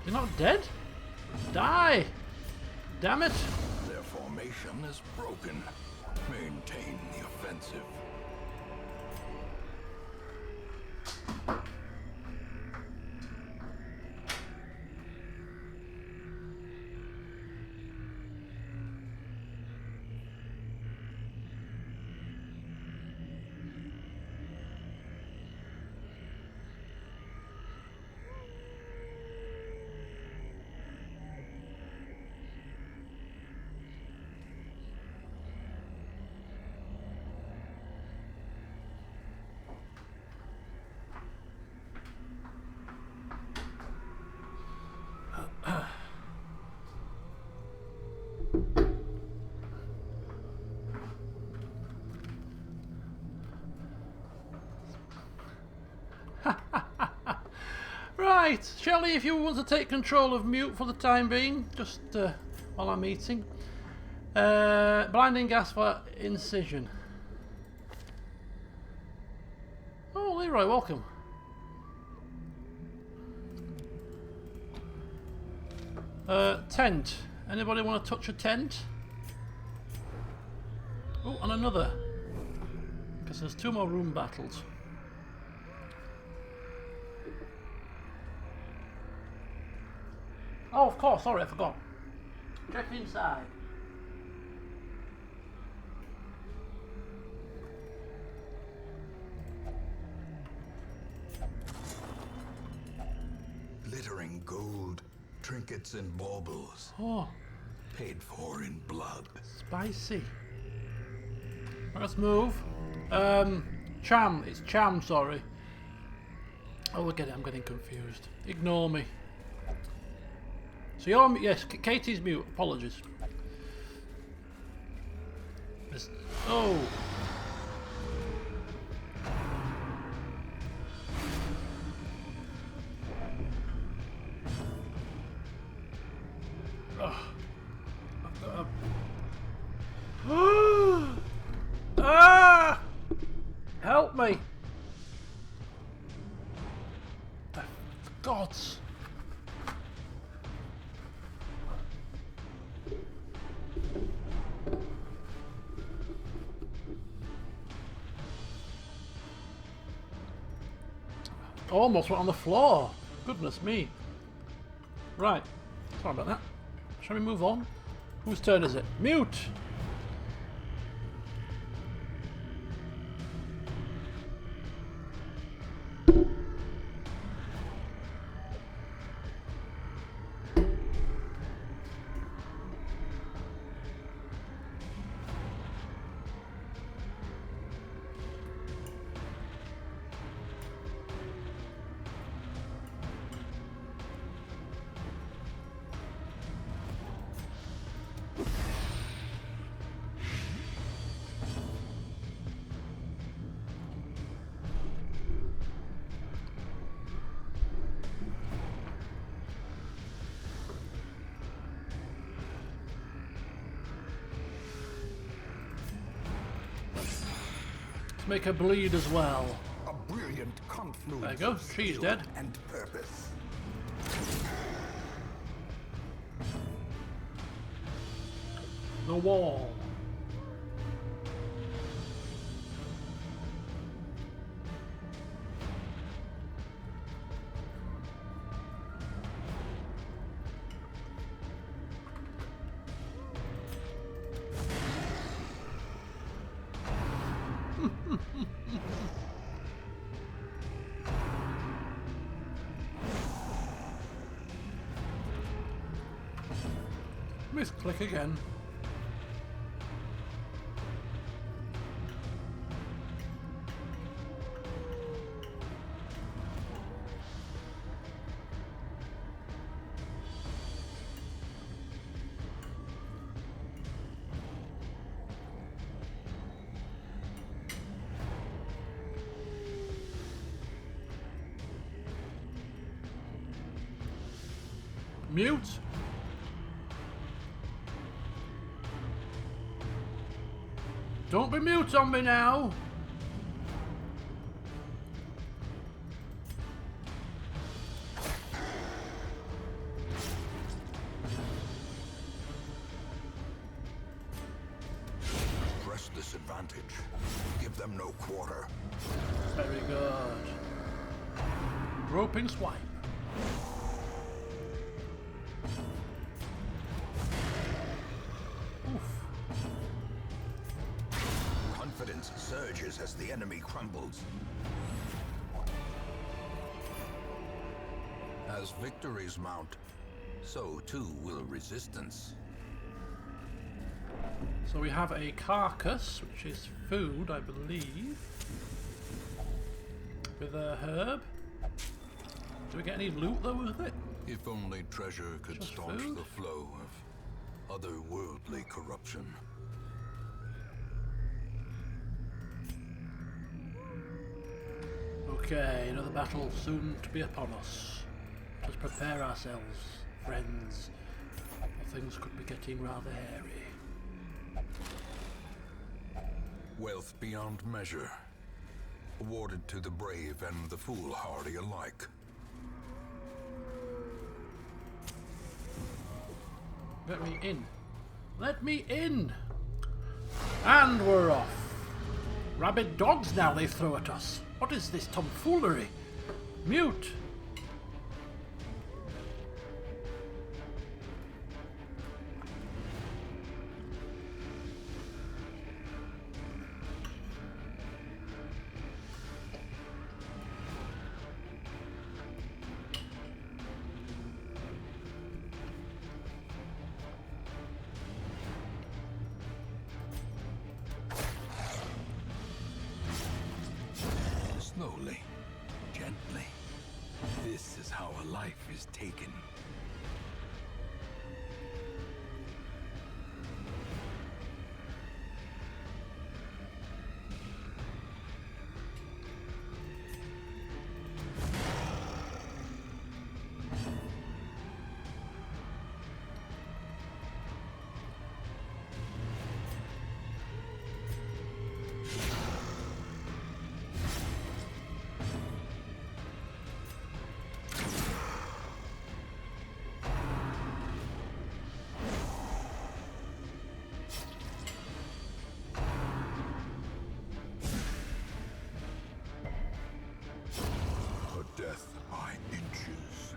You're not dead? Die! Damn it! Their formation is broken. Maintain the offensive. Right, Shelley, if you want to take control of Mute for the time being, just while I'm eating. Blinding gas for incision. Oh, Leroy, welcome. Tent. Anybody want to touch a tent? Oh, and another. Because there's 2 more room battles. Oh, of course, sorry, I forgot. Check inside. Glittering gold, trinkets and baubles. Oh, Paid for in blood. spicy. Right, let's move. Cham, it's Cham, sorry. Oh, I'm getting confused. Ignore me. So you're, yes, Katie's mute, apologies. Oh. Ah! Help me! The gods! Almost went on the floor. Goodness me. Right. Sorry about that. Shall we move on? Whose turn is it? Mute! Let's make her bleed as well. A brilliant confluence. There you go, of she's skill dead. And purpose. The wall. Misclick again. Mute. Don't be mute on me now. Press this advantage. Give them no quarter. Very good. Groping swipe. Confidence surges as the enemy crumbles. As victories mount, so too will resistance. So we have a carcass, which is food, I believe, with a herb. Do we get any loot though with it? If only treasure could Just staunch food? the flow of otherworldly corruption. Okay, another battle soon to be upon us. Let's prepare ourselves, friends, or things could be getting rather hairy. Wealth beyond measure, awarded to the brave and the foolhardy alike. Let me in. Let me in! And we're off. Rabid dogs now they throw at us. What is this tomfoolery? Mute! Slowly, gently. This is how a life is taken. Death by inches.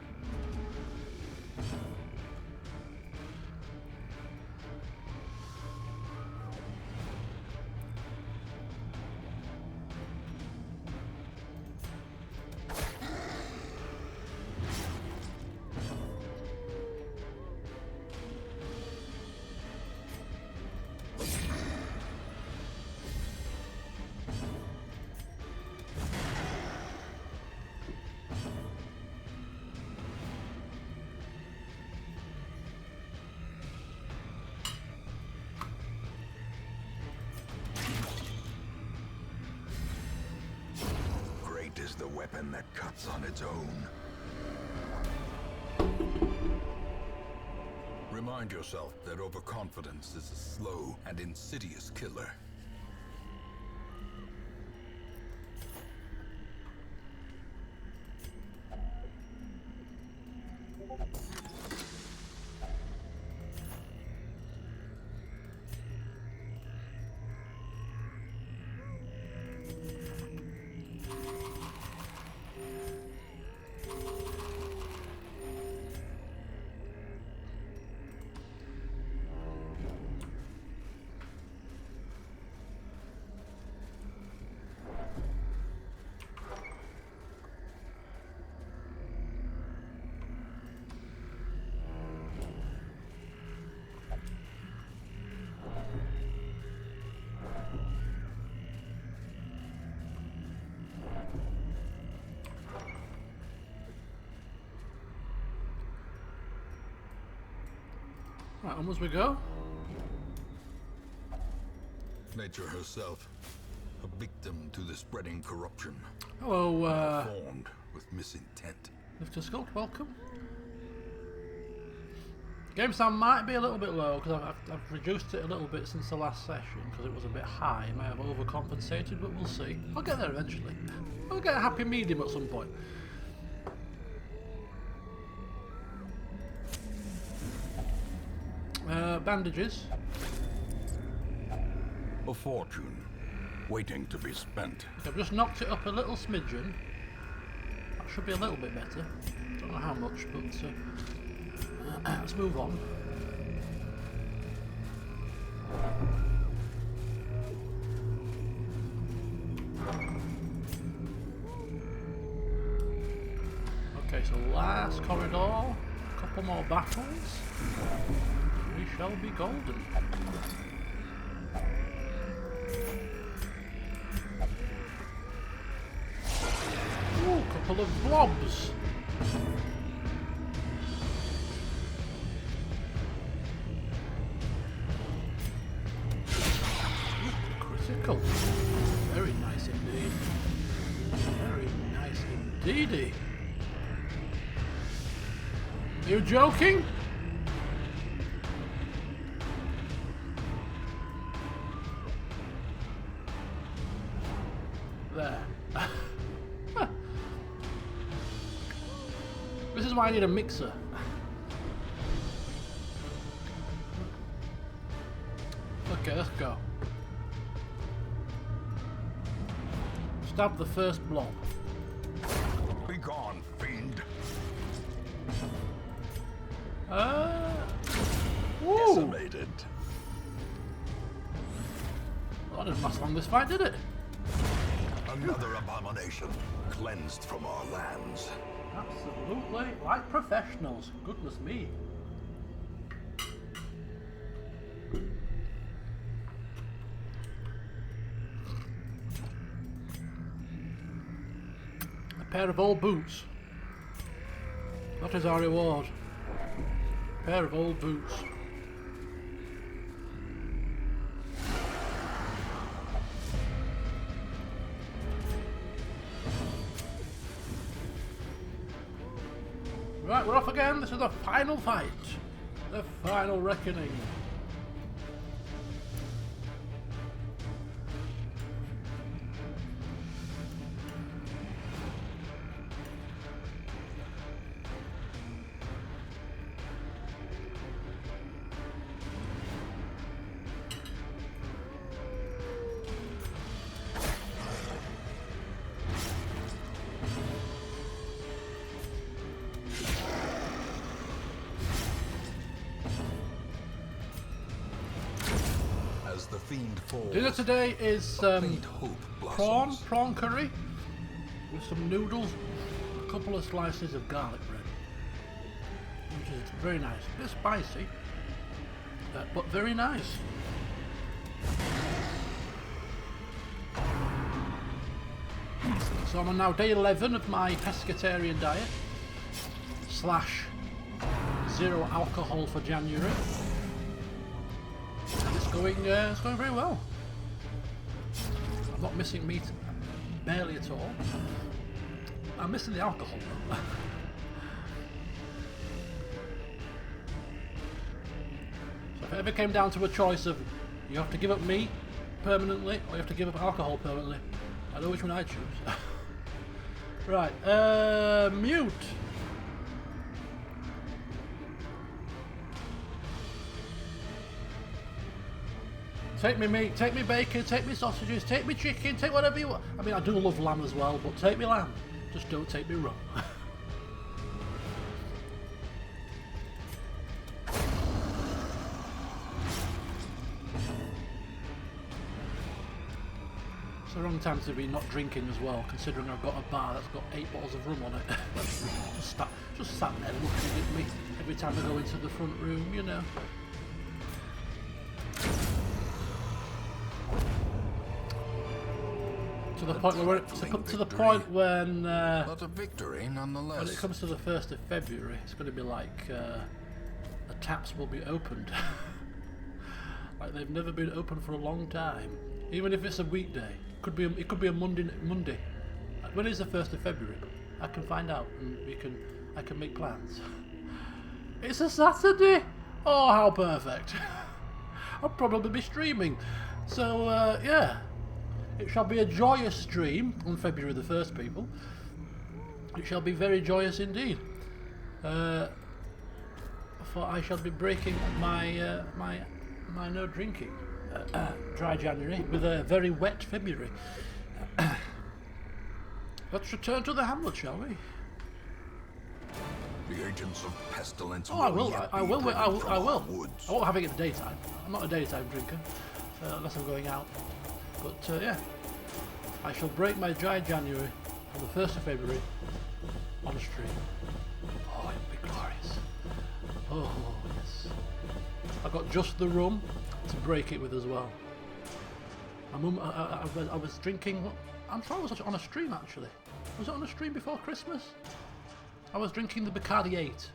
Is the weapon that cuts on its own. Remind yourself that overconfidence is a slow and insidious killer. Right, onwards we go. Nature herself, a victim to the spreading corruption. Hello, Formed with misintent. Mr. Skull, welcome. Game sound might be a little bit low because I've reduced it a little bit since the last session because it was a bit high. I may have overcompensated, but we'll see. I'll get there eventually. I'll get a happy medium at some point. Bandages. A fortune waiting to be spent. I've just knocked it up a little smidgen. That should be a little bit better. Don't know how much, but let's move on. Okay, so last corridor, couple more battles. We shall be golden. Ooh, couple of blobs. Critical. Very nice indeed. Very nice indeedy. Are you joking? There. This is why I need a mixer. Okay, let's go. Stab the first blob. Be gone, fiend. Woo! Decimated. That didn't last long this fight, did it? Another abomination cleansed from our lands. Absolutely, like professionals. Goodness me. A pair of old boots. That is our reward. A pair of old boots. Right, we're off again. This is the final fight. The final reckoning. The fiend falls. Dinner today is Faint hope blossoms. prawn curry with some noodles, a couple of slices of garlic bread, which is very nice. A bit spicy, but very nice. So I'm on now day 11 of my pescatarian diet / 0 alcohol for January. It's going very well. I'm not missing meat barely at all. I'm missing the alcohol though. So if it ever came down to a choice of you have to give up meat permanently or you have to give up alcohol permanently, I know which one I choose. Right, mute. Take me meat, take me bacon, take me sausages, take me chicken, take whatever you want. I mean, I do love lamb as well, but take me lamb. Just don't take me raw. It's the wrong time to be not drinking as well, considering I've got a bar that's got 8 bottles of rum on it. just sat there looking at me every time I go into the front room, you know. To the point where But a victory nonetheless. when it comes to the 1st of February, it's going to be like the taps will be opened. Like they've never been open for a long time. Even if it's a weekday. It could be a Monday. When is the 1st of February? I can find out and I can make plans. It's a Saturday! Oh, how perfect. I'll probably be streaming. So, yeah. It shall be a joyous stream on February the 1st, people. It shall be very joyous indeed. For I shall be breaking my my no drinking dry January with a very wet February. Let's return to the hamlet, shall we? The agents of pestilence. Oh, I will. I will. I will. I will. Woods. I won't have it in the daytime. I'm not a daytime drinker, unless I'm going out. But yeah, I shall break my dry January on the 1st of February on a stream. Oh, it'll be glorious. Oh yes. I've got just the rum to break it with as well. I was drinking. I'm sure I was on a stream actually. Was it on a stream before Christmas? I was drinking the Bacardi 8.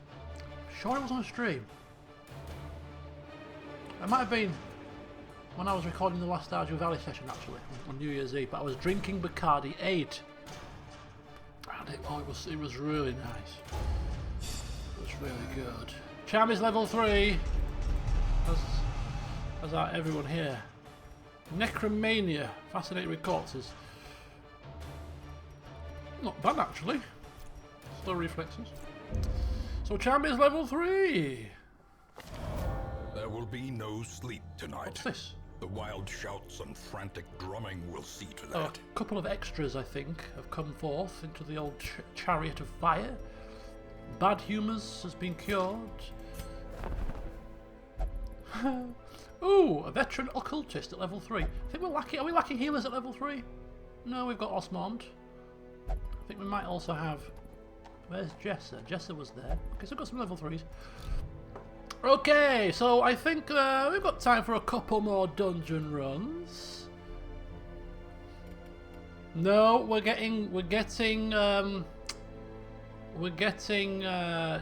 Sure I was on a stream. It might have been when I was recording the last Stardew Valley session actually, on New Year's Eve, but I was drinking Bacardi 8. And it was really nice. It was really good. Charm is level 3. As are everyone here. Necromania. Fascinating with corpses. Not bad actually. Slow reflexes. So Charm is level 3. There will be no sleep tonight. What's this? The wild shouts and frantic drumming will see to Oh, that. a couple of extras, I think, have come forth into the old chariot of fire. Bad humours has been cured. Ooh, a veteran occultist at level 3. I think we're lacking. Are we lacking healers at level 3? No, we've got Osmond. I think we might also have. Where's Jessa? Jessa was there. Okay, so we've got some level 3s. Okay, so I think we've got time for a couple more dungeon runs. No, we're getting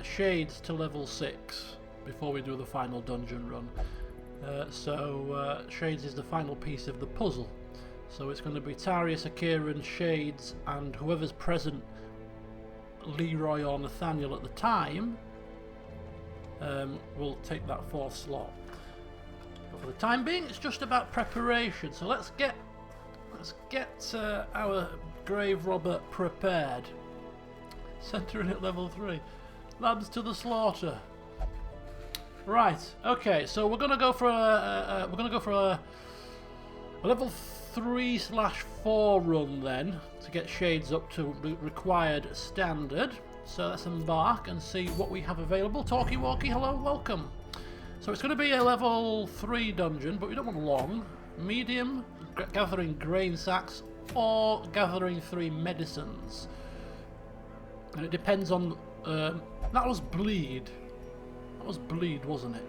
Shades to level 6 before we do the final dungeon run. So Shades is the final piece of the puzzle. So it's going to be Tarius, Akiran, Shades, and whoever's present, Leroy or Nathaniel at the time, will take that 4th slot. But for the time being, it's just about preparation. So let's get our grave robber prepared. Centering at level 3. Lads to the slaughter. Right. Okay. So we're gonna go for a level 3/4 run then to get Shades up to required standard. So let's embark and see what we have available. Talkie walkie, hello, welcome. So it's going to be a level 3 dungeon, but we don't want long. Medium, gathering grain sacks, or gathering 3 medicines. And it depends on. That was bleed. That was bleed, wasn't it?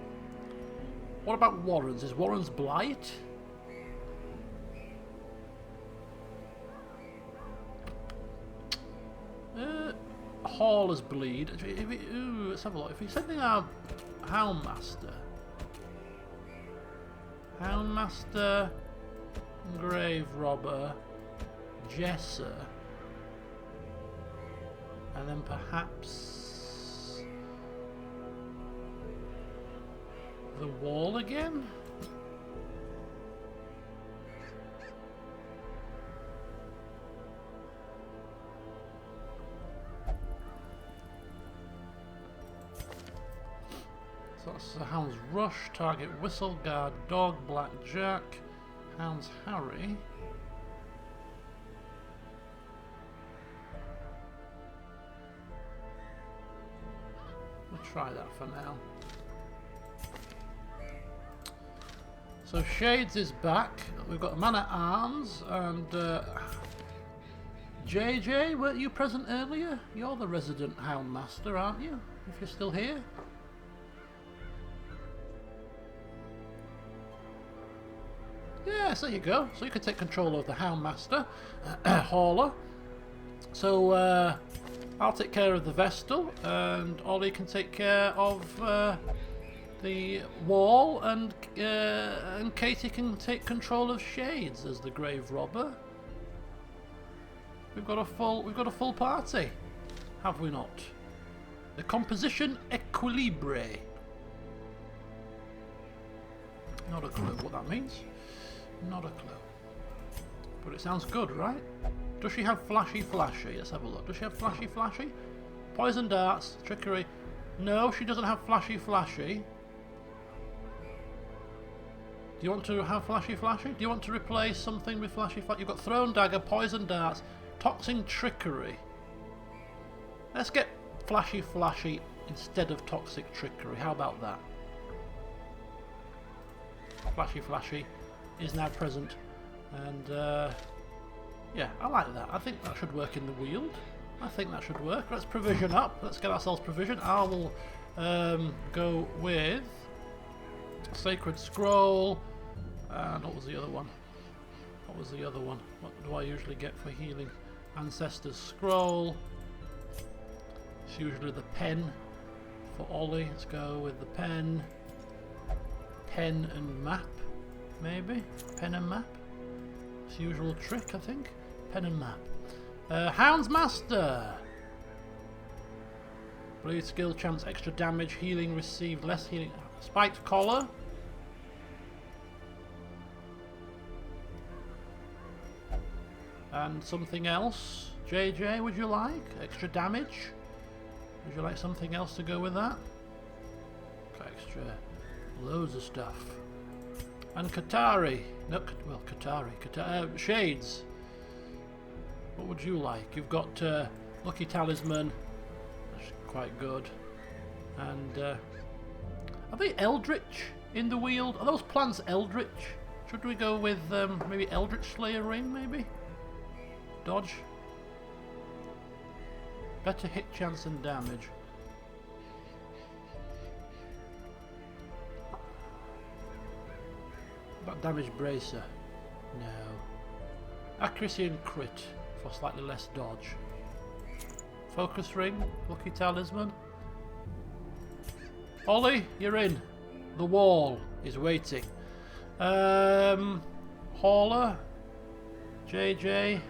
What about Warren's? Is Warren's blight? Hauler's bleed. Ooh, let's have a look. If we're sending our Houndmaster, Grave Robber, Jesser, and then perhaps the wall again? So that's the Hound's Rush, target Whistle, Guard Dog, Black Jack, Hound's Harry. We'll try that for now. So Shades is back. We've got a man at arms and JJ, weren't you present earlier? You're the resident Houndmaster, aren't you? If you're still here. Yes, there you go. So you can take control of the Houndmaster, Hauler. So I'll take care of the Vestal, and Ollie can take care of the wall, and Katie can take control of Shades as the grave robber. We've got a full party, have we not? The composition equilibre. Not a clue what that means. Not a clue. But it sounds good, right? Does she have flashy? Let's have a look. Does she have flashy? Poison darts, trickery. No, she doesn't have flashy. Do you want to have flashy? Do you want to replace something with flashy? You've got thrown dagger, poison darts, toxic trickery. Let's get flashy instead of toxic trickery. How about that? Flashy is now present, and yeah, I like that. I think that should work in the Weald. I think that should work. Let's provision up. Let's get ourselves provision. I will go with Sacred Scroll, and what was the other one? What do I usually get for healing? Ancestor's Scroll. It's usually the pen for Ollie. Let's go with the pen. Pen and map, maybe? Pen and map? It's the usual trick, I think. Pen and map. Hound's Master! Bleed skill, chance, extra damage, healing received, less healing. Spiked collar. And something else. JJ, would you like? Extra damage? Would you like something else to go with that? Extra. Loads of stuff. And Katari. No, well, Katari. Shades. What would you like? You've got Lucky Talisman. That's quite good. And are they Eldritch in the Weald? Are those plants Eldritch? Should we go with maybe Eldritch Slayer Ring, maybe? Dodge. Better hit chance and damage. About damage bracer? No. Accuracy and crit for slightly less dodge. Focus ring, lucky talisman. Ollie, you're in. The wall is waiting. Hauler, JJ. Do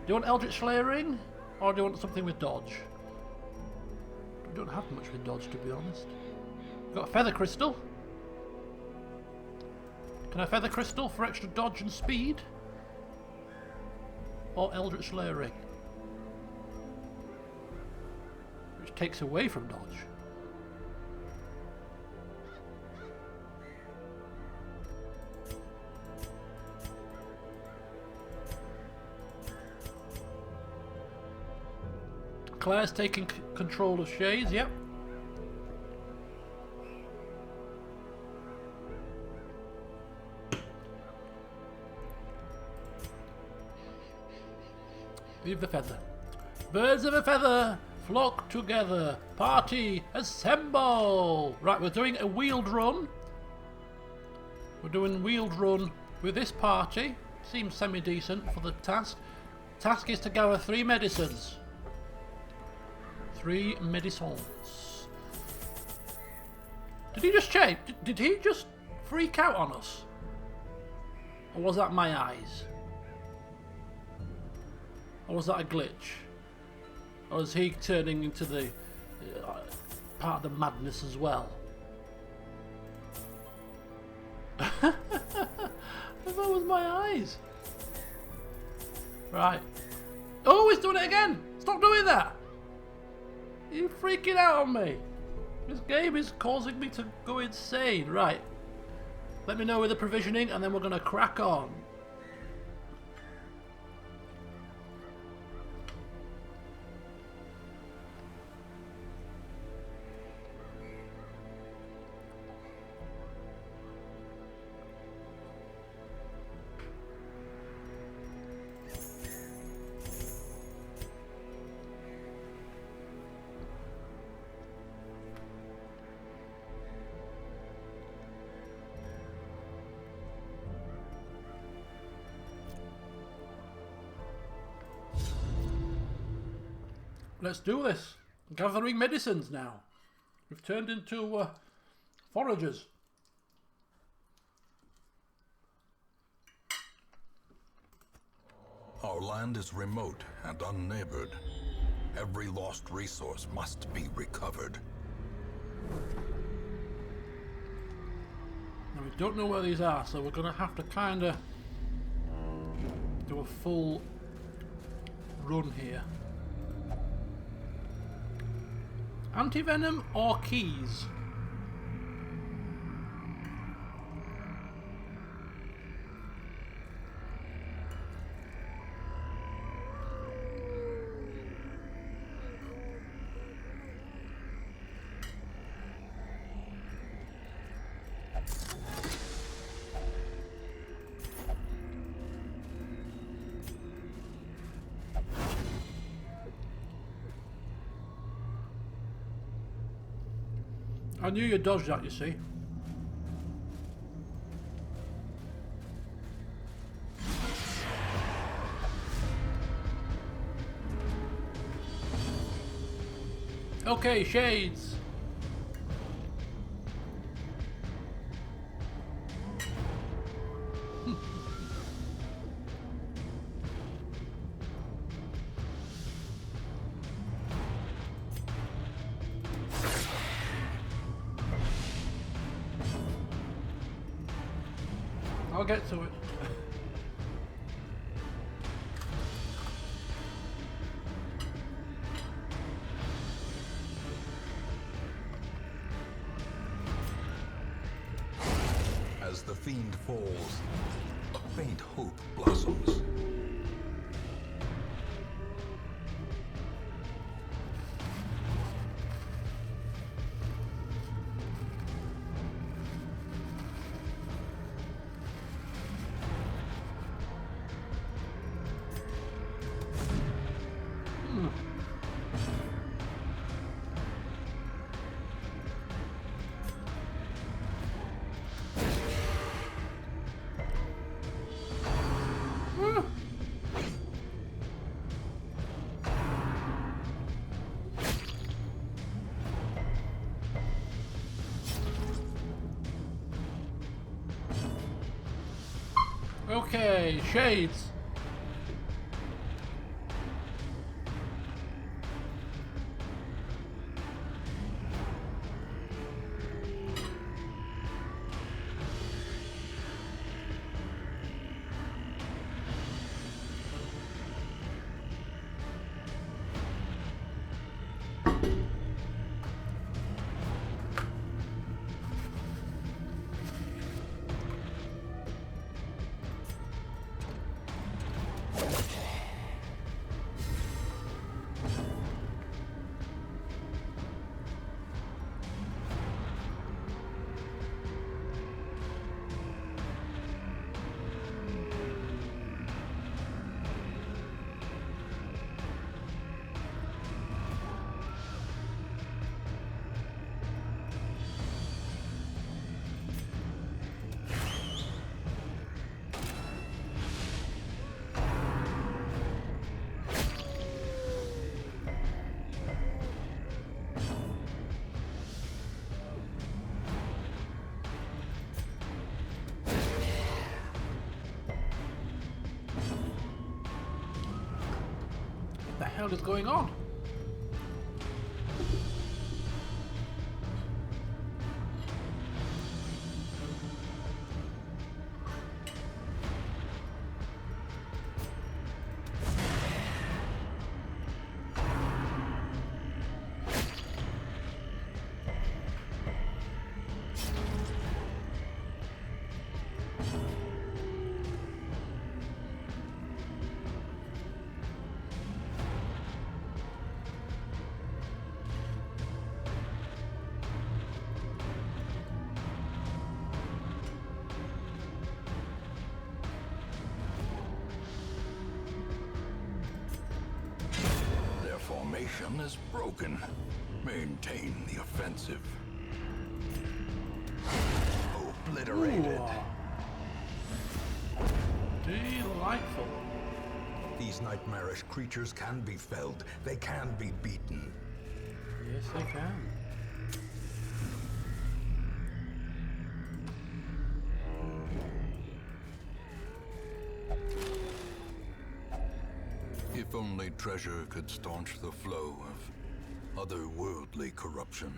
you want Eldritch Slayer ring, or do you want something with dodge? We don't have much with dodge, to be honest. We've got a feather crystal. Can I feather crystal for extra dodge and speed? Or Eldritch Slayer ring, which takes away from dodge. Claire's taking control of Shades, yep. Leave the feather. Birds of a feather, flock together. Party, assemble! Right, we're doing a Weald run. We're doing Weald run with this party. Seems semi-decent for the task. Task is to gather 3 medicines. 3 medicines. Did he just change? Did he just freak out on us? Or was that my eyes? Or was that a glitch? Or is he turning into the part of the madness as well? I thought it was my eyes. Right. Oh, he's doing it again! Stop doing that! You're freaking out on me. This game is causing me to go insane. Right. Let me know with the provisioning and then we're going to crack on. Let's do this. Gathering medicines now. We've turned into Foragers. Our land is remote and unneighbored. Every lost resource must be recovered. Now we don't know where these are, so we're going to have to kind of do a full run here. Antivenom or keys? I knew you dodged that, you see. Okay, shades. I'll get to it. As the fiend falls, a faint hope blossoms. Okay, shades. What the hell is going on? Their formation is broken. Maintain the offensive. Obliterated. Delightful. These nightmarish creatures can be felled. They can be beaten. Yes, they can. If only treasure could staunch the flow of otherworldly corruption.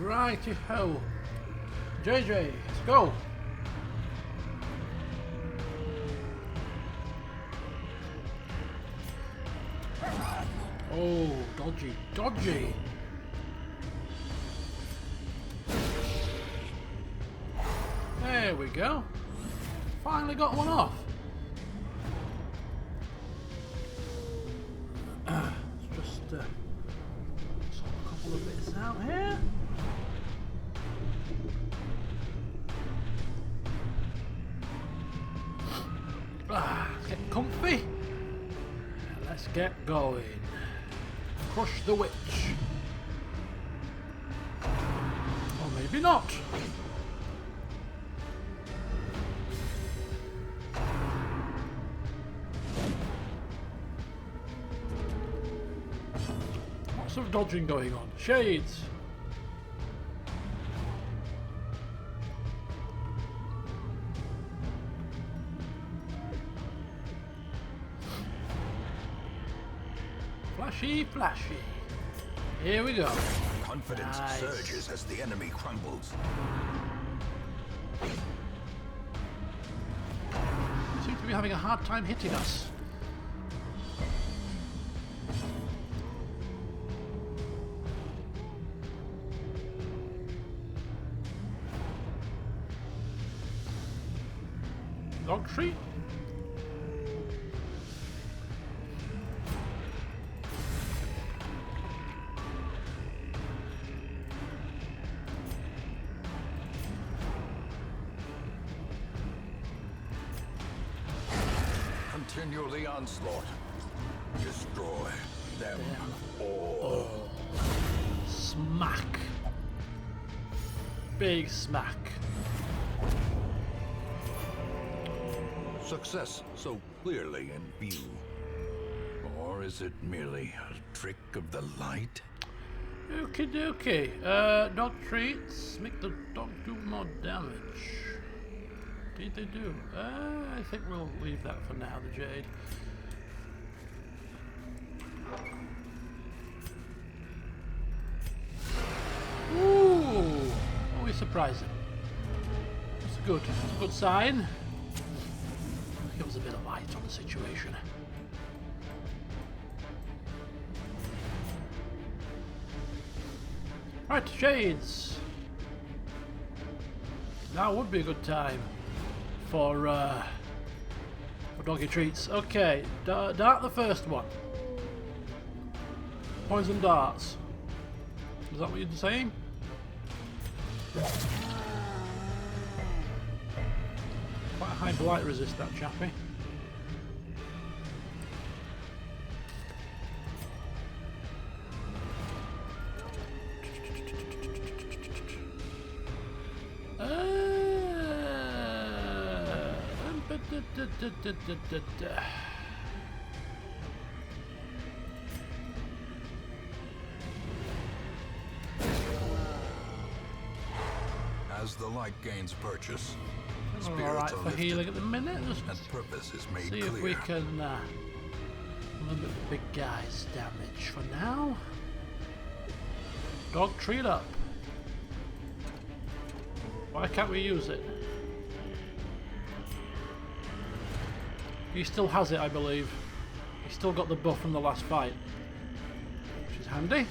Righty-ho. JJ, let's go. Oh, dodgy, dodgy. There we go. Finally got one off. Let's just sort a couple of bits out here. Let's get comfy. Let's get going. Crush the witch. Or maybe not. Lots of dodging going on. Shades. Flashy, flashy. Here we go. Confidence Nice. surges as the enemy crumbles. They seem to be having a hard time hitting us. Dog treat? Continue the onslaught. Destroy them all. Smack. Big smack. Success so clearly in view. Or is it merely a trick of the light? Okie dokie. Dog treats make the dog do more damage. Did they do? I think we'll leave that for now, the Jade. Ooh! Always surprising. That's good. That's a good sign. Gives a bit of light on the situation. Right, Shades. Now would be a good time for doggy treats. Okay, dart the first one. Poison darts. Is that what you're saying? Quite a high blight resist, that chappie. As the light gains purchase, We're spirits alright are for lifted healing at the minute. Just and purpose is made see clear. if we can limit the big guy's damage for now. Dog treat up. Why can't we use it? He still has it, I believe. He's still got the buff from the last fight, which is handy.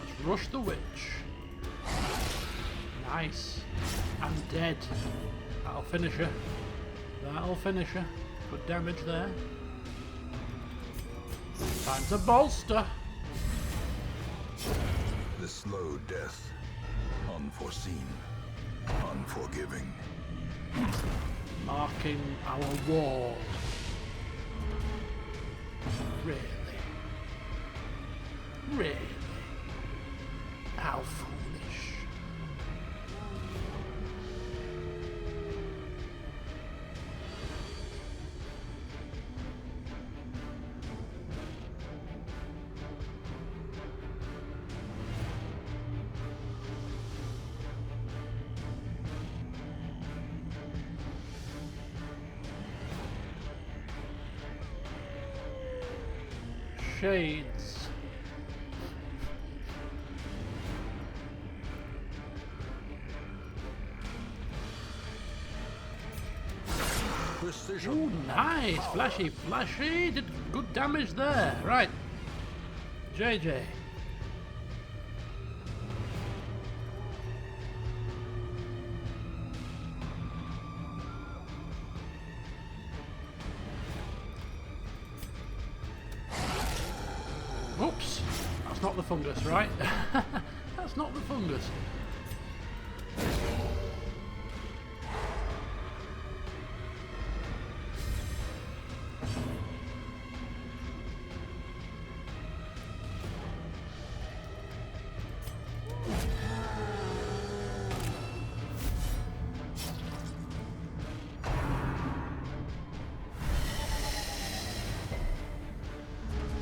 Let's rush the witch. Nice. I'm dead. That'll finish her. That'll finish her. Good damage there. Time to bolster. The slow death. Unforeseen. Unforgiving. Marking our wall. Really? Really? How foolish. Shades. Precision. Ooh, nice! Flashy, flashy! Did good damage there. Right. JJ. Oops, that's not the fungus, right? That's not the fungus.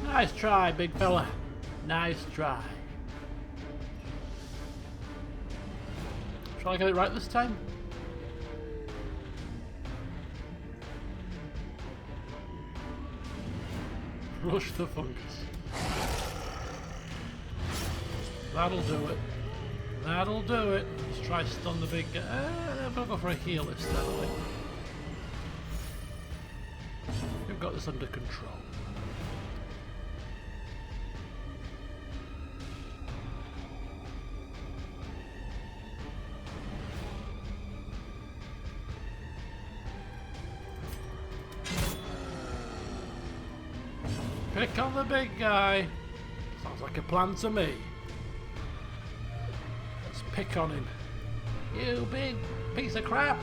Nice try, big fella. Nice try. Shall I get it right this time? Rush the fungus. That'll do it. That'll do it. Let's try stun the big guy. We'll go for a heal instead, I think. We've got this under control. Pick on the big guy. Sounds like a plan to me. Let's pick on him. You big piece of crap.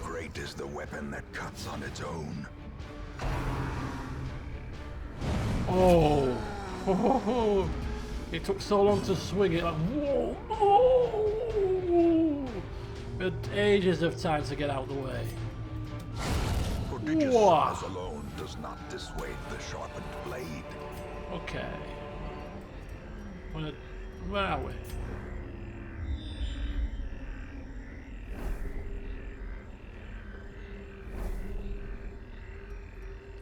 Great is the weapon that cuts on its own. Oh. Oh. It took so long to swing it, like whoa, oh, it had ages of time to get out of the way. Prodigious Whoa. size alone does not dissuade the sharpened blade. Okay. Where are we?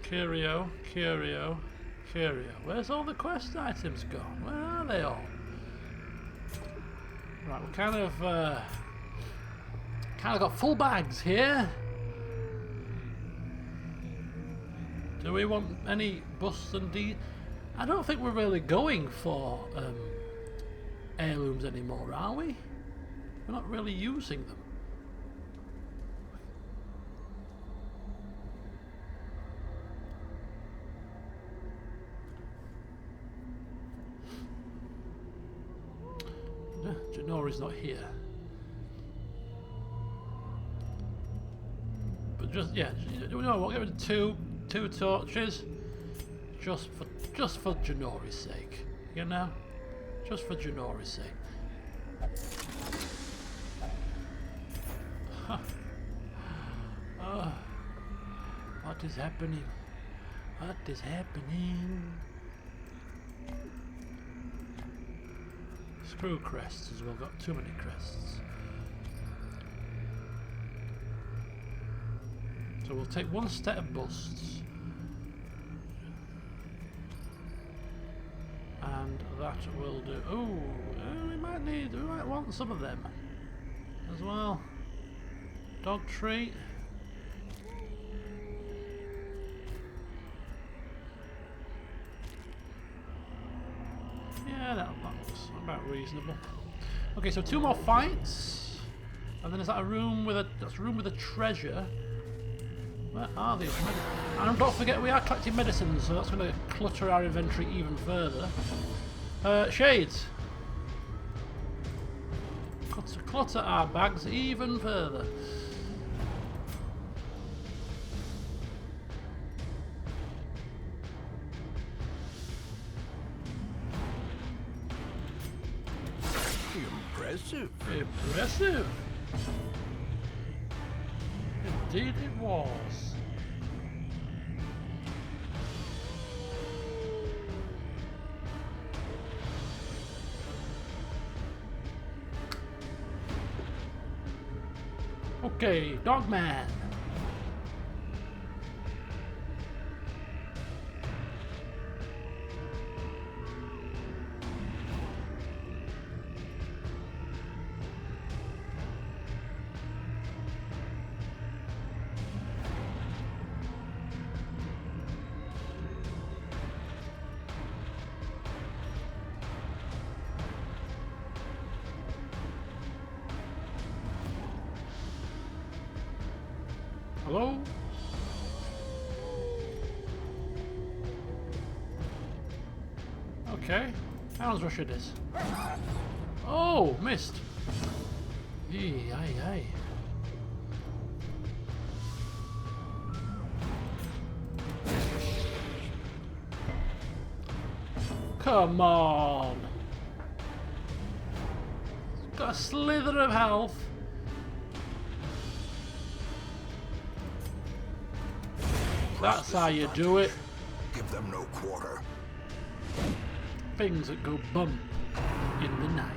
Curio, Curio. Curio. Where's all the quest items gone? Where are they all? Right, we kind of got full bags here. Do we want any busts and I don't think we're really going for heirlooms anymore, are we? We're not really using them. Janori's not here. But just yeah, you know what? Give it two torches, just for Janori's sake. You know, just for Janori's sake. Oh, what is happening? What is happening? Screw crests as well, got too many crests. So we'll take one set of busts. And that will do. Oh, we might want some of them as well. Dog treat. Yeah, that looks about reasonable. Okay, so 2 more fights, and then is that a room with a treasure? Where are these? And don't forget, we are collecting medicines, so that's going to clutter our inventory even further. Shades. Clutter our bags even further. Impressive. Impressive. Indeed it was. Okay, Dogman. Hello? Okay. Hounds rush it is. Oh, missed. Aye, aye, aye. Come on. Got a slither of health. That's how you do it. Give them no quarter. Things that go bump in the night.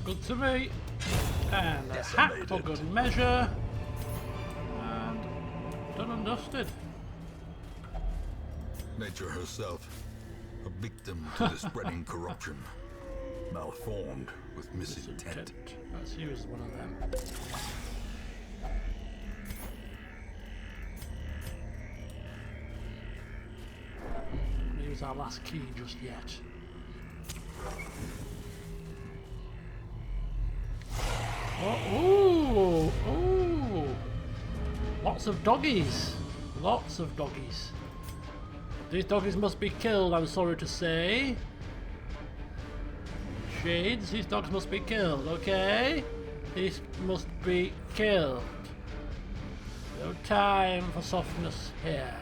Good to me. And a hat for good measure. And done and dusted. Nature herself, a victim to the spreading corruption, malformed with misintent. Let's use one of them. Don't use our last key just yet. Oh, ooh, ooh. Lots of doggies. Lots of doggies. These doggies must be killed, I'm sorry to say. Shades, these dogs must be killed, okay? These must be killed. No time for softness here.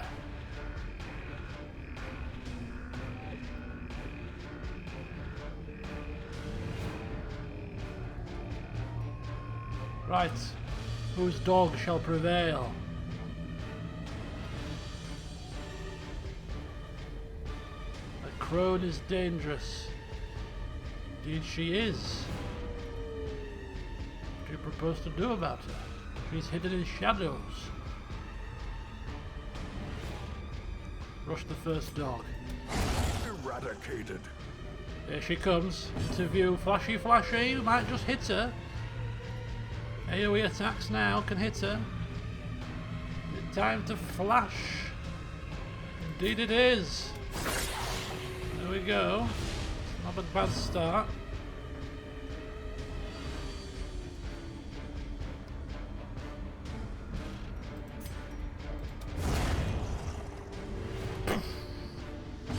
Right, whose dog shall prevail? The crone is dangerous. Indeed she is. What do you propose to do about her? She's hidden in shadows. Rush the first dog. Eradicated. Here she comes. Into view. Flashy, flashy. We might just hit her. AoE attacks now can hit her. Time to flash. Indeed it is. There we go. Not a bad start.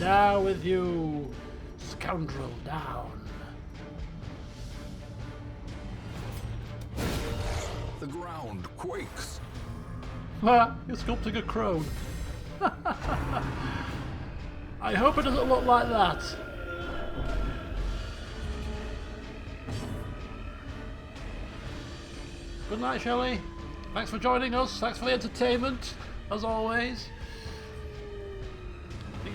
Down with you, scoundrel, down. The ground quakes. Ah, you're sculpting a crone. I hope it doesn't look like that. Good night, Shelley. Thanks for joining us. Thanks for the entertainment, as always.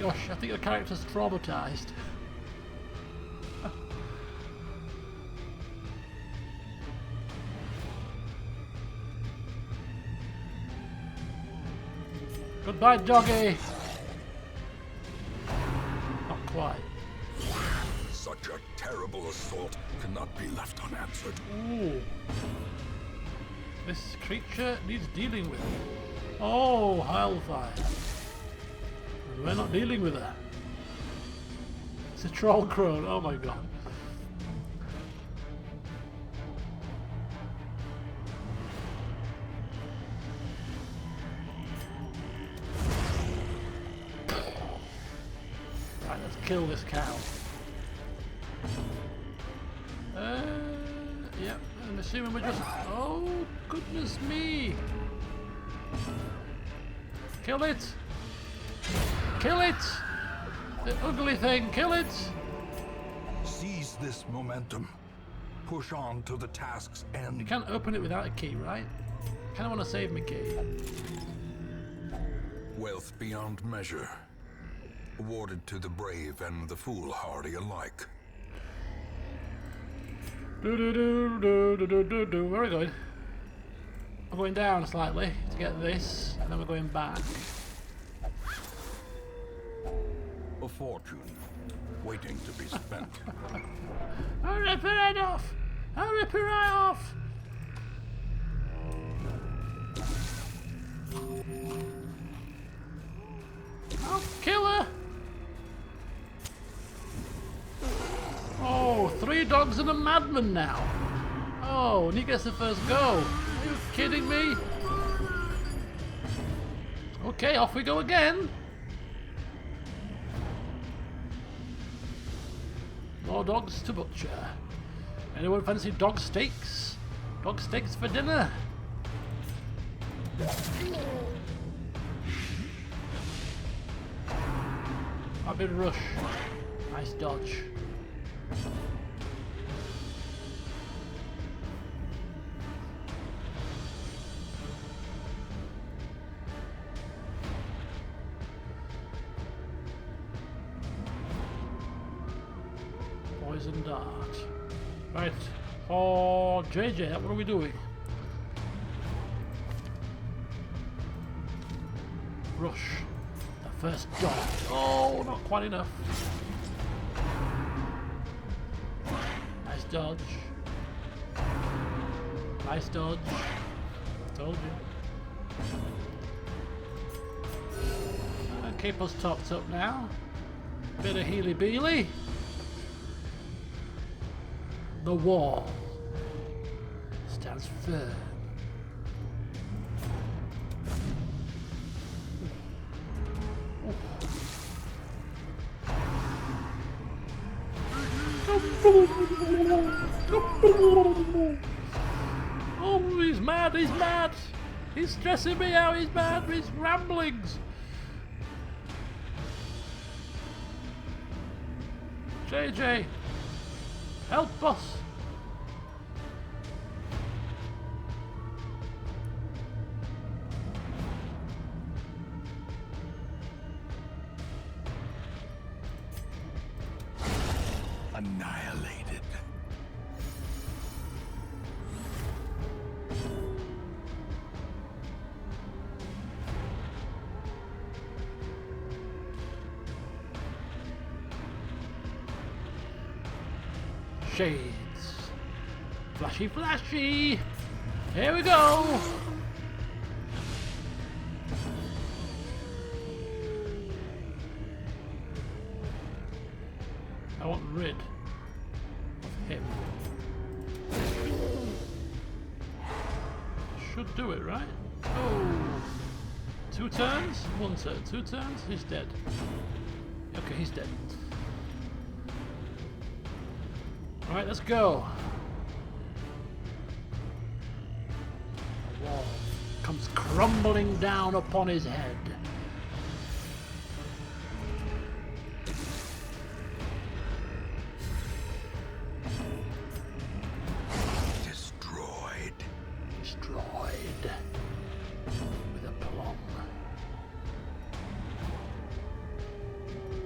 I think your character's traumatized. Goodbye, doggy. Not quite. Such a terrible assault cannot be left unanswered. Ooh. This creature needs dealing with. Oh, Hellfire. And we're not dealing with her. It's a troll crone. Oh my god. Right, let's kill this cow. Yep, I'm assuming we're just... Oh, goodness me! Kill it! Kill it! The ugly thing, kill it! Seize this momentum. Push on to the task's You end. can't open it without a key, right? I kinda wanna save my key. Wealth beyond measure. Awarded to the brave and the foolhardy alike. Where are we going? I'm going down slightly to get this, and then we're going back. A fortune waiting to be spent. I'll rip her head off! I'll rip her eye off! I'll kill her! Oh, 3 dogs and a madman now! Oh, and he gets the first go! Are you kidding me? Okay, off we go again! More dogs to butcher. Anyone fancy dog steaks? Dog steaks for dinner? Rapid rush. Nice dodge. Poison dart. Right. Oh, JJ, what are we doing? Rush. The first dot. Oh, not quite enough. Nice dodge. Nice dodge. Told you. And keep us topped up now. Bit of Healy Beely. The wall stands firm. Oh, he's mad, he's mad. He's stressing me out, he's mad with his ramblings. JJ, help us. Annihilated. Shades. Flashy, flashy. Here we go. I want rid of him. Should do it, right? Oh! 2 turns? 1 turn. 2 turns? He's dead. Okay, he's dead. Alright, let's go. The wall comes crumbling down upon his head. Destroyed. Destroyed. With a plum.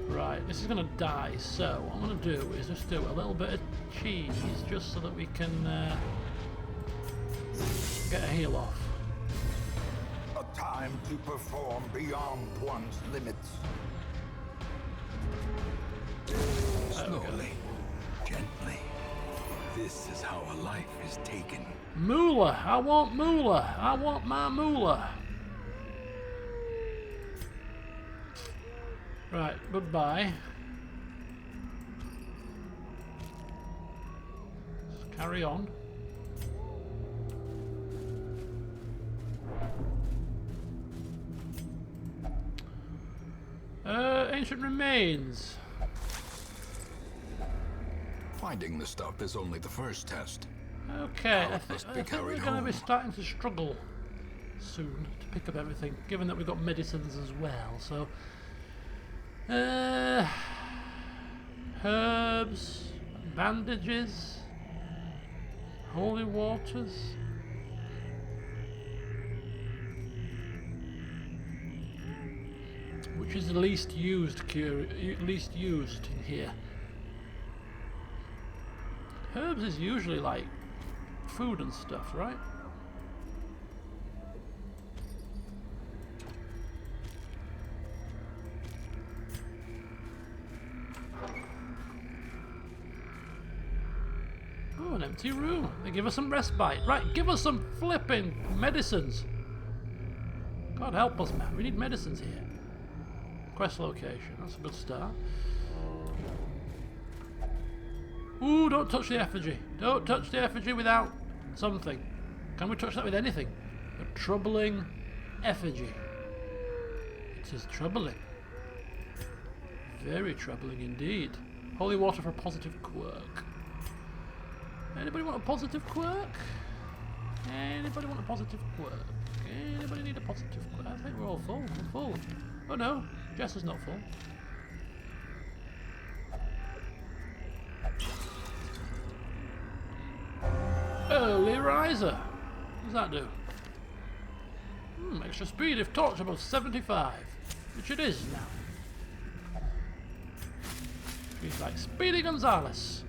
Right, this is going to die, so what I'm going to do is just do a little bit of cheese, just so that we can get a heal off. A time to perform beyond one's limits. Slowly, gently. This is how a life is taken. Moolah! I want moolah! I want my moolah! Right, goodbye. Let's carry on. Ancient remains. Finding the stuff is only the first test. Okay, Now I it must be think we're carried going to be home. starting to struggle soon to pick up everything, given that we've got medicines as well. So, herbs, bandages, holy waters. Which is the least used least used in here. Herbs is usually like food and stuff, right? Oh, an empty room. They give us some respite. Right, give us some flipping medicines. God help us, man. We need medicines here. Quest location. That's a good start. Ooh, don't touch the effigy. Don't touch the effigy without something. Can we touch that with anything? A troubling effigy. It is troubling. Very troubling indeed. Holy water for a positive quirk. Anybody want a positive quirk? Anybody want a positive quirk? Anybody need a positive quirk? I think we're all full. We're full. Oh no, Jess is not full. Early riser. What does that do? Extra speed if torch above 75, which it is now. He's like Speedy Gonzales.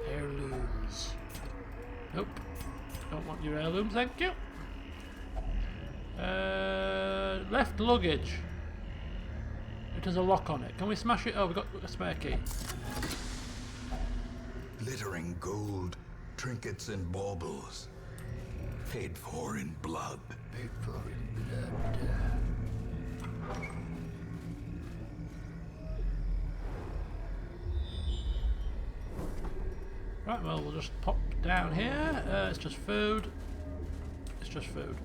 Heirlooms. Nope. Don't want your heirlooms, thank you. Left luggage. It has a lock on it. Can we smash it? Oh, we've got a spare key. Glittering gold, trinkets and baubles. Paid for in blood. Paid for in blood. Right, well, we'll just pop down here. It's just food. It's just food.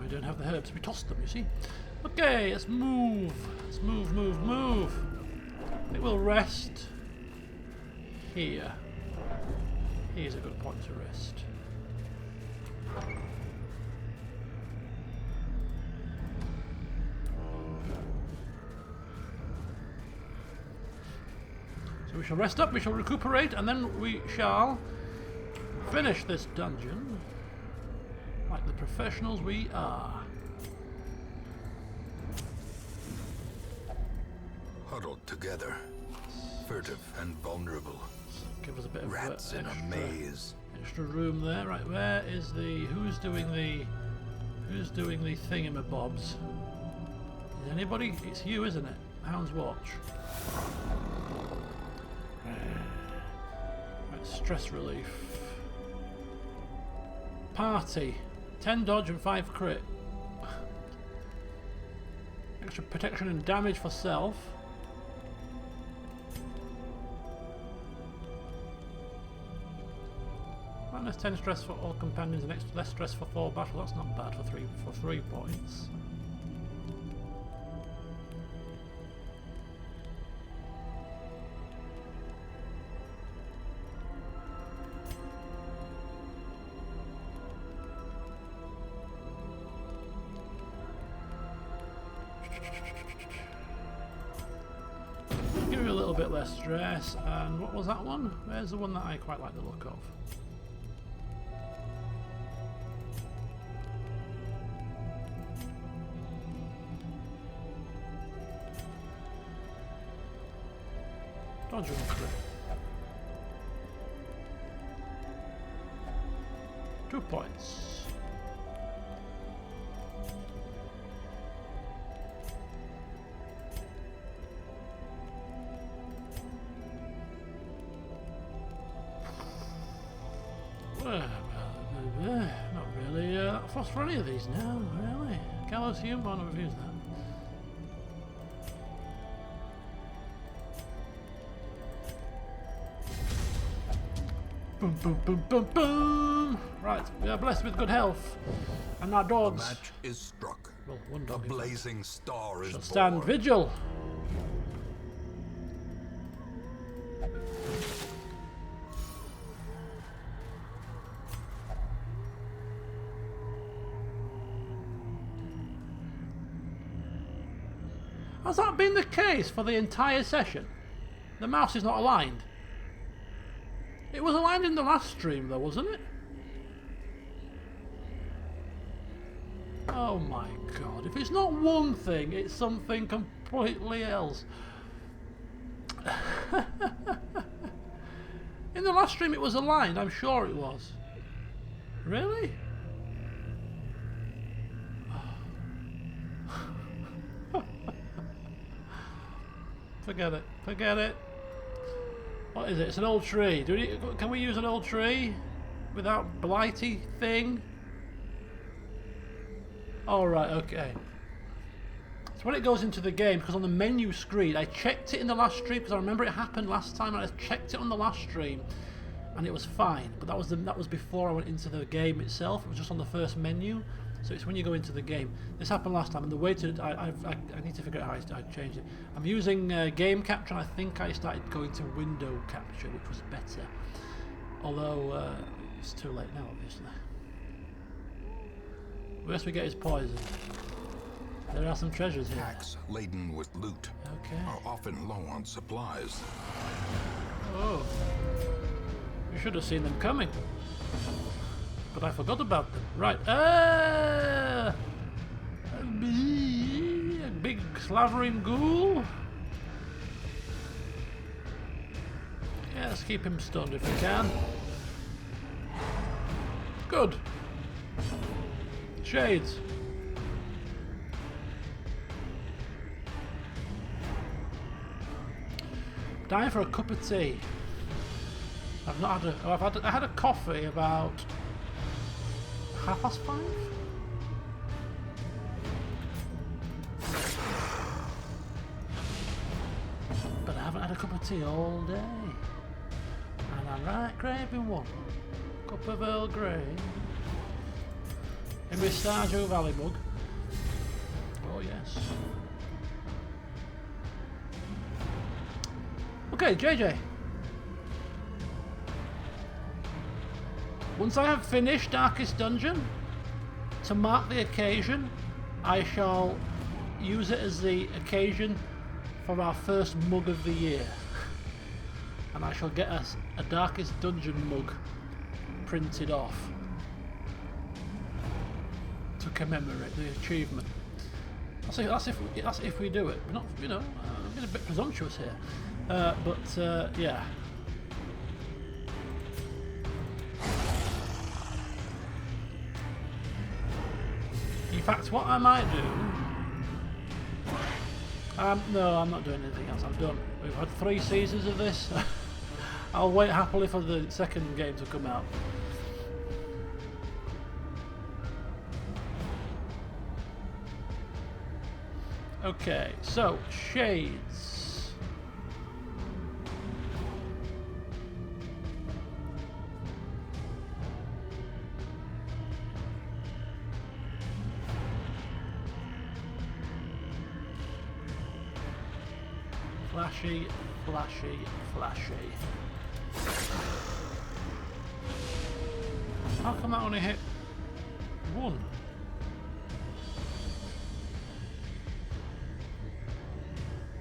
We don't have the herbs. We tossed them, you see. Okay, let's move. Let's move, move, move. I think we'll rest here. Here's a good point to rest. So we shall rest up, we shall recuperate, and then we shall finish this dungeon like the professionals we are. Huddled together, furtive and vulnerable. Give us a bit of Rats in a maze. extra room there. Right, where is the who's doing the thingamabobs? Is anybody? It's you, isn't it? Hound's Watch. Stress relief. Party. 10 dodge and 5 crit. Extra protection and damage for self. Minus 10 stress for all companions and extra less stress for 4 battle. That's not bad for 3 points. Give you a little bit less stress. And what was that one? Where's the one that I quite like the look of? Dodge and crit. 2 points. Not really that fussed for any of these now, really. Gallows Hume won't refuse that. Boom, boom, boom, boom, boom! Right, we are blessed with good health. And our dogs. The match is struck. Well, one The dog blazing star is shall born. stand vigil. Has that been the case for the entire session? The mouse is not aligned. It was aligned in the last stream though, wasn't it? Oh my god, if it's not one thing, it's something completely else. In the last stream it was aligned, I'm sure it was. Really? Forget it. Forget it. What is it? It's an old tree. Can we use an old tree without blighty thing? All right. Okay. So when it goes into the game, because on the menu screen, I checked it in the last stream because I remember it happened last time, and I checked it on the last stream, and it was fine. But that was before I went into the game itself. It was just on the first menu. So it's when you go into the game. This happened last time, and the way to I need to figure out how I changed it. I'm using game capture, and I think I started going to window capture, which was better. Although it's too late now, obviously. Worst we get is poison. There are some treasures here. Packs laden with loot are often low on supplies. Oh, you should have seen them coming. But I forgot about them. Right. A big slavering ghoul. Yeah, let's keep him stunned if we can. Good. Shades. Dying for a cup of tea. I've not had I had a coffee about 5:30. But I haven't had a cup of tea all day. And I'm right craving one. Cup of Earl Grey. In my Stardew Valley mug. Oh yes. Okay, JJ. Once I have finished Darkest Dungeon, to mark the occasion, I shall use it as the occasion for our first mug of the year. And I shall get us a Darkest Dungeon mug printed off to commemorate the achievement. That's if we do it. We're not, I'm being a bit presumptuous here. Yeah. In fact, what I might do... no, I'm not doing anything else. I'm done. We've had 3 seasons of this. I'll wait happily for the second game to come out. Okay, so shades. Flashy, flashy, flashy. How come I only hit one?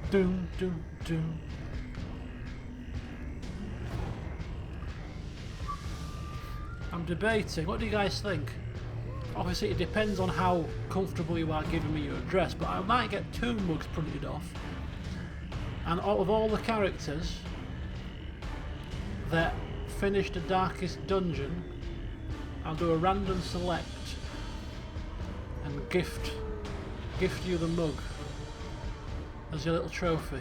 Doom, doom, doom. I'm debating. What do you guys think? Obviously, it depends on how comfortable you are giving me your address, but I might get 2 mugs printed off. And out of all the characters that finished the darkest dungeon, I'll do a random select and gift you the mug as your little trophy.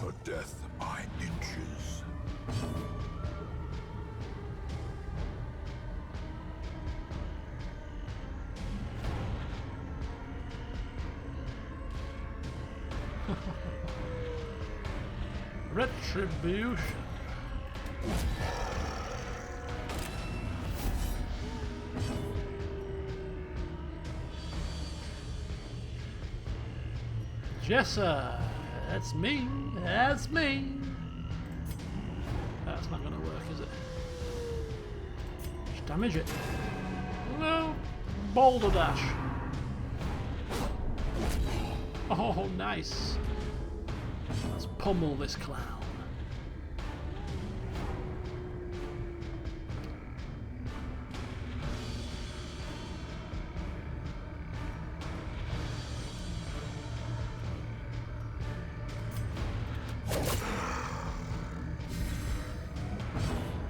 A death by inches. Retribution. Jessa, that's me. That's me. That's not gonna work, is it? Just damage it. No, boulder dash. Oh, nice. Let's pummel this clown.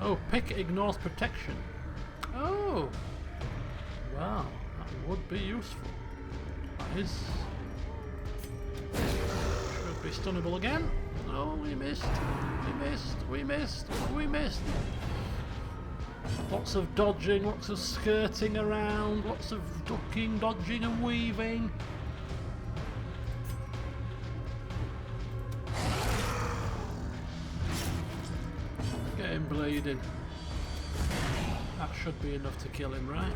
Oh, pick ignores protection. Oh! Wow, that would be useful. That is... Should be stunnable again. Oh, we missed. We missed. We missed. We missed. Lots of dodging, lots of skirting around, lots of ducking, dodging and weaving. Get him bleeding. That should be enough to kill him, right?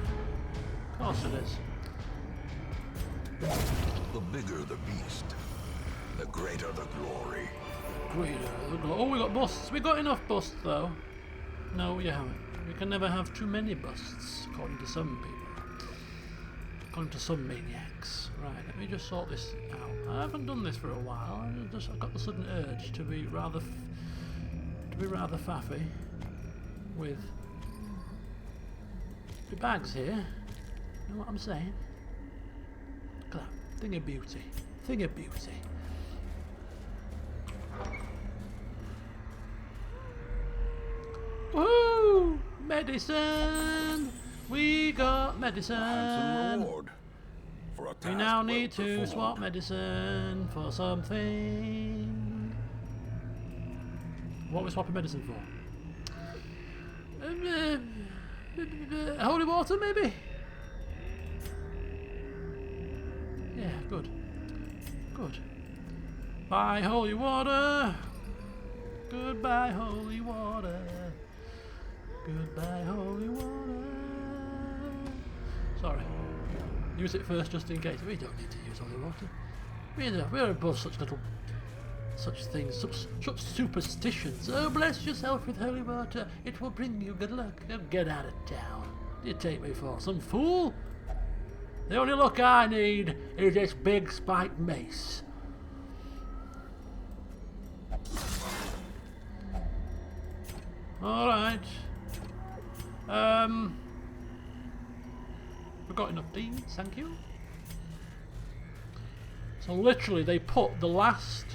Of course it is. The bigger the beast, the greater the glory. Oh, we got busts. We got enough busts, though. No, you haven't. We can never have too many busts, according to some people. According to some maniacs. Right, let me just sort this out. I haven't done this for a while. I've got the sudden urge to be rather faffy with the bags here. You know what I'm saying? Look at that. Thing of beauty. Thing of beauty. Woo! Medicine! We got medicine! Handsome reward for a task We now well need to performed. swap medicine for something. What are we swapping medicine for? Holy water, maybe? Yeah, good. Good. Bye, holy water! Goodbye, holy water. Goodbye, holy water. Sorry. Use it first just in case. We don't need to use holy water. We're above such things, such superstitions. Oh, bless yourself with holy water. It will bring you good luck. Oh, get out of town. What do you take me for? Some fool? The only luck I need is this big spiked mace. Alright. We've got enough beans, thank you. So literally they put the last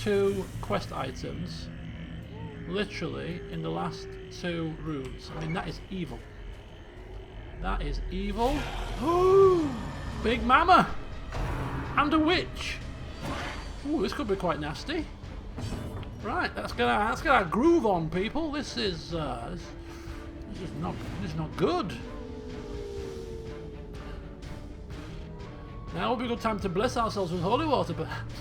2 quest items literally in the last 2 rooms. I mean, that is evil. That is evil. Ooh, Big Mama! And a witch! Ooh, this could be quite nasty. Right, let's get our groove on, people. This is not good. Now would be a good time to bless ourselves with holy water, perhaps.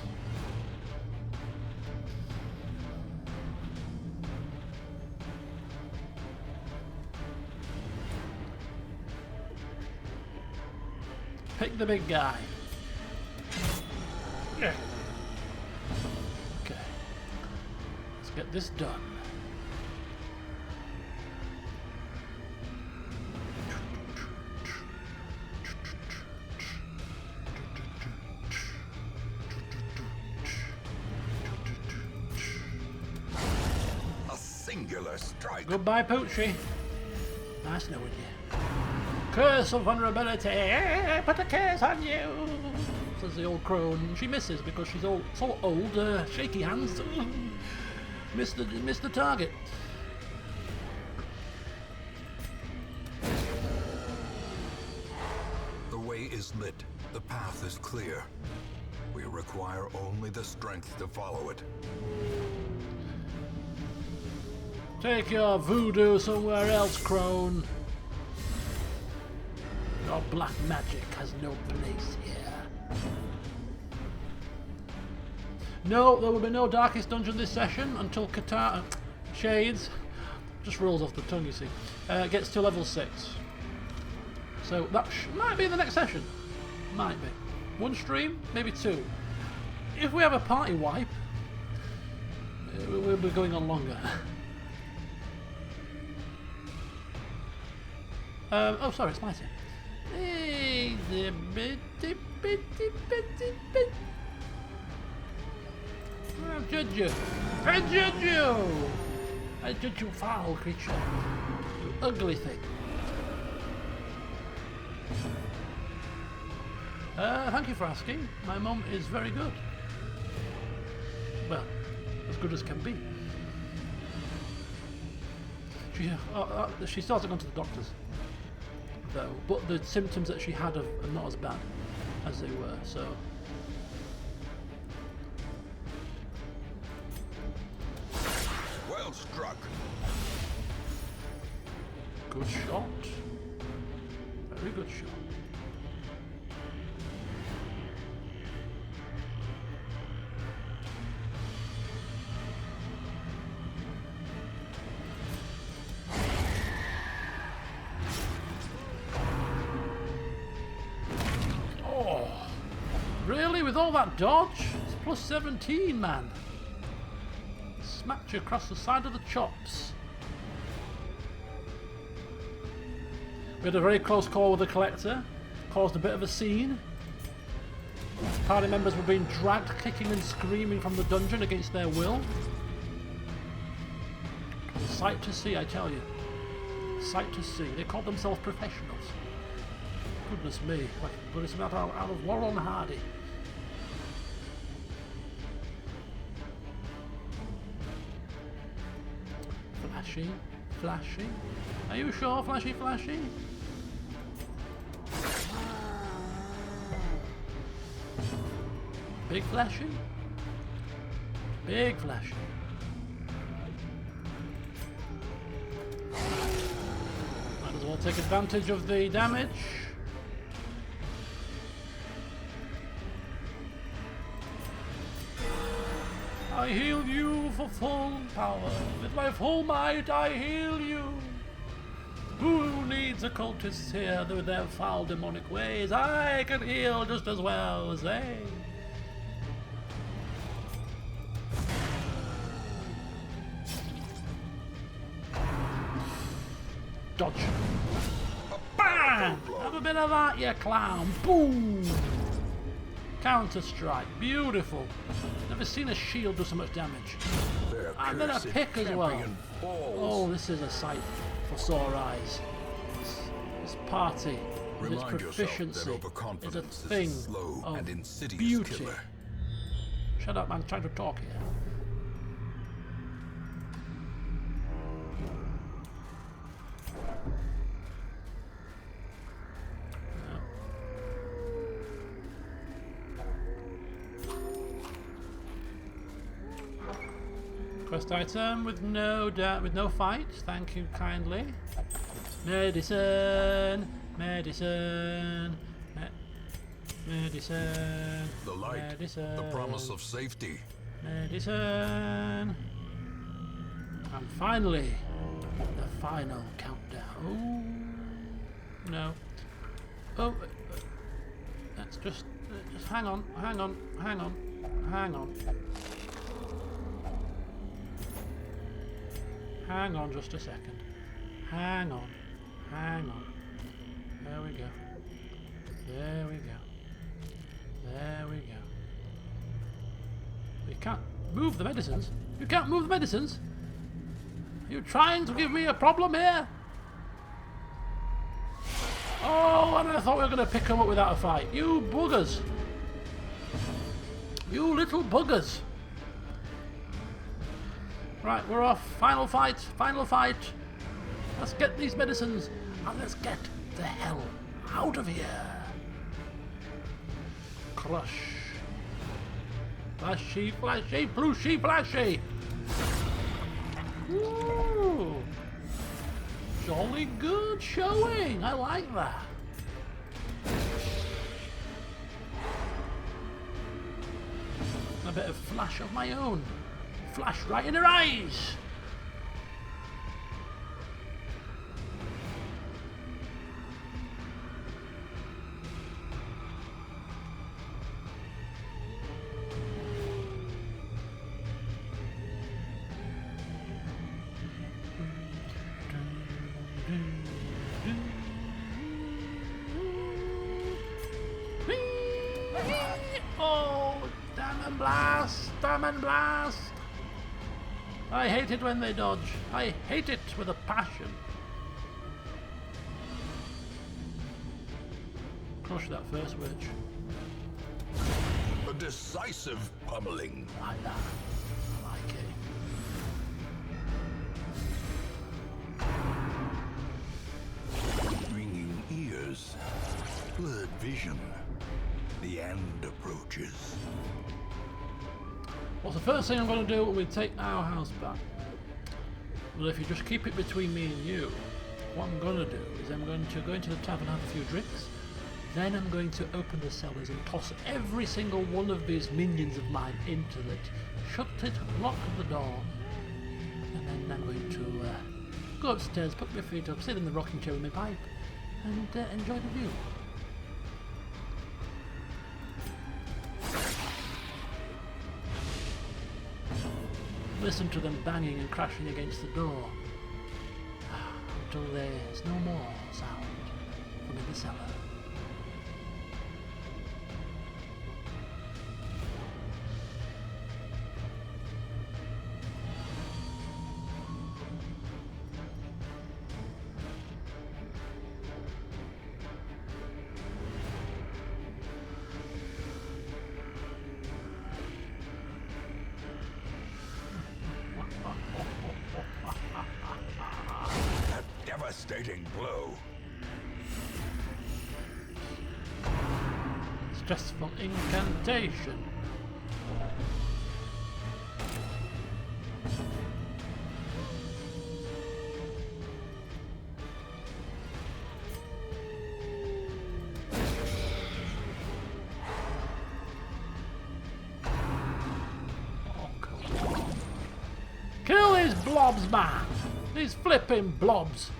Pick the big guy. Yeah. Okay. Let's get this done. A singular strike. Goodbye, Poochie. Nice knowing you. Curse of vulnerability. Put a curse on you, says the old crone. She misses because she's so old. Shaky hands. Missed the target. The way is lit. The path is clear. We require only the strength to follow it. Take your voodoo somewhere else, crone. Your black magic has no place here. No, there will be no Darkest Dungeon this session until Shades, just rolls off the tongue, you see, gets to level 6. So that might be the next session. Might be. One stream, maybe 2. If we have a party wipe, we'll be going on longer. Oh, sorry, it's my turn. I judge you. I judge you. I judge you, foul creature. You ugly thing. Thank you for asking. My mum is very good. Well, as good as can be. She still hasn't gone to the doctors, though, but the symptoms that she had are not as bad as they were, so... Well struck. Good shot. Very good shot. Really? With all that dodge? It's plus 17, man. Smacked you across the side of the chops. We had a very close call with the Collector. Caused a bit of a scene. Party members were being dragged, kicking and screaming from the dungeon against their will. A sight to see, I tell you. A sight to see. They called themselves professionals. Goodness me. But it's not out of Laurel and Hardy. Flashy, flashy. Are you sure, flashy, flashy? Big flashy? Big flashy. Might as well take advantage of the damage. I heal you for full power. With my full might I heal you. Who needs occultists here with their foul demonic ways? I can heal just as well as they. Dodge. Bang! Have a bit of that, you clown. Boom! Counter strike. Beautiful. Never seen a shield do so much damage. And then a pick as well. Oh, this is a sight for sore eyes. This party, with its proficiency, is a thing of beauty. Shut up, man. I'm trying to talk here. Quest item with no fight. Thank you kindly. Medicine, medicine, medicine. The light, medicine, the promise of safety. medicine. And finally, the final countdown. Oh no. Oh, let's just hang on. Hang on just a second. Hang on. There we go. You can't move the medicines. You can't move the medicines. Are you trying to give me a problem here? Oh, and I thought we were going to pick them up without a fight. You buggers. You little buggers. Right, we're off. Final fight. Let's get these medicines and let's get the hell out of here. Crush. Flashy, flashy. Ooh. Jolly good showing. I like that. A bit of flash of my own. Flash right in her eyes. Oh, Diamond Blast! I hate it when they dodge. I hate it with a passion. Crush that first witch. A decisive pummeling. Like that. I like it. Ringing ears, blurred vision. The end approaches. What's the first thing I'm going to do when we take our house back? Well, if you just keep it between me and you, what I'm going to do is I'm going to go into the tavern and have a few drinks. Then I'm going to open the cellars and toss every single one of these minions of mine into it. Shut it, lock the door. And then I'm going to go upstairs, put my feet up, sit in the rocking chair with my pipe, and enjoy the view. Listen to them banging and crashing against the door until there's no more sound from in the cellar. Devastating blow. Stressful incantation. Oh, cool. Kill these blobs, man! These flipping blobs!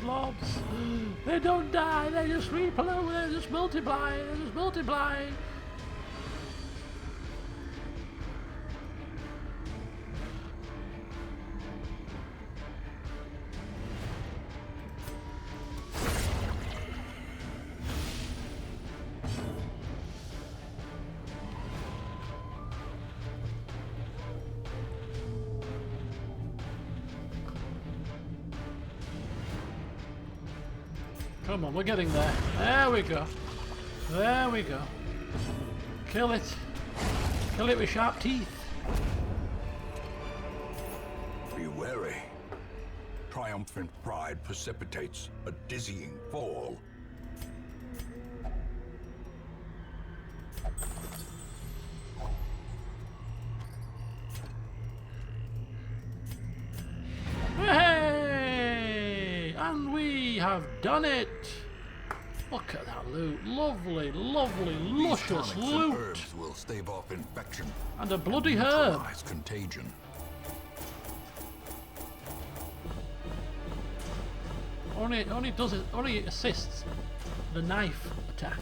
Blobs. They don't die, they just reproduce, they just multiply. Come on, we're getting there. There we go. Kill it. Kill it with sharp teeth. wary. Triumphant pride precipitates a dizzying fall. Hey! And we have done it! Look at that loot. Lovely, lovely, luscious These tonics and loot. herbs will stave off infection And a bloody and herb. neutralize contagion. Only assists the knife attack.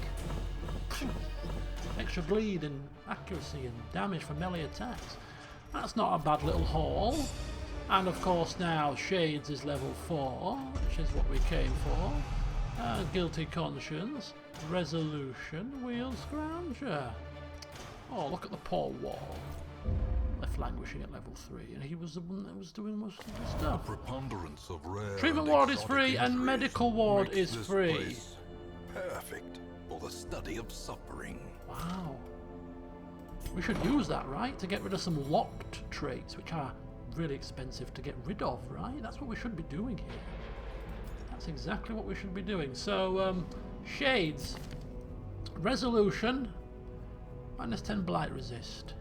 Extra bleed and accuracy and damage for melee attacks. That's not a bad little haul. And of course now Shades is level 4, which is what we came for. Guilty Conscience, Resolution, Wheel Scrounger. Oh, look at the poor wall. Left languishing at level 3, and he was the one that was doing most of the stuff. Preponderance of rare Treatment and ward is exotic free and injuries medical ward makes is this free. place perfect for the study of suffering. Wow. We should use that, right? To get rid of some locked traits, which are really expensive to get rid of, right? That's what we should be doing here. That's exactly what we should be doing. So, Shades. Resolution. Minus 10 blight resist.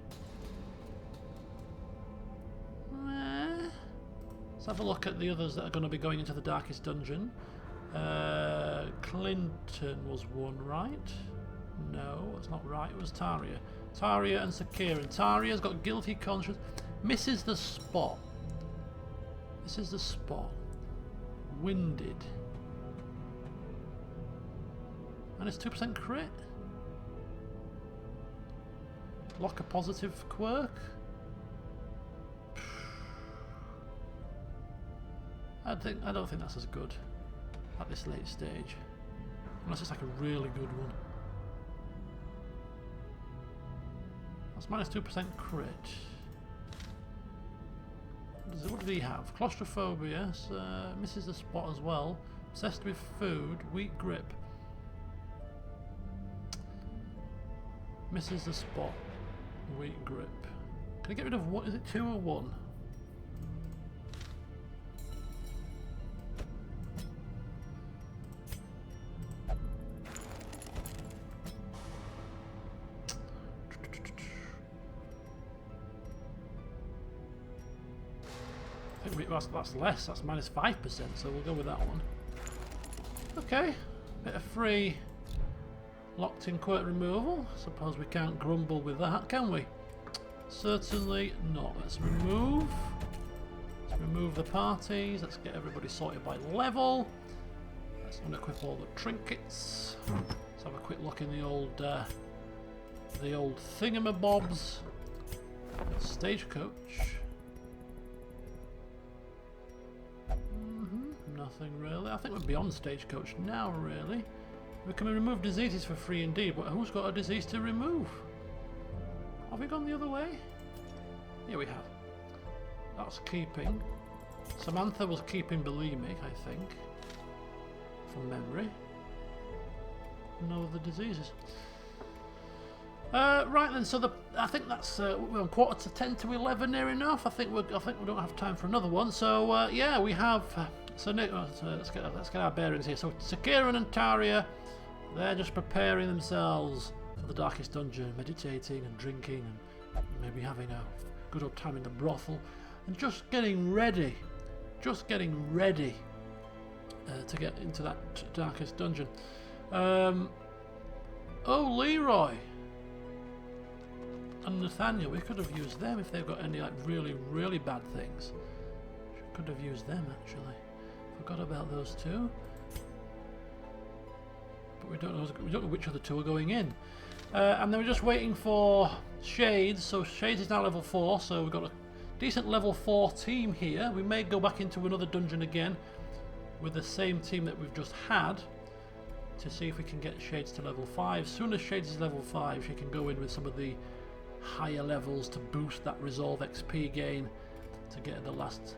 Let's have a look at the others that are going to be going into the Darkest Dungeon. Clinton was one, right? No, that's not right. It was Taria. Taria and Sakiran. Taria's got Guilty Conscience. Misses the spot. This is the spot. Winded. And it's 2% crit. Lock a positive quirk. I don't think that's as good at this late stage. Unless it's like a really good one. That's minus 2% crit. What did he have? Claustrophobia, misses the spot as well. Obsessed with food, weak grip. Misses the spot, weak grip. Can I get rid of what? Is it 2 or 1? That's less, that's minus 5%, so we'll go with that one. Okay, bit of free locked in quirk removal. Suppose we can't grumble with that, can we? Certainly not. Let's remove the parties, let's get everybody sorted by level. Let's unequip all the trinkets. Let's have a quick look in the old thingamabobs. Stagecoach. Nothing really. I think we're beyond Stagecoach now, really. We can remove diseases for free indeed, but who's got a disease to remove? Have we gone the other way? Yeah, we have. That's keeping. Samantha was keeping bulimic, I think. From memory. No other diseases. Right then, so I think that's we're on quarter to 10 to 11 near enough. I think we don't have time for another one. So yeah, we have. So let's get our bearings here. So Sakiran and Taria, they're just preparing themselves for the Darkest Dungeon, meditating and drinking and maybe having a good old time in the brothel, and just getting ready to get into that Darkest Dungeon. Oh, Leroy and Nathaniel, we could have used them if they've got any like really, really bad things. Could have used them actually. Forgot about those two. But we don't know which of the two are going in. And then we're just waiting for Shades. So Shades is now level 4, so we've got a decent level 4 team here. We may go back into another dungeon again with the same team that we've just had to see if we can get Shades to level 5. As soon as Shades is level 5, she can go in with some of the higher levels to boost that resolve XP gain to get the last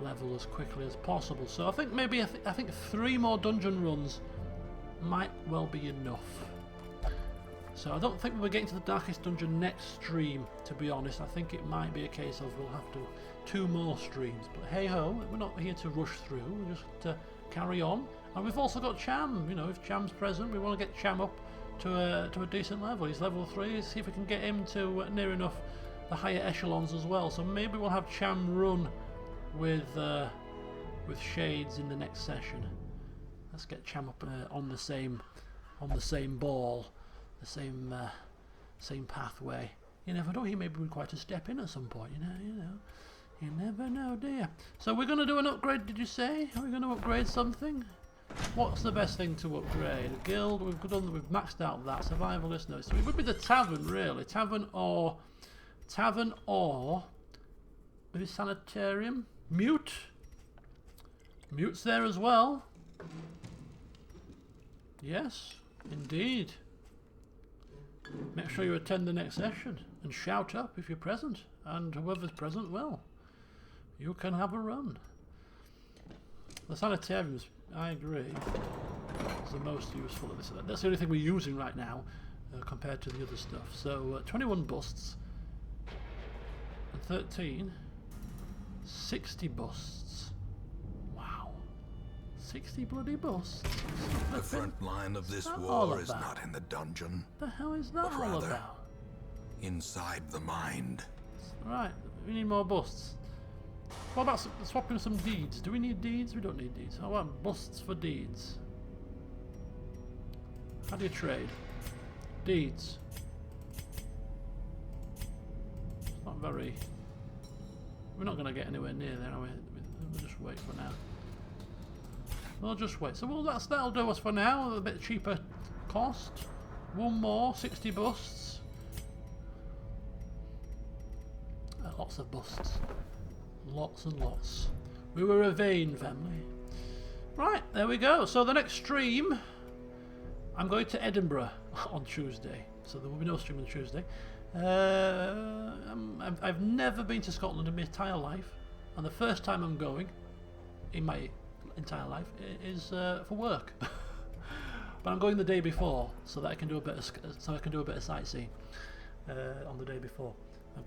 level as quickly as possible. So I think maybe I think 3 more dungeon runs might well be enough. So I don't think we'll be getting to the Darkest Dungeon next stream, to be honest. I think it might be a case of we'll have to 2 more streams. But hey ho, we're not here to rush through, we're just to carry on. And we've also got Cham, you know, if Cham's present, we want to get Cham up to a decent level. He's level 3, see if we can get him to near enough the higher echelons as well. So maybe we'll have Cham run with Shades in the next session. Let's get Cham up on the same ball, the same pathway. You never know, he may require to step in at some point. You never know, do you? So we're going to do an upgrade. Did you say? Are we going to upgrade something? What's the best thing to upgrade? A guild. We've maxed out that. Survivalist. No, so it would be the tavern, really. Tavern or maybe sanitarium. Mute. Mute's there as well. Yes, indeed. Make sure you attend the next session and shout up if you're present, and whoever's present, well, you can have a run. The sanitariums, I agree, is the most useful of this. That's the only thing we're using right now compared to the other stuff. So 21 busts and 13, 60 busts. Wow, 60 bloody busts. The front line of this war is not in the dungeon. The hell is that all about? Inside the mind. Right, we need more busts. What about swapping some deeds? Do we need deeds? We don't need deeds. I want busts for deeds. How do you trade? Deeds. It's not very... We're not going to get anywhere near there, are we? We'll just wait for now. We'll just wait. So that'll do us for now. A bit cheaper cost. One more, 60 busts. Lots of busts. Lots and lots. We were a vain family. Right, there we go. So the next stream, I'm going to Edinburgh on Tuesday. So there will be no stream on Tuesday. I've never been to Scotland in my entire life. And the first time I'm going, in my entire life, is for work. But I'm going the day before, so that I can do a bit of sightseeing on the day before. I've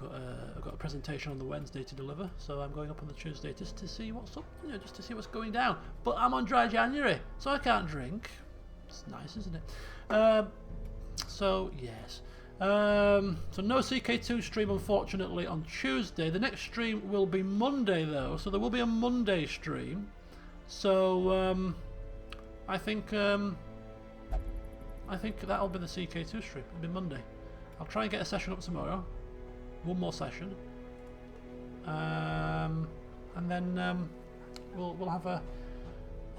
got a presentation on the Wednesday to deliver, so I'm going up on the Tuesday just to see what's up, just to see what's going down. But I'm on dry January, so I can't drink. It's nice, isn't it? So yes. So no CK2 stream, unfortunately, on Tuesday. The next stream will be Monday, though, so there will be a Monday stream. So I think that'll be the CK2 stream. It'll be Monday. I'll try and get a session up tomorrow. One more session, and then we'll have a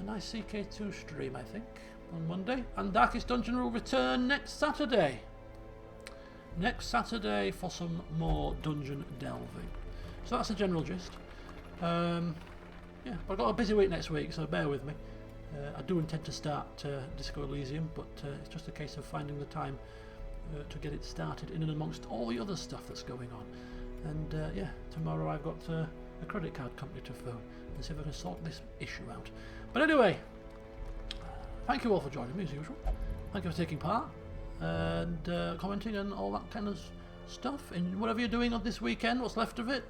nice CK2 stream, I think, on Monday. And Darkest Dungeon will return next Saturday. Next Saturday for some more dungeon delving. So that's the general gist. Yeah, I've got a busy week next week, so bear with me. I do intend to start Disco Elysium, but it's just a case of finding the time to get it started in and amongst all the other stuff that's going on. And yeah, tomorrow I've got a credit card company to phone and see if I can sort this issue out. But anyway, thank you all for joining me as usual. Thank you for taking part and commenting and all that kind of stuff. And whatever you're doing on this weekend, what's left of it,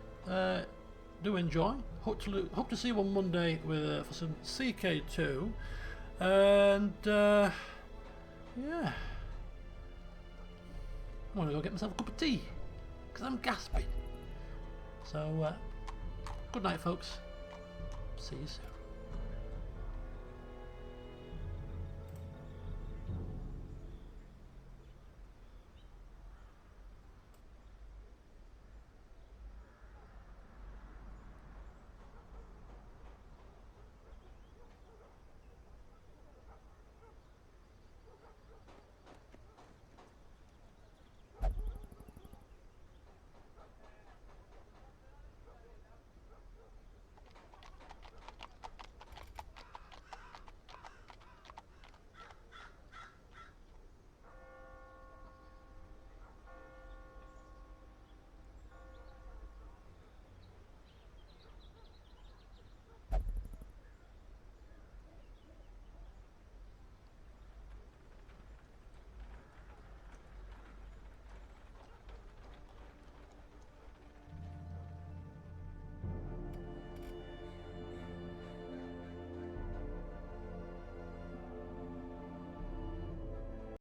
do enjoy. Hope to see you on Monday for some CK2. And yeah. I'm going to go get myself a cup of tea because I'm gasping. So, good night, folks. See you soon.